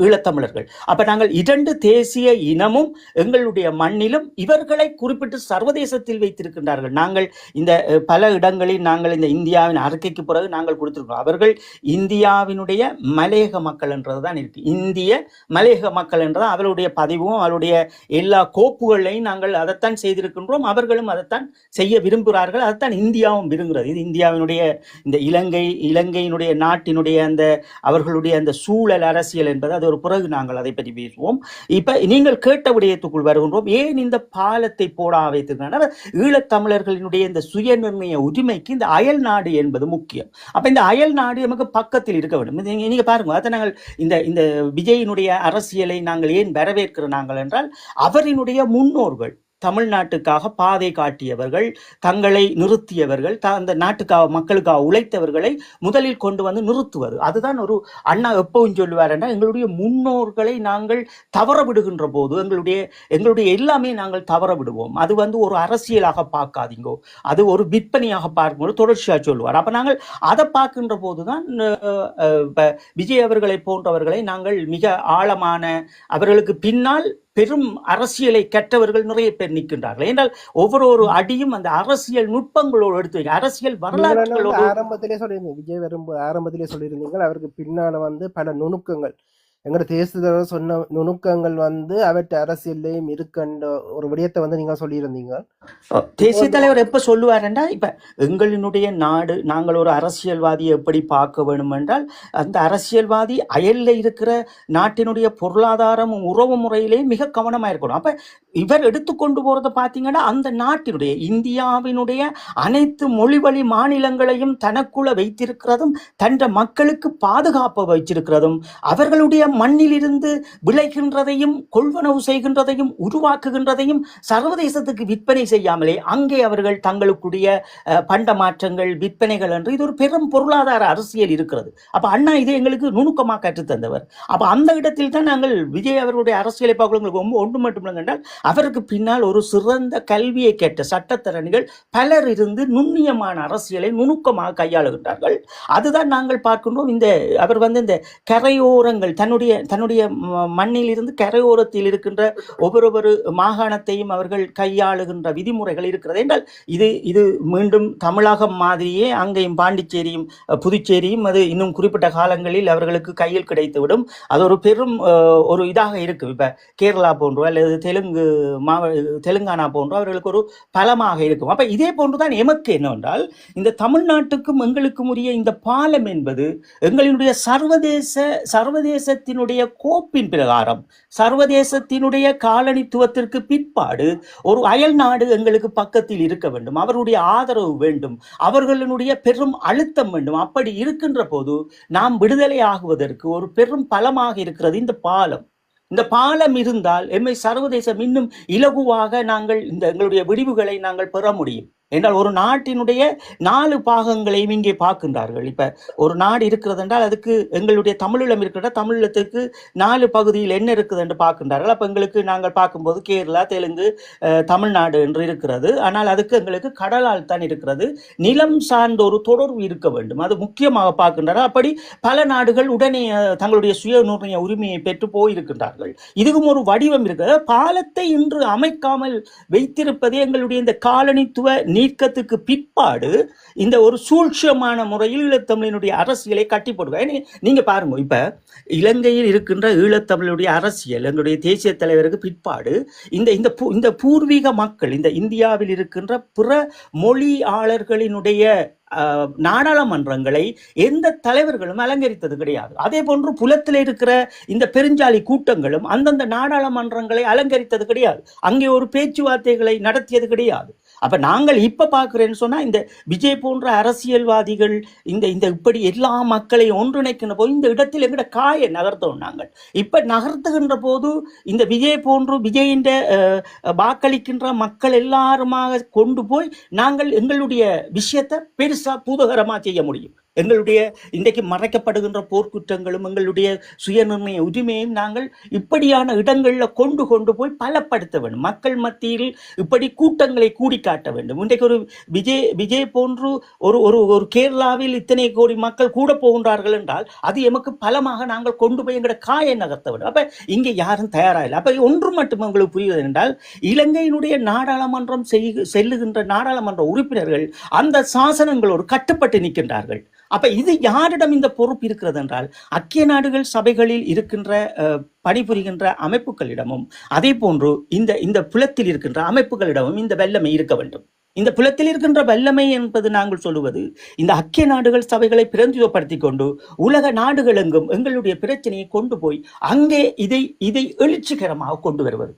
ஈழத்தமிழர்கள். அப்ப நாங்கள் 2 தேசிய இனமும் எங்களுடைய மண்ணிலும் இவர்களை குறிப்பிட்டு சர்வதேசத்தில் வைத்திருக்கின்றார்கள். நாங்கள் இந்த பல இடங்களில் நாங்கள் இந்த இந்தியாவின் அறிக்கைக்கு பிறகு நாங்கள் கொடுத்திருக்கிறோம். அவர்கள் இந்தியாவினுடைய மலையக மக்கள் என்றதுதான் இருக்கு. இந்திய மலையக மக்கள் என்றதான் அவருடைய பதிவும் அவருடைய எல்லா கோப்புகளையும் நாங்கள் அதைத்தான் செய்திருக்கின்றோம். அவர்களும் அதைத்தான் செய்ய விரும்புகிறார்கள். அதைத்தான் இந்தியாவும் விரும்புகிறது. இது இந்தியாவினுடைய இந்த இலங்கையினுடைய நாட்டினுடைய அந்த அவர்களுடைய அந்த சூழல் அரசியல் என்பது அது ஒரு பிறகு நாங்கள் அதை பற்றி பேசுவோம். இப்ப நீங்கள் கேட்ட விடயத்துக்குள் வருகின்றோம். ஏன் இந்த பாலத்தை போடா வைத்திருக்கிறார்? ஈழத்தமிழர்களினுடைய இந்த சுய நிர்ணய உரிமைக்கு இந்த அயல் நாடு என்பது முக்கியம். அப்ப இந்த அயல் நாடு நமக்கு பக்கத்தில் இருக்க வேண்டும். நீங்க பாருங்க, அதை நாங்கள் இந்த விஜயினுடைய அரசியலை நாங்கள் ஏன் வரவேற்கிற நாங்கள் என்றால் அவரினுடைய முன்னோர்கள் தமிழ்நாட்டுக்காக பாதை காட்டியவர்கள், தங்களை நிறுத்தியவர்கள், அந்த நாட்டுக்காக மக்களுக்காக உழைத்தவர்களை முதலில் கொண்டு வந்து நிறுத்துவது. அதுதான் ஒரு அண்ணா எப்பவும் சொல்லுவார் என்றால் எங்களுடைய முன்னோர்களை நாங்கள் தவற விடுகின்ற போது எங்களுடைய எல்லாமே நாங்கள் தவற விடுவோம். அது வந்து ஒரு அரசியலாக பார்க்காதீங்கோ, அது ஒரு விற்பனையாக பார்க்கும்போது தொடர்ச்சியாக சொல்லுவார். அப்ப நாங்கள் அதை பார்க்கின்ற போதுதான் விஜய் அவர்களை போன்றவர்களை நாங்கள் மிக ஆழமான அவர்களுக்கு பின்னால் பெரும் அரசியலை கற்றவர்கள் நிறைய பேர் நிற்கின்றார்கள். என்றால் ஒவ்வொரு அடியும் அந்த அரசியல் நுட்பங்களோடு எடுத்து வைக்க அரசியல் வரலாற்றுகளோடு ஆரம்பத்திலே சொல்லியிருந்தீங்க. விஜய் வரும்போது ஆரம்பத்திலே சொல்லியிருந்தீங்க அவருக்கு பின்னால வந்து பல நுணுக்கங்கள் எங்களோட தேசத்தோட சொன்ன நுணுக்கங்கள் வந்து அவற்ற அரசியல்லையும் இருக்கின்ற ஒரு விடயத்தை வந்து நீங்க சொல்லியிருந்தீங்க. தேசிய தலைவர் எப்ப சொல்லுவாருன்னா, இப்ப எங்களினுடைய நாடு நாங்கள் ஒரு அரசியல்வாதியை எப்படி பார்க்க வேண்டும் என்றால் அந்த அரசியல்வாதி அயல்ல இருக்கிற நாட்டினுடைய பொருளாதாரமும் உறவு முறையிலேயே மிக கவனமா இருக்கணும். அப்ப இவர் எடுத்துக்கொண்டு போறதை பார்த்தீங்கன்னா அந்த நாட்டினுடைய இந்தியாவினுடைய அனைத்து மொழிவழி மாநிலங்களையும் தனக்குள்ள வைத்திருக்கிறதும் தன்ற மக்களுக்கு பாதுகாப்பு வைத்திருக்கிறதும் அவர்களுடைய மண்ணிலிருந்து விளைகின்றதையும் கொள்வனவு செய்கின்றதையும் உருவாக்குகின்றதையும் சர்வதேசத்துக்கு விற்பனை செய்யாமலே அங்கே அவர்கள் தங்களுக்குடைய பண்ட மாற்றங்கள் விற்பனைகள் என்று இது ஒரு பெரும் பொருளாதார அரசியல் இருக்கிறது. அப்ப அண்ணா இது எங்களுக்கு நுணுக்கமாக கற்றுத்தந்தவர். அப்ப அந்த இடத்தில் தான் நாங்கள் விஜய் அவர்களுடைய அரசியலை பார்க்கலாம். ஒன்று மட்டும் என்றால் அவருக்கு பின்னால் ஒரு சிறந்த கல்வியை கேட்ட சட்டத்தரணிகள் பலர் இருந்து நுண்ணியமான அரசியலை நுணுக்கமாக கையாளுகின்றார்கள். அதுதான் நாங்கள் பார்க்கின்றோம். அவர் இந்த கரையோரங்கள் தன்னுடைய மண்ணில் இருந்து கரையோரத்தில் இருக்கின்ற ஒவ்வொரு மாகாணத்தையும் அவர்கள் கையாளுகின்ற விதிமுறைகள் இருக்கிறது என்றால் இது மீண்டும் தமிழகம் மாதிரியே அங்கேயும் பாண்டிச்சேரியும் புதுச்சேரியும் அது இன்னும் குறிப்பிட்ட காலங்களில் அவர்களுக்கு கையில் கிடைத்துவிடும். அது ஒரு பெரும் ஒரு இதாக இருக்கு. இப்ப கேரளா போன்றோ அல்லது தெலுங்கானா போன்றோ அவர்களுக்கு ஒரு பலமாக இருக்கும். அப்ப இதே போன்றுதான் எமக்கு என்னவென்றால் இந்த தமிழ்நாட்டுக்கும் எங்களுக்கும் உரிய இந்த பாலம் என்பது எங்களுடைய சர்வதேசத்தினுடைய கோப்பின் பிரகாரம் சர்வதேசத்தினுடைய காலனித்துவத்திற்கு பிற்பாடு ஒரு அயல் நாடு எங்களுக்கு பக்கத்தில் இருக்க வேண்டும், அவருடைய ஆதரவு வேண்டும், அவர்களுடைய பெரும் அழுத்தம் வேண்டும். அப்படி இருக்கின்ற போது நாம் விடுதலை ஆகுவதற்கு ஒரு பெரும் பலமாக இருக்கிறது இந்த பாலம். இந்த பாலம் இருந்தால் எம்மை சர்வதேசம் இன்னும் இலகுவாக நாங்கள் எங்களுடைய விடிவுகளை நாங்கள் பெற முடியும். என்றால் ஒரு நாட்டினுடைய 4 பாகங்களையும் இங்கே பார்க்கின்றார்கள். இப்ப ஒரு நாடு இருக்கிறது என்றால் அதுக்கு எங்களுடைய தமிழீழம் இருக்கிற தமிழீழத்துக்கு 4 பகுதியில் என்ன இருக்குது என்று பார்க்கின்றார்கள். அப்ப எங்களுக்கு நாங்கள் பார்க்கும்போது கேரளா, தெலுங்கு, தமிழ்நாடு என்று இருக்கிறது. ஆனால் அதுக்கு எங்களுக்கு கடலால் தான் இருக்கிறது. நிலம் சார்ந்த ஒரு தொடர்பு இருக்க வேண்டும், அது முக்கியமாக பார்க்கின்றார்கள். அப்படி பல நாடுகள் உடனே தங்களுடைய சுய நிர்ணய உரிமையை பெற்று போயிருக்கின்றார்கள். இதுக்கும் ஒரு வடிவம் இருக்கிறது. பாலத்தை இன்று அமைக்காமல் வைத்திருப்பதே எங்களுடைய இந்த காலனித்துவ நீக்கத்துக்கு பிற்பாடு இந்த ஒரு சூழ்ச்சியமான முறையில் ஈழத்தமிழினுடைய அரசியலை கட்டி போடுவாங்க. நீங்க பாருங்க, இப்ப இலங்கையில் இருக்கின்ற ஈழத்தமிழுடைய அரசியல் எங்களுடைய தேசிய தலைவருக்கு பிற்பாடு இந்த பூர்வீக மக்கள் இந்த இந்தியாவில் இருக்கின்ற பிற மொழியாளர்களினுடைய நாடாளுமன்றங்களை எந்த தலைவர்களும் அலங்கரித்தது கிடையாது. அதே போன்று புலத்தில் இருக்கிற இந்த பெருஞ்சாலி கூட்டங்களும் அந்தந்த நாடாளுமன்றங்களை அலங்கரித்தது கிடையாது. அங்கே ஒரு பேச்சுவார்த்தைகளை நடத்தியது கிடையாது. அப்ப நாங்கள் இப்ப பார்க்கிறேன்னு சொன்னா இந்த விஜய் போன்ற அரசியல்வாதிகள் இந்த இப்படி எல்லா மக்களையும் ஒன்றிணைக்கின்ற போது இந்த இடத்தில் எங்கட காயை நகர்த்தோம். நாங்கள் இப்ப நகர்த்துகின்ற போது இந்த விஜய் போன்று விஜயின் வாக்களிக்கின்ற மக்கள் எல்லாருமாக கொண்டு போய் நாங்கள் எங்களுடைய விஷயத்தை பெருசா பூதகரமா செய்ய முடியும். எங்களுடைய இன்றைக்கு மறைக்கப்படுகின்ற போர்க்குற்றங்களும் எங்களுடைய சுயநிர்ணய உரிமையும் நாங்கள் இப்படியான இடங்களில் கொண்டு போய் பலப்படுத்த வேண்டும். மக்கள் மத்தியில் இப்படி கூட்டங்களை கூடி காட்ட வேண்டும். இன்றைக்கு ஒரு விஜய் போன்று ஒரு கேரளாவில் இத்தனை கோடி மக்கள் கூட போகின்றார்கள் என்றால் அது எமக்கு பலமாக நாங்கள் கொண்டு போய் எங்களோட காயை நகர்த்த வேண்டும். அப்ப இங்கே யாரும் தயாராக. அப்ப ஒன்று மட்டும் உங்களுக்கு புரிவது என்றால் இலங்கையினுடைய நாடாளுமன்றம் செல்லுகின்ற நாடாளுமன்ற உறுப்பினர்கள் அந்த சாசனங்களோடு கட்டுப்பட்டு நிற்கின்றார்கள். அப்ப இது யாரிடம் இந்த பொறுப்பு இருக்கிறது என்றால் ஐக்கிய நாடுகள் சபைகளில் இருக்கின்ற பணிபுரிகின்ற அமைப்புகளிடமும் அதே போன்று இந்த புலத்தில் இருக்கின்ற அமைப்புகளிடமும் இந்த வல்லமை இருக்க வேண்டும். இந்த புலத்தில் இருக்கின்ற வல்லமை என்பது நாங்கள் சொல்லுவது இந்த ஐக்கிய நாடுகள் சபைகளை பிரதிநிதித்துவப்படுத்திக் கொண்டு உலக நாடுகள் எங்கும் எங்களுடைய பிரச்சனையை கொண்டு போய் அங்கே இதை எழுச்சிகரமாக கொண்டு வருவது.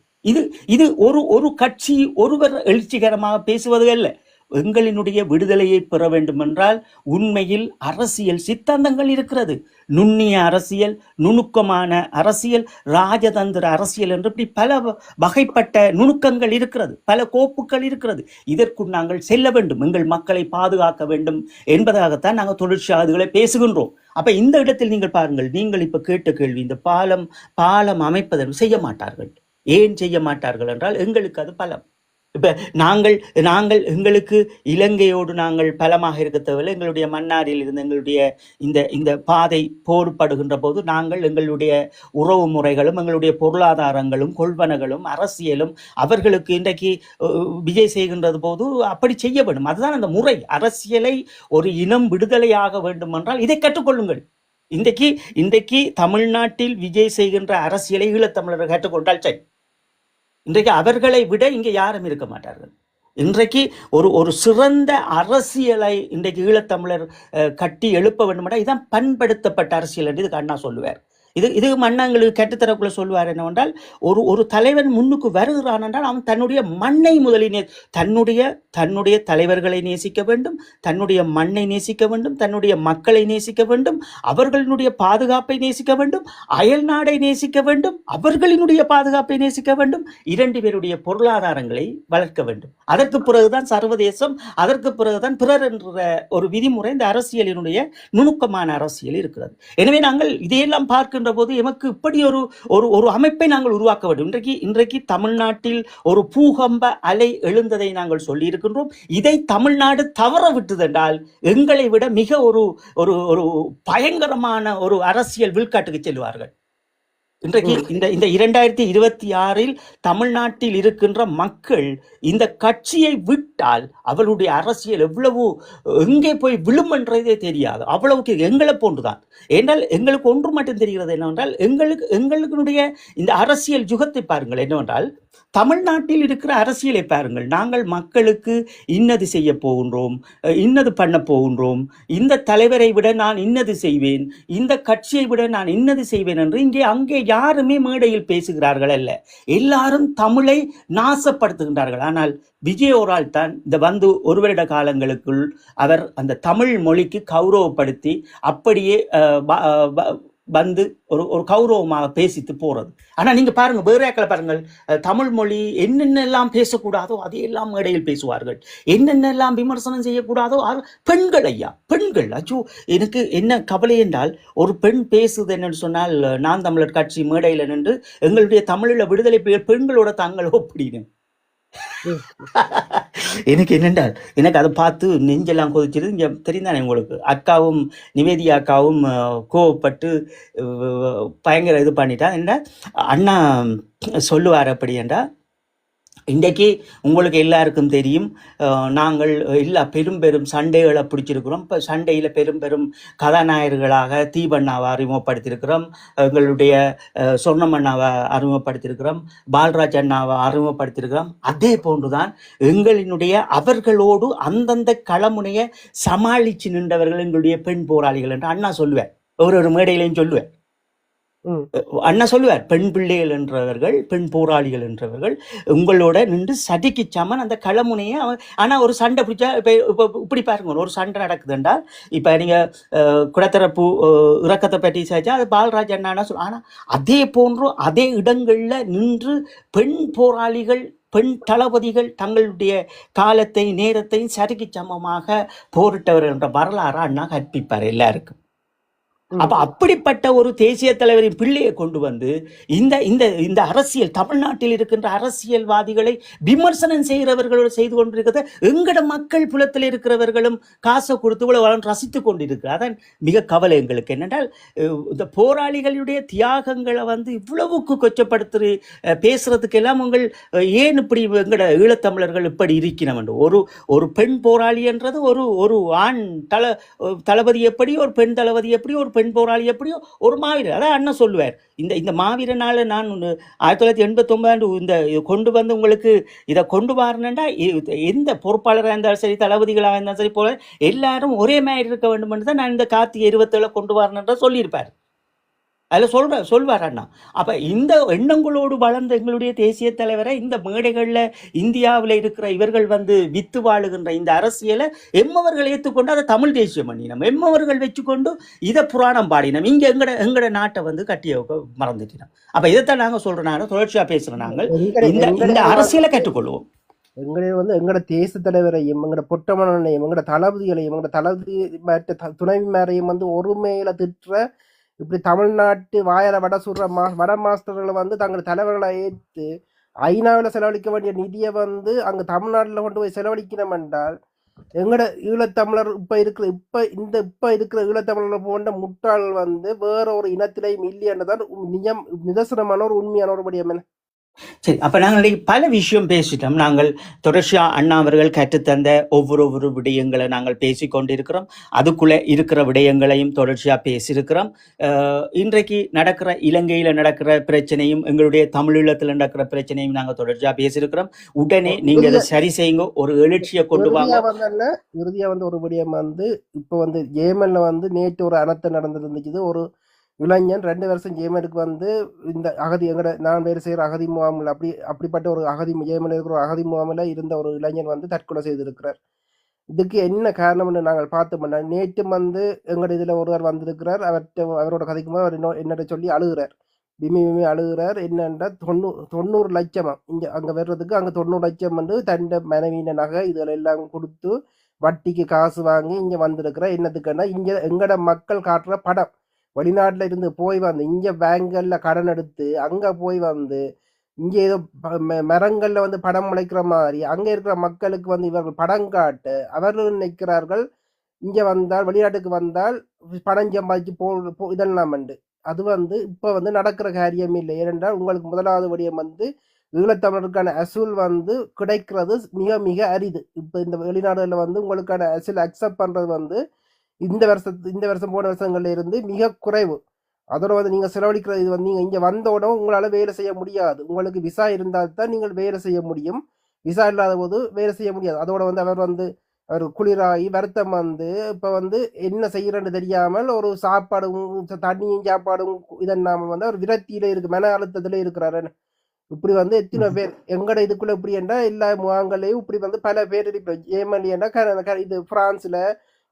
இது ஒரு கட்சி ஒருவர் எழுச்சிகரமாக பேசுவது அல்ல. எங்களினுடைய விடுதலையை பெற வேண்டும் என்றால் உண்மையில் அரசியல் சித்தாந்தங்கள் இருக்கிறது. நுண்ணிய அரசியல், நுணுக்கமான அரசியல், ராஜதந்திர அரசியல் என்று இப்படி பல வகைப்பட்ட நுணுக்கங்கள் இருக்கிறது, பல கோப்புகள் இருக்கிறது. இதற்குள் நாங்கள் செல்ல வேண்டும், எங்கள் மக்களை பாதுகாக்க வேண்டும் என்பதாகத்தான் நாங்கள் தொழிற்சாலைகளை பேசுகின்றோம். அப்ப இந்த இடத்தில் நீங்கள் பாருங்கள், நீங்கள் இப்ப கேட்ட கேள்வி, இந்த பாலம் அமைப்பதற்கு செய்ய மாட்டார்கள். ஏன் செய்ய மாட்டார்கள் என்றால் எங்களுக்கு அது பலம். இப்ப நாங்கள் எங்களுக்கு இலங்கையோடு நாங்கள் பலமாக இருக்க தேவையில்லை. எங்களுடைய மன்னாரில் இருந்து எங்களுடைய இந்த பாதை போடுபடுகின்ற போது நாங்கள் எங்களுடைய உறவு முறைகளும் எங்களுடைய பொருளாதாரங்களும் கொள்வனகளும் அரசியலும் அவர்களுக்கு இன்றைக்கு விஜய் செய்கின்றது போது அப்படி செய்ய வேண்டும். அதுதான் அந்த முறை. அரசியலை ஒரு இனம் விடுதலையாக வேண்டும் என்றால் இதை கற்றுக்கொள்ளுங்கள். இன்றைக்கு தமிழ்நாட்டில் விஜய் செய்கின்ற அரசியலை ஈழத்தமிழர்கள் கற்றுக்கொண்டால் சரி. இன்றைக்கு அவர்களை விட இங்கே யாரும் இருக்க மாட்டார்கள். இன்றைக்கு ஒரு சிறந்த அரசியலை இன்றைக்கு ஈழத்தமிழர் கட்டி எழுப்ப வேண்டும். இதான் பண்படுத்தப்பட்ட அரசியல் என்று இதுக்கு அண்ணா சொல்லுவார். இது அண்ணா எங்களுக்கு கட்டுத்தரக்குள்ள சொல்வார் என்னவென்றால், ஒரு தலைவன் முன்னுக்கு வருகிறான் என்றால் அவன் தன்னுடைய மண்ணை முதலில் தன்னுடைய தலைவர்களை நேசிக்க வேண்டும், தன்னுடைய மண்ணை நேசிக்க வேண்டும், தன்னுடைய மக்களை நேசிக்க வேண்டும், அவர்களினுடைய பாதுகாப்பை நேசிக்க வேண்டும், அயல் நாடை நேசிக்க வேண்டும், அவர்களினுடைய பாதுகாப்பை நேசிக்க வேண்டும், 2 பேருடைய பொருளாதாரங்களை வளர்க்க வேண்டும். அதற்கு பிறகுதான் சர்வதேசம், அதற்கு பிறகுதான் பிறர் என்ற ஒரு விதிமுறை இந்த அரசியலினுடைய நுணுக்கமான அரசியல் இருக்கிறது. எனவே நாங்கள் இதையெல்லாம் பார்க்கின்ற போது எமக்கு இப்படி ஒரு அமைப்பை நாங்கள் உருவாக்க வேண்டும். இன்றைக்கு தமிழ்நாட்டில் ஒரு பூகம்ப அலை எழுந்ததை நாங்கள் சொல்லி இருக்கின்றோம். இதை தமிழ்நாடு தவற விட்டது என்றால் எங்களை விட மிக ஒரு பயங்கரமான ஒரு அரசியல் வில்காட்டுக்கு செல்வார்கள். இன்றைக்கு இந்த 2026 தமிழ்நாட்டில் இருக்கின்ற மக்கள் இந்த கட்சியை விட்டால் அவளுடைய அரசியல் எவ்வளவு எங்கே போய் விழும் என்றதே தெரியாது. அவ்வளவுக்கு எங்களை போன்றுதான். ஏனால் எங்களுக்கு ஒன்று மட்டும் தெரிகிறது என்னவென்றால், எங்களுடைய இந்த அரசியல் யுகத்தை பாருங்கள். என்னவென்றால், தமிழ்நாட்டில் இருக்கிற அரசியலை பாருங்கள். நாங்கள் மக்களுக்கு இன்னது செய்ய போகின்றோம், இன்னது பண்ண போகின்றோம், இந்த தலைவரை விட நான் இன்னது செய்வேன், இந்த கட்சியை விட நான் இன்னது செய்வேன் என்று அங்கே யாருமே மேடையில் பேசுகிறார்கள் அல்ல. எல்லாரும் தமிழை நாசப்படுத்துகின்றார்கள். ஆனால் விஜய் ஓரால் தான் இந்த ஒரு வருட காலங்களுக்குள் அவர் அந்த தமிழ் மொழிக்கு கௌரவப்படுத்தி அப்படியே ஒரு கௌரவமாக பேசிட்டு போறது. ஆனா நீங்க பாருங்க, வேறாக்களை பாருங்கள், தமிழ் மொழி என்னென்னலாம் பேசக்கூடாதோ அதையெல்லாம் மேடையில் பேசுவார்கள், என்னென்னலாம் விமர்சனம் செய்யக்கூடாதோ பெண்கள். பெண்கள் அச்சோ, எனக்கு என்ன கவலை என்றால், ஒரு பெண் பேசுது என்னன்னு சொன்னால், நான் தமிழர் கட்சி மேடையில் நின்று எங்களுடைய தமிழில் விடுதலை பெண்களோட தாங்களோ அப்படின்னு எனக்கு என்னென்றால் எனக்கு அதை பார்த்து நெஞ்செல்லாம் கொதிச்சிருது. இங்கே தெரிந்தானே உங்களுக்கு, அக்காவும் நிவேதியா அக்காவும் கோவப்பட்டு பயங்கர இது பண்ணிட்டா. என்ன அண்ணா சொல்லுவார் அப்படி என்றால், இன்றைக்கு உங்களுக்கு எல்லாருக்கும் தெரியும், நாங்கள் எல்லா பெரும் சண்டைகளை பிடிச்சிருக்கிறோம். இப்போ சண்டையில் பெரும் கதாநாயகர்களாக தீபண்ணாவை அறிமுகப்படுத்தியிருக்கிறோம், எங்களுடைய சொர்ணமண்ணாவை அறிமுகப்படுத்தியிருக்கிறோம், பால்ராஜ் அண்ணாவை அறிமுகப்படுத்தியிருக்கிறோம். அதே போன்றுதான் எங்களினுடைய அவர்களோடு அந்தந்த களமுனையை சமாளித்து நின்றவர்கள் எங்களுடைய பெண் போராளிகள் என்று அண்ணா சொல்லுவார். ஒரு மேடையிலையும் சொல்லுவார். அண்ணா சொல்லுவார், பெண் பிள்ளைகள் என்றவர்கள், பெண் போராளிகள் என்றவர்கள் உங்களோட நின்று சதிக்கு சமன் அந்த களமுனையை. ஆனா ஒரு சண்டை பிடிச்சா இப்படி பாருங்க, ஒரு சண்டை நடக்குது என்றால், இப்ப நீங்க குடத்தரப்பு இறக்கத்தை பற்றி சாச்சா அது பால்ராஜ் அண்ணா சொல்ல. ஆனா அதே போன்று அதே இடங்கள்ல நின்று பெண் போராளிகள், பெண் தளபதிகள் தங்களுடைய காலத்தை நேரத்தையும் சரிக்கு சமமாக போரிட்டவர் என்ற வரலாறு அண்ணா கற்பிப்பார் எல்லாருக்கும். அப்ப அப்படிப்பட்ட ஒரு தேசிய தலைவரின் பிள்ளையை கொண்டு வந்து இந்த அரசியல், தமிழ்நாட்டில் இருக்கின்ற அரசியல்வாதிகளை விமர்சனம் செய்கிறவர்களோடு செய்து கொண்டிருக்கிறத எங்கட மக்கள் புலத்தில் இருக்கிறவர்களும் காசை கொடுத்து ரசித்து கொண்டிருக்கிறார். அதான் மிக கவலை எங்களுக்கு. என்னென்றால், இந்த போராளிகளுடைய தியாகங்களை இவ்வளவுக்கு கொச்சப்படுத்து பேசுறதுக்கு எல்லாம் உங்கள் ஏன் இப்படி எங்கட ஈழத்தமிழர்கள் இப்படி இருக்கணும் என்று. ஒரு பெண் போராளி என்றது ஒரு ஆண் தளபதி எப்படி, ஒரு பெண் தளபதி எப்படி, ஒரு பெண் போராளி எப்படியோ ஒரு மாவீரர். அதான் அண்ணன் சொல்லுவார், இந்த மாவீரனால நான் 1989 இந்த கொண்டு வந்து உங்களுக்கு இதை கொண்டு வரணுண்டா, எந்த பொறுப்பாளராக இருந்தாலும் சரி, தளபதிகளாக இருந்தாலும் சரி, போல எல்லாரும் ஒரே மாதிரி இருக்க வேண்டும் என்று தான் நான் இந்த கார்த்திகை 27 கொண்டு வரணுன்ற சொல்லியிருப்பார். அதில் சொல்வார் அண்ணா. அப்போ இந்த எண்ணங்களோடு வளர்ந்த எங்களுடைய தேசிய தலைவரை இந்த மேடைகளில் இந்தியாவில் இருக்கிற இவர்கள் வித்து வாழுகின்ற இந்த அரசியலை எம்மவர்கள் ஏற்றுக்கொண்டு அதை தமிழ் தேசியம் பண்ணினோம், எம்மவர்கள் வச்சுக்கொண்டு இதை புராணம் பாடினோம். இங்கே எங்கட நாட்டை கட்டிய மறந்துட்டினோம். அப்போ இதைத்தான் நாங்கள் சொல்கிறோம், தொடர்ச்சியாக பேசுகிறோம். நாங்கள் இந்த அரசியலை கற்றுக்கொள்வோம். எங்களே எங்களோட தேச தலைவரையும், எங்களோட பொட்டமனையும், எங்களோட தளபதிகளையும், எங்களோட தளபதி துணைவிமாரையும் ஒரு மேல திட்டுற இப்படி தமிழ்நாட்டு வாயில வட மாஸ்டர்களை தங்கள் தலைவர்களை ஏற்று ஐநாவில் செலவழிக்க வேண்டிய நிதியை அங்க தமிழ்நாட்டில் கொண்டு போய் செலவழிக்கணும் என்றால், எங்கட ஈழத்தமிழர் இப்ப இருக்கிற ஈழத்தமிழர் போன்ற முட்டாள் வேற ஒரு இனத்திலையும் இல்லையன்றதான் நிதர்சனமான ஒரு உண்மையான ஒரு படியம். என்ன சரி, அப்ப நாங்கள் பல விஷயம் பேசிட்டோம். நாங்கள் தொடர்ச்சியா அண்ணா அவர்கள் கற்றுத்தந்த ஒவ்வொரு விடயங்களை நாங்கள் பேசிக்கொண்டிருக்கிறோம். அதுக்குள்ள இருக்கிற விடயங்களையும் தொடர்ச்சியா பேசியிருக்கிறோம். இன்றைக்கு நடக்கிற இலங்கையில நடக்கிற பிரச்சனையும், எங்களுடைய தமிழீழத்தில் நடக்கிற பிரச்சனையும் நாங்கள் தொடர்ச்சியா பேசியிருக்கிறோம். உடனே நீங்க அதை சரி செய்யுங்க, ஒரு எழுச்சியை கொண்டு வாங்க. இறுதியா ஒரு விடயம் இப்ப ஏமன்ல நேற்று ஒரு அனர்த்தம் நடந்திருந்துச்சு. ஒரு இளைஞன் 2 வருஷம் ஜேர்மனுக்கு வந்து இந்த அகதி எங்கட நான் வேறு செய்கிற அகதி முகாமில் அப்படிப்பட்ட ஒரு அகதி ஜேர்மனில் இருக்கிற ஒரு அகதி முகாமில் இருந்த ஒரு இளைஞன் வந்து தற்கொலை செய்திருக்கிறார். இதுக்கு என்ன காரணம்னு நாங்கள் பார்த்தோம்னா, நேற்று வந்து எங்கள் இதில் ஒருவர் வந்திருக்கிறார். அவரோட கதைக்கும்போது அவர் என்னட்ட சொல்லி அழுகிறார். விம்மி விம்மி அழுகிறார். என்னென்னா 90 லட்சமா இங்கே அங்கே வர்றதுக்கு அங்கே 90 லட்சம் வந்து தண்ட மனைவியின நகை இதுகள் எல்லாம் கொடுத்து வட்டிக்கு காசு வாங்கி இங்கே வந்திருக்கிறார். என்னத்துக்குன்னா இங்கே எங்கட மக்கள் காட்டுற படம் வெளிநாட்டில் இருந்து போய் வந்து இங்கே பேங்கல்ல கடன் எடுத்து அங்கே போய் வந்து இங்கே ஏதோ மரங்களில் வந்து படம் முளைக்கிற மாதிரி அங்கே இருக்கிற மக்களுக்கு வந்து இவர்கள் படம் காட்டு அவர்கள் நிற்கிறார்கள். இங்கே வந்தால் வெளிநாட்டுக்கு வந்தால் பணம் சம்பாதிச்சு இதெல்லாம் உண்டு. அது வந்து இப்போ வந்து நடக்கிற காரியம் இல்லை. ஏனென்றால் உங்களுக்கு முதலாவது விடயம் வந்து ஈழத்தமிழருக்கான அசூல் வந்து கிடைக்கிறது மிக மிக அரிது. இப்போ இந்த வெளிநாடுகளில் வந்து உங்களுக்கான அசூல் அக்செப்ட் பண்ணுறது வந்து இந்த வருஷம் போன வருஷங்கள்ல இருந்து மிக குறைவு. அதோட வந்து நீங்கள் செலவழிக்கிறது இது வந்து நீங்கள் இங்கே வந்தோட உங்களால் வேலை செய்ய முடியாது. உங்களுக்கு விசா இருந்தால் தான் நீங்கள் வேலை செய்ய முடியும். விசா இல்லாத போது வேலை செய்ய முடியாது. அதோட வந்து அவர் குளிராகி வருத்தம் வந்து இப்போ வந்து என்ன செய்யறன்னு தெரியாமல் ஒரு சாப்பாடும் தண்ணியும் சாப்பாடும் இதெல்லாம் வந்து அவர் விரக்தியில இருக்கு, மன அழுத்தத்தில் இருக்கிறாரு. இப்படி வந்து எத்தனை பேர் எங்கட இதுக்குள்ள இப்படி என்றா எல்லா முகாங்களையும் இப்படி வந்து பல பேர் இருப்போம். ஏமன்லியா இது பிரான்ஸ்ல,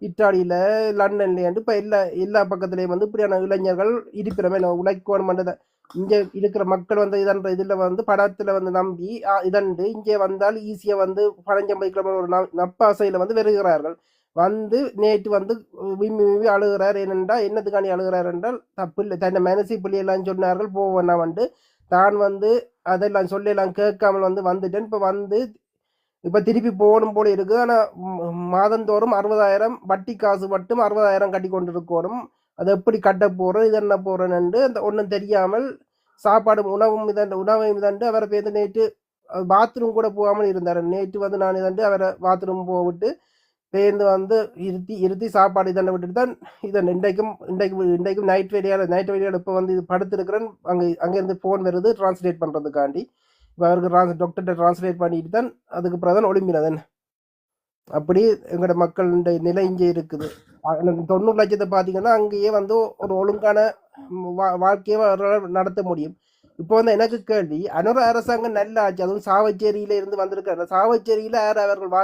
இத்தாலியில, லண்டன்லேருந்து இப்போ எல்லா பக்கத்துலேயும் வந்து இப்படியான இளைஞர்கள் இருப்பிடமே உழைக்கணும் பண்ணுறது. இங்கே இருக்கிற மக்கள் வந்து இதன்ற இதில் வந்து படத்தில் வந்து நம்பி இதண்டு இங்கே வந்தால் ஈஸியாக வந்து பணம் சம்பாதிக்கிற ஒரு நப்பாசையில் வந்து வருகிறார்கள். வந்து நேற்று வந்து விம்மி விம்மி அழுகிறார். ஏனென்றால் என்னத்துக்காண்டி அழுகிறார் என்றால் பிள்ளை தன்னை மனசி பிள்ளையெல்லாம் சொன்னார்கள் போவேன்னா வந்து தான் வந்து அதெல்லாம் சொல்லலாம் கேட்காமல் வந்து வந்துட்டேன். இப்போ திருப்பி போகணும் போல இருக்குது. ஆனால் மாதந்தோறும் 60,000 வட்டி காசு மட்டும் 60,000 கட்டி கொண்டு இருக்கணும். அதை எப்படி கட்ட போகிறோம் இது என்ன போகிறேன்னு அந்த ஒன்றும் தெரியாமல் சாப்பாடும் உணவையும் இதண்டு அவரை பேருந்து நேற்று பாத்ரூம் கூட போகாமல் இருந்தார். நேற்று வந்து நான் இதண்டு அவரை பாத்ரூம் போவிட்டு பேருந்து வந்து இருத்தி சாப்பாடு இதெல்லாம் விட்டுட்டு தான் இதன் இன்றைக்கும் நைட் வேலையால் இப்போ வந்து இது படுத்திருக்கிறேன். அங்கேருந்து ஃபோன் வருது டிரான்ஸ்லேட் பண்ணுறதுக்காண்டி. இப்போ அவருக்கு டாக்டர்கிட்ட டிரான்ஸ்லேட் பண்ணிட்டு தான் அதுக்கு பிறகு தான் ஒளிம்பினதன். அப்படி எங்களோட மக்களுடைய நிலை இங்கே இருக்குது. 90 லட்சத்தை பார்த்தீங்கன்னா அங்கேயே வந்து ஒரு ஒழுங்கான வாழ்க்கையை நடத்த முடியும். இப்போ வந்து எனக்கு கேள்வி, அனுர அரசாங்கம் நல்ல ஆட்சி, அதுவும் சாவச்சேரியில இருந்து வந்திருக்காரு. சாவச்சேரியில யார் அவர்கள்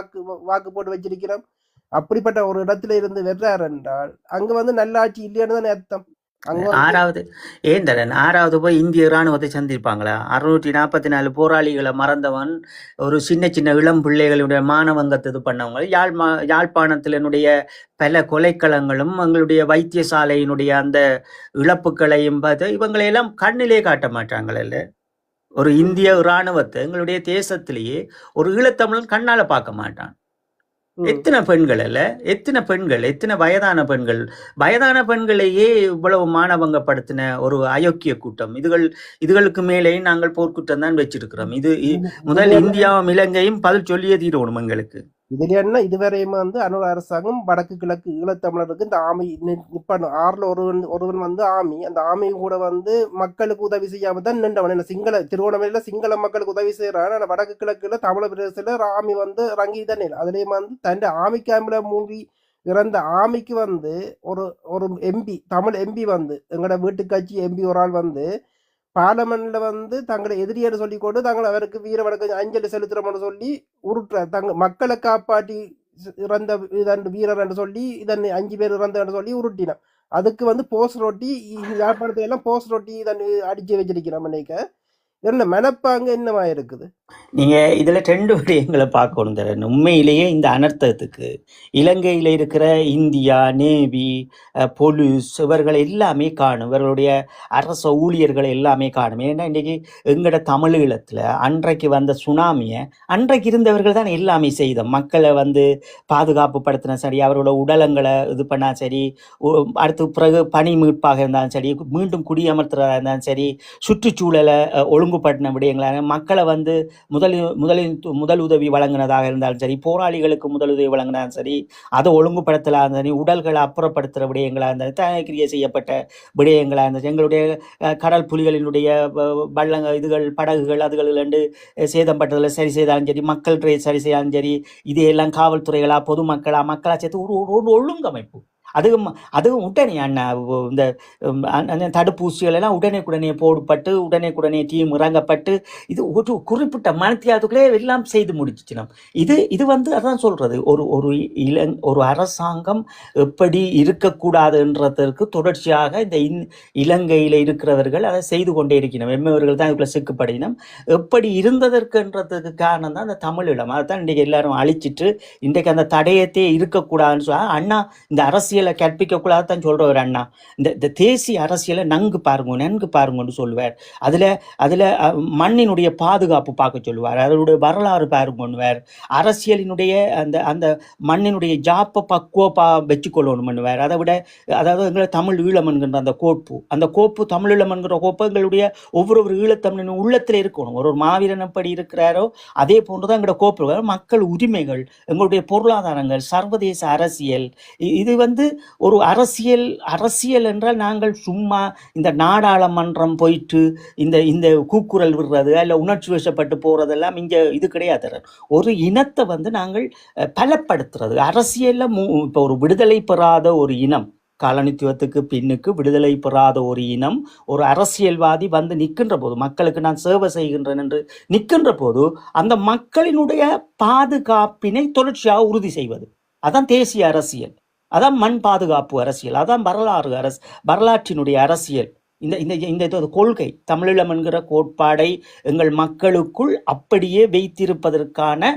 வாக்கு போட்டு வச்சிருக்கிறோம். அப்படிப்பட்ட ஒரு இடத்துல இருந்து வெறார் என்றால் அங்க வந்து நல்ல ஆட்சி இல்லைன்னு தானே அர்த்தம். ஆறாவது போய் இந்திய இராணுவத்தை சந்திப்பாங்களா? 644 போராளிகளை மறந்தவன், ஒரு சின்ன சின்ன இளம் பிள்ளைகளுடைய மானவங்கத்தை இது பண்ணவங்க, யாழ்ப்பாணத்தினுடைய பல கொலைக்களங்களும் எங்களுடைய வைத்தியசாலையினுடைய அந்த இழப்புகளையும் பார்த்து இவங்களையெல்லாம் கண்ணிலே காட்ட மாட்டாங்கல்ல. ஒரு இந்திய இராணுவத்தை எங்களுடைய தேசத்திலேயே ஒரு ஈழத்தமிழன் கண்ணால பார்க்க மாட்டான். எத்தனை பெண்கள், எத்தனை வயதான பெண்களையே இவ்வளவு மானவங்கப்படுத்தின ஒரு அயோக்கிய கூட்டம். இதுகளுக்கு மேலே நாங்கள் போர்க்குற்றம் தான் வச்சிருக்கிறோம். இது முதல் இந்தியாவும் இலங்கையும் பதில் சொல்லியே தீரணும் எங்களுக்கு. இதுல என்ன இதுவரையுமே வந்து அனுர அரசாங்கம் வடக்கு கிழக்கு ஈழத்தமிழருக்கு இந்த ஆமி நிப்பாணும். 6ல் ஒருவன் வந்து ஆமி, அந்த ஆமி கூட வந்து மக்களுக்கு உதவி செய்யாம தான் நின்றவன். திருவண்ணாமலையில சிங்கள மக்களுக்கு உதவி செய்யறான். ஆனால் வடக்கு கிழக்குல தமிழ பிரதேசத்துல ஆமி வந்து ரங்கி தானே. அதுலேயும் வந்து தன் ஆமி கேம்ப்ல மூவி இறந்த ஆமிக்கு வந்து ஒரு எம்பி, தமிழ் எம்பி வந்து எங்களோட வீட்டுக்காட்சி எம்பி ஒரு ஆள் வந்து பார்லமெண்ட்ல வந்து தங்களை எதிரியை சொல்லி கொண்டு தாங்கள் அவருக்கு வீர வணக்கம் அஞ்சலி செலுத்துறோம்னு சொல்லி உருட்டுற மக்களை காப்பாற்றி இறந்த வீரர் என்று சொல்லி இதன் 5 பேர் இறந்த சொல்லி உருட்டினான். அதுக்கு வந்து போஸ்ட் ரொட்டி யாழ்ப்பாணத்தை எல்லாம் போஸ்ட் ரொட்டி இதன் அடிச்சு வச்சிருக்கிறோம். நினைக்க என்ன மனப்பாங்க என்னவா இருக்குது. நீங்க இதுல 2 விடயங்களை பார்க்கணும் தரேன். உண்மையிலேயே இந்த அனர்த்தத்துக்கு இலங்கையில இருக்கிற இந்தியா, நேவி, போலீஸ் இவர்கள் எல்லாமே காணும். இவர்களுடைய அரச ஊழியர்கள் எல்லாமே காணும். ஏன்னா இன்னைக்கு எங்கட தமிழீழத்துல அன்றைக்கு வந்த சுனாமியை அன்றைக்கு இருந்தவர்கள் தான் எல்லாமே செய்த மக்களை வந்து பாதுகாப்பு படுத்தினா சரி, அவர்களோட உடலங்களை இது பண்ணா சரி, அடுத்து பிறகு பனி மீட்பாக இருந்தாலும் சரி, மீண்டும் குடியமர்த்துறதா இருந்தாலும் சரி, சுற்றுச்சூழலை ஒழுங்குபடுத்தின விடயங்களாக மக்களை வந்து முதல் உதவி வழங்கினதாக இருந்தாலும் சரி, போராளிகளுக்கு முதலுதவி வழங்கினாலும் சரி, அதை ஒழுங்குபடுத்தலாம் இருந்தாலும் சரி, உடல்களை அப்புறப்படுத்துகிற விடயங்களாக இருந்தாலும் தயக்கிரியை செய்யப்பட்ட விடயங்களாக இருந்தாலும் எங்களுடைய கடல் புலிகளினுடைய இதுகள் படகுகள் அதுகள் சேதப்பட்டதில் சரி செய்தாலும் சரி, மக்கள் சரி செய்தாலும் சரி, இதையெல்லாம் காவல்துறைகளா பொதுமக்களா சேர்த்து ஒரு ஒழுங்கமைப்பு அதுவும் அதுவும் உடனே அண்ணா இந்த அந்த தடுப்பூசிகள் எல்லாம் உடனே போடப்பட்டு உடனே டீம் இறங்கப்பட்டு இது ஒரு குறிப்பிட்ட மனத்தியாத்துக்குள்ளே எல்லாம் செய்து முடிச்சிச்சு. இது அதான் சொல்றது, ஒரு அரசாங்கம் எப்படி இருக்கக்கூடாதுன்றதற்கு தொடர்ச்சியாக இந்த இலங்கையில் இருக்கிறவர்கள் அதை செய்து கொண்டே இருக்கணும். எம்மவர்கள் தான் இதுக்குள்ள சிக்கப்படினம் எப்படி இருந்ததற்குன்றதுக்கு காரணம் தான் அந்த தமிழீழம். அதைத்தான் இன்றைக்கு எல்லாரும் அழிச்சிட்டு இன்றைக்கு அந்த தடயத்தையே இருக்கக்கூடாதுன்னு சொல்ல அண்ணா இந்த அரசியலை கற்பிக்க கூடாதுதான் சொல்றவர் அண்ணா. இந்த தேசிய அரசியலை நன்கு பாருங்கன்னு சொல்லுவார். அதுல மண்ணினுடைய பாதுகாப்பு பார்க்க சொல்லுவார், அதனுடைய வரலாறு பாருங்கன்னுவார், அரசியலினுடைய அந்த மண்ணினுடைய ஜாப்பை பக்குவப்பா வச்சுக்கொள்ளணும் பண்ணுவார். அதை விட அதாவது எங்களை தமிழ் ஈழம் என்கின்ற அந்த கோப்பு தமிழீழம் என்கிற கோப்பு எங்களுடைய ஒவ்வொரு ஈழத்தமிழின் உள்ளத்தில் இருக்கணும். ஒரு மாவீரன் எப்படி இருக்கிறாரோ அதே போன்றுதான் எங்களோட கோப்பு. மக்கள் உரிமைகள், எங்களுடைய பொருளாதாரங்கள், சர்வதேச அரசியல், இது ஒரு அரசியல் என்றால் நாங்கள் சும்மா இந்த நாடாளுமன்றம் போயிட்டு இந்த கூக்குரல் விடுறது அல்ல உணர்ச்சி வசப்பட்டு போறதெல்லாம் இங்க இது கிடையாது. ஒரு இனத்தை நாங்கள் பலப்படுத்துறது அரசியல்ல. இப்ப ஒரு விடுதலை பெறாத ஒரு இனம், காலனித்துவத்துக்கு பின்னுக்கு விடுதலை பெறாத ஒரு இனம், ஒரு அரசியல்வாதி நிற்கின்ற போது, மக்களுக்கு நான் சேவை செய்கின்றேன் என்று நிற்கின்ற போது, அந்த மக்களினுடைய பாதுகாப்பினை தொடர்ச்சியாக உறுதி செய்வது, அதான் தேசிய அரசியல், அதான் மண் பாதுகாப்பு அரசியல், அதான் வரலாற்றினுடைய அரசியல். இந்த கொள்கை தமிழீழம் என்கிற கோட்பாடை எங்கள் மக்களுக்குள் அப்படியே வைத்திருப்பதற்கான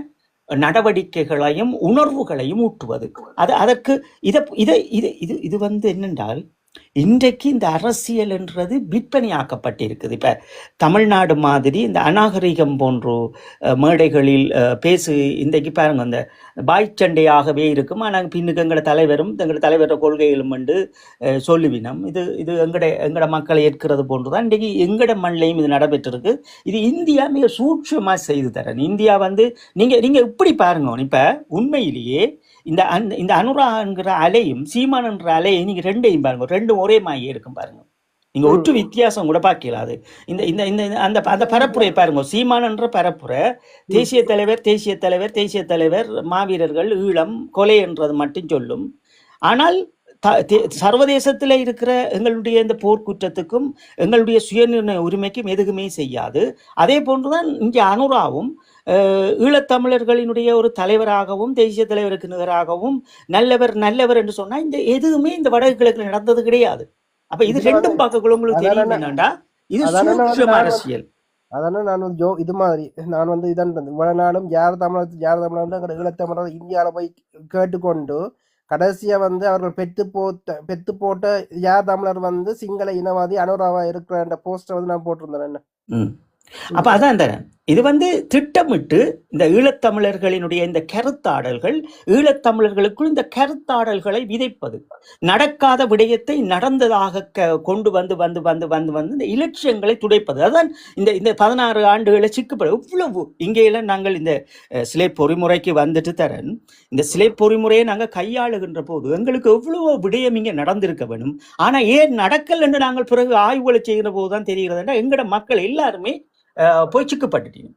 நடவடிக்கைகளையும் உணர்வுகளையும் ஊட்டுவது. அதற்கு இது என்னென்றால் இன்றைக்கு இந்த அரசியல் என்றது விற்பனையாக்கப்பட்டிருக்குது. இப்ப தமிழ்நாடு மாதிரி இந்த அநாகரிகம் போன்ற மேடைகளில் இன்றைக்கு பாருங்க, அந்த பாய்ச்சண்டையாகவே இருக்கும். ஆனால் பின்னுக்கு எங்களோட தலைவரோட கொள்கைகளும் சொல்லுவினம். இது எங்கட மக்களை ஏற்கிறது போன்றுதான் இன்றைக்கு எங்கட மண்ணிலையும் இது நடைபெற்றிருக்கு. இது இந்தியா மிக சூட்சமா செய்து தரேன். இந்தியா நீங்க இப்படி பாருங்க, இப்ப உண்மையிலேயே இந்த அனுரா என்கிற அலையும் சீமான் என்ற அலையும் நீங்க ரெண்டையும் பாருங்க, ரெண்டும் ஒரே மாதிரியே இருக்கும் பாருங்க. நீங்க ஒற்று வித்தியாசம் கூட பார்க்கலாது. அந்த பரப்புரை பாருங்க, சீமான் என்ற பரப்புரை தேசிய தலைவர் மாவீரர்கள் ஈழம் கொலை என்றது மட்டும் சொல்லும். ஆனால் சர்வதேசத்தில் இருக்கிற எங்களுடைய இந்த போர்க்குற்றத்துக்கும் எங்களுடைய சுயநிர்ணய உரிமைக்கும் எதுவுமே செய்யாது. அதே போன்றுதான் இங்கே அனுராவும் ஈழத்தமிழர்களினுடைய ஒரு தலைவராகவும் தேசிய தலைவருக்கு நிகராகவும் நல்லவர் என்று சொன்னா எதுவுமே இந்த வடக்கு கிழக்கு நடந்தது கிடையாது. அப்ப இது ரெண்டும் பார்க்கக்குள்ள உங்களுக்கு தெரியும் என்னண்டா, இது சூட்சும அரசியல். அதனால நான் இது மாதிரி நான் இதான் இவ்வளவு நாளும் யார் தமிழர் ஈழத்தமிழர் இந்தியாவில் போய் கேட்டுக்கொண்டு கடைசியா அவர்கள் பெத்து போட்ட யார் தமிழர் சிங்கள இனவாதி அனுராவா இருக்கிற போஸ்டர் நான் போட்டிருந்தேன். என்ன அப்ப அதான் இது திட்டமிட்டு இந்த ஈழத்தமிழர்களினுடைய இந்த கருத்தாடல்கள், ஈழத்தமிழர்களுக்குள் இந்த கருத்தாடல்களை விதைப்பது, நடக்காத விடயத்தை நடந்ததாக கொண்டு வந்து இந்த இலட்சியங்களை துடைப்பது. அதான் இந்த 16 ஆண்டுகளை சிக்கப்படும். இவ்வளவு இங்கேயெல்லாம் நாங்கள் இந்த சிலை பொறிமுறைக்கு தரேன். இந்த சிலை பொறிமுறையை நாங்கள் கையாளுகின்ற போது எங்களுக்கு எவ்வளவோ விடயம் இங்கே நடந்திருக்க வேணும். ஆனா ஏன் நடக்கல் என்று நாங்கள் பிறகு ஆய்வுகளை செய்கிற போதுதான் தெரிகிறதுனா, எங்கட மக்கள் எல்லாருமே போய் சிக்கப்பட்டுட்டீங்க.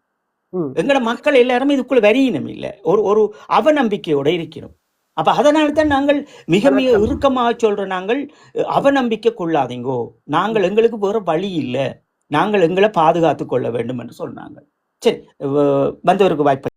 எங்கட மக்கள் எல்லாருமே இதுக்குள்ள வரியினம் இல்லை, ஒரு அவநம்பிக்கையோட இருக்கணும். அப்ப அதனால தான் நாங்கள் மிக இறுக்கமாக சொல்றோம், நாங்கள் அவநம்பிக்கை கொள்ளாதீங்கோ, நாங்கள் எங்களுக்கு வேற வழி இல்லை, நாங்கள் எங்களை பாதுகாத்து கொள்ள வேண்டும் என்று சொன்னாங்க. சரி, வந்தவருக்கு வாய்ப்பு.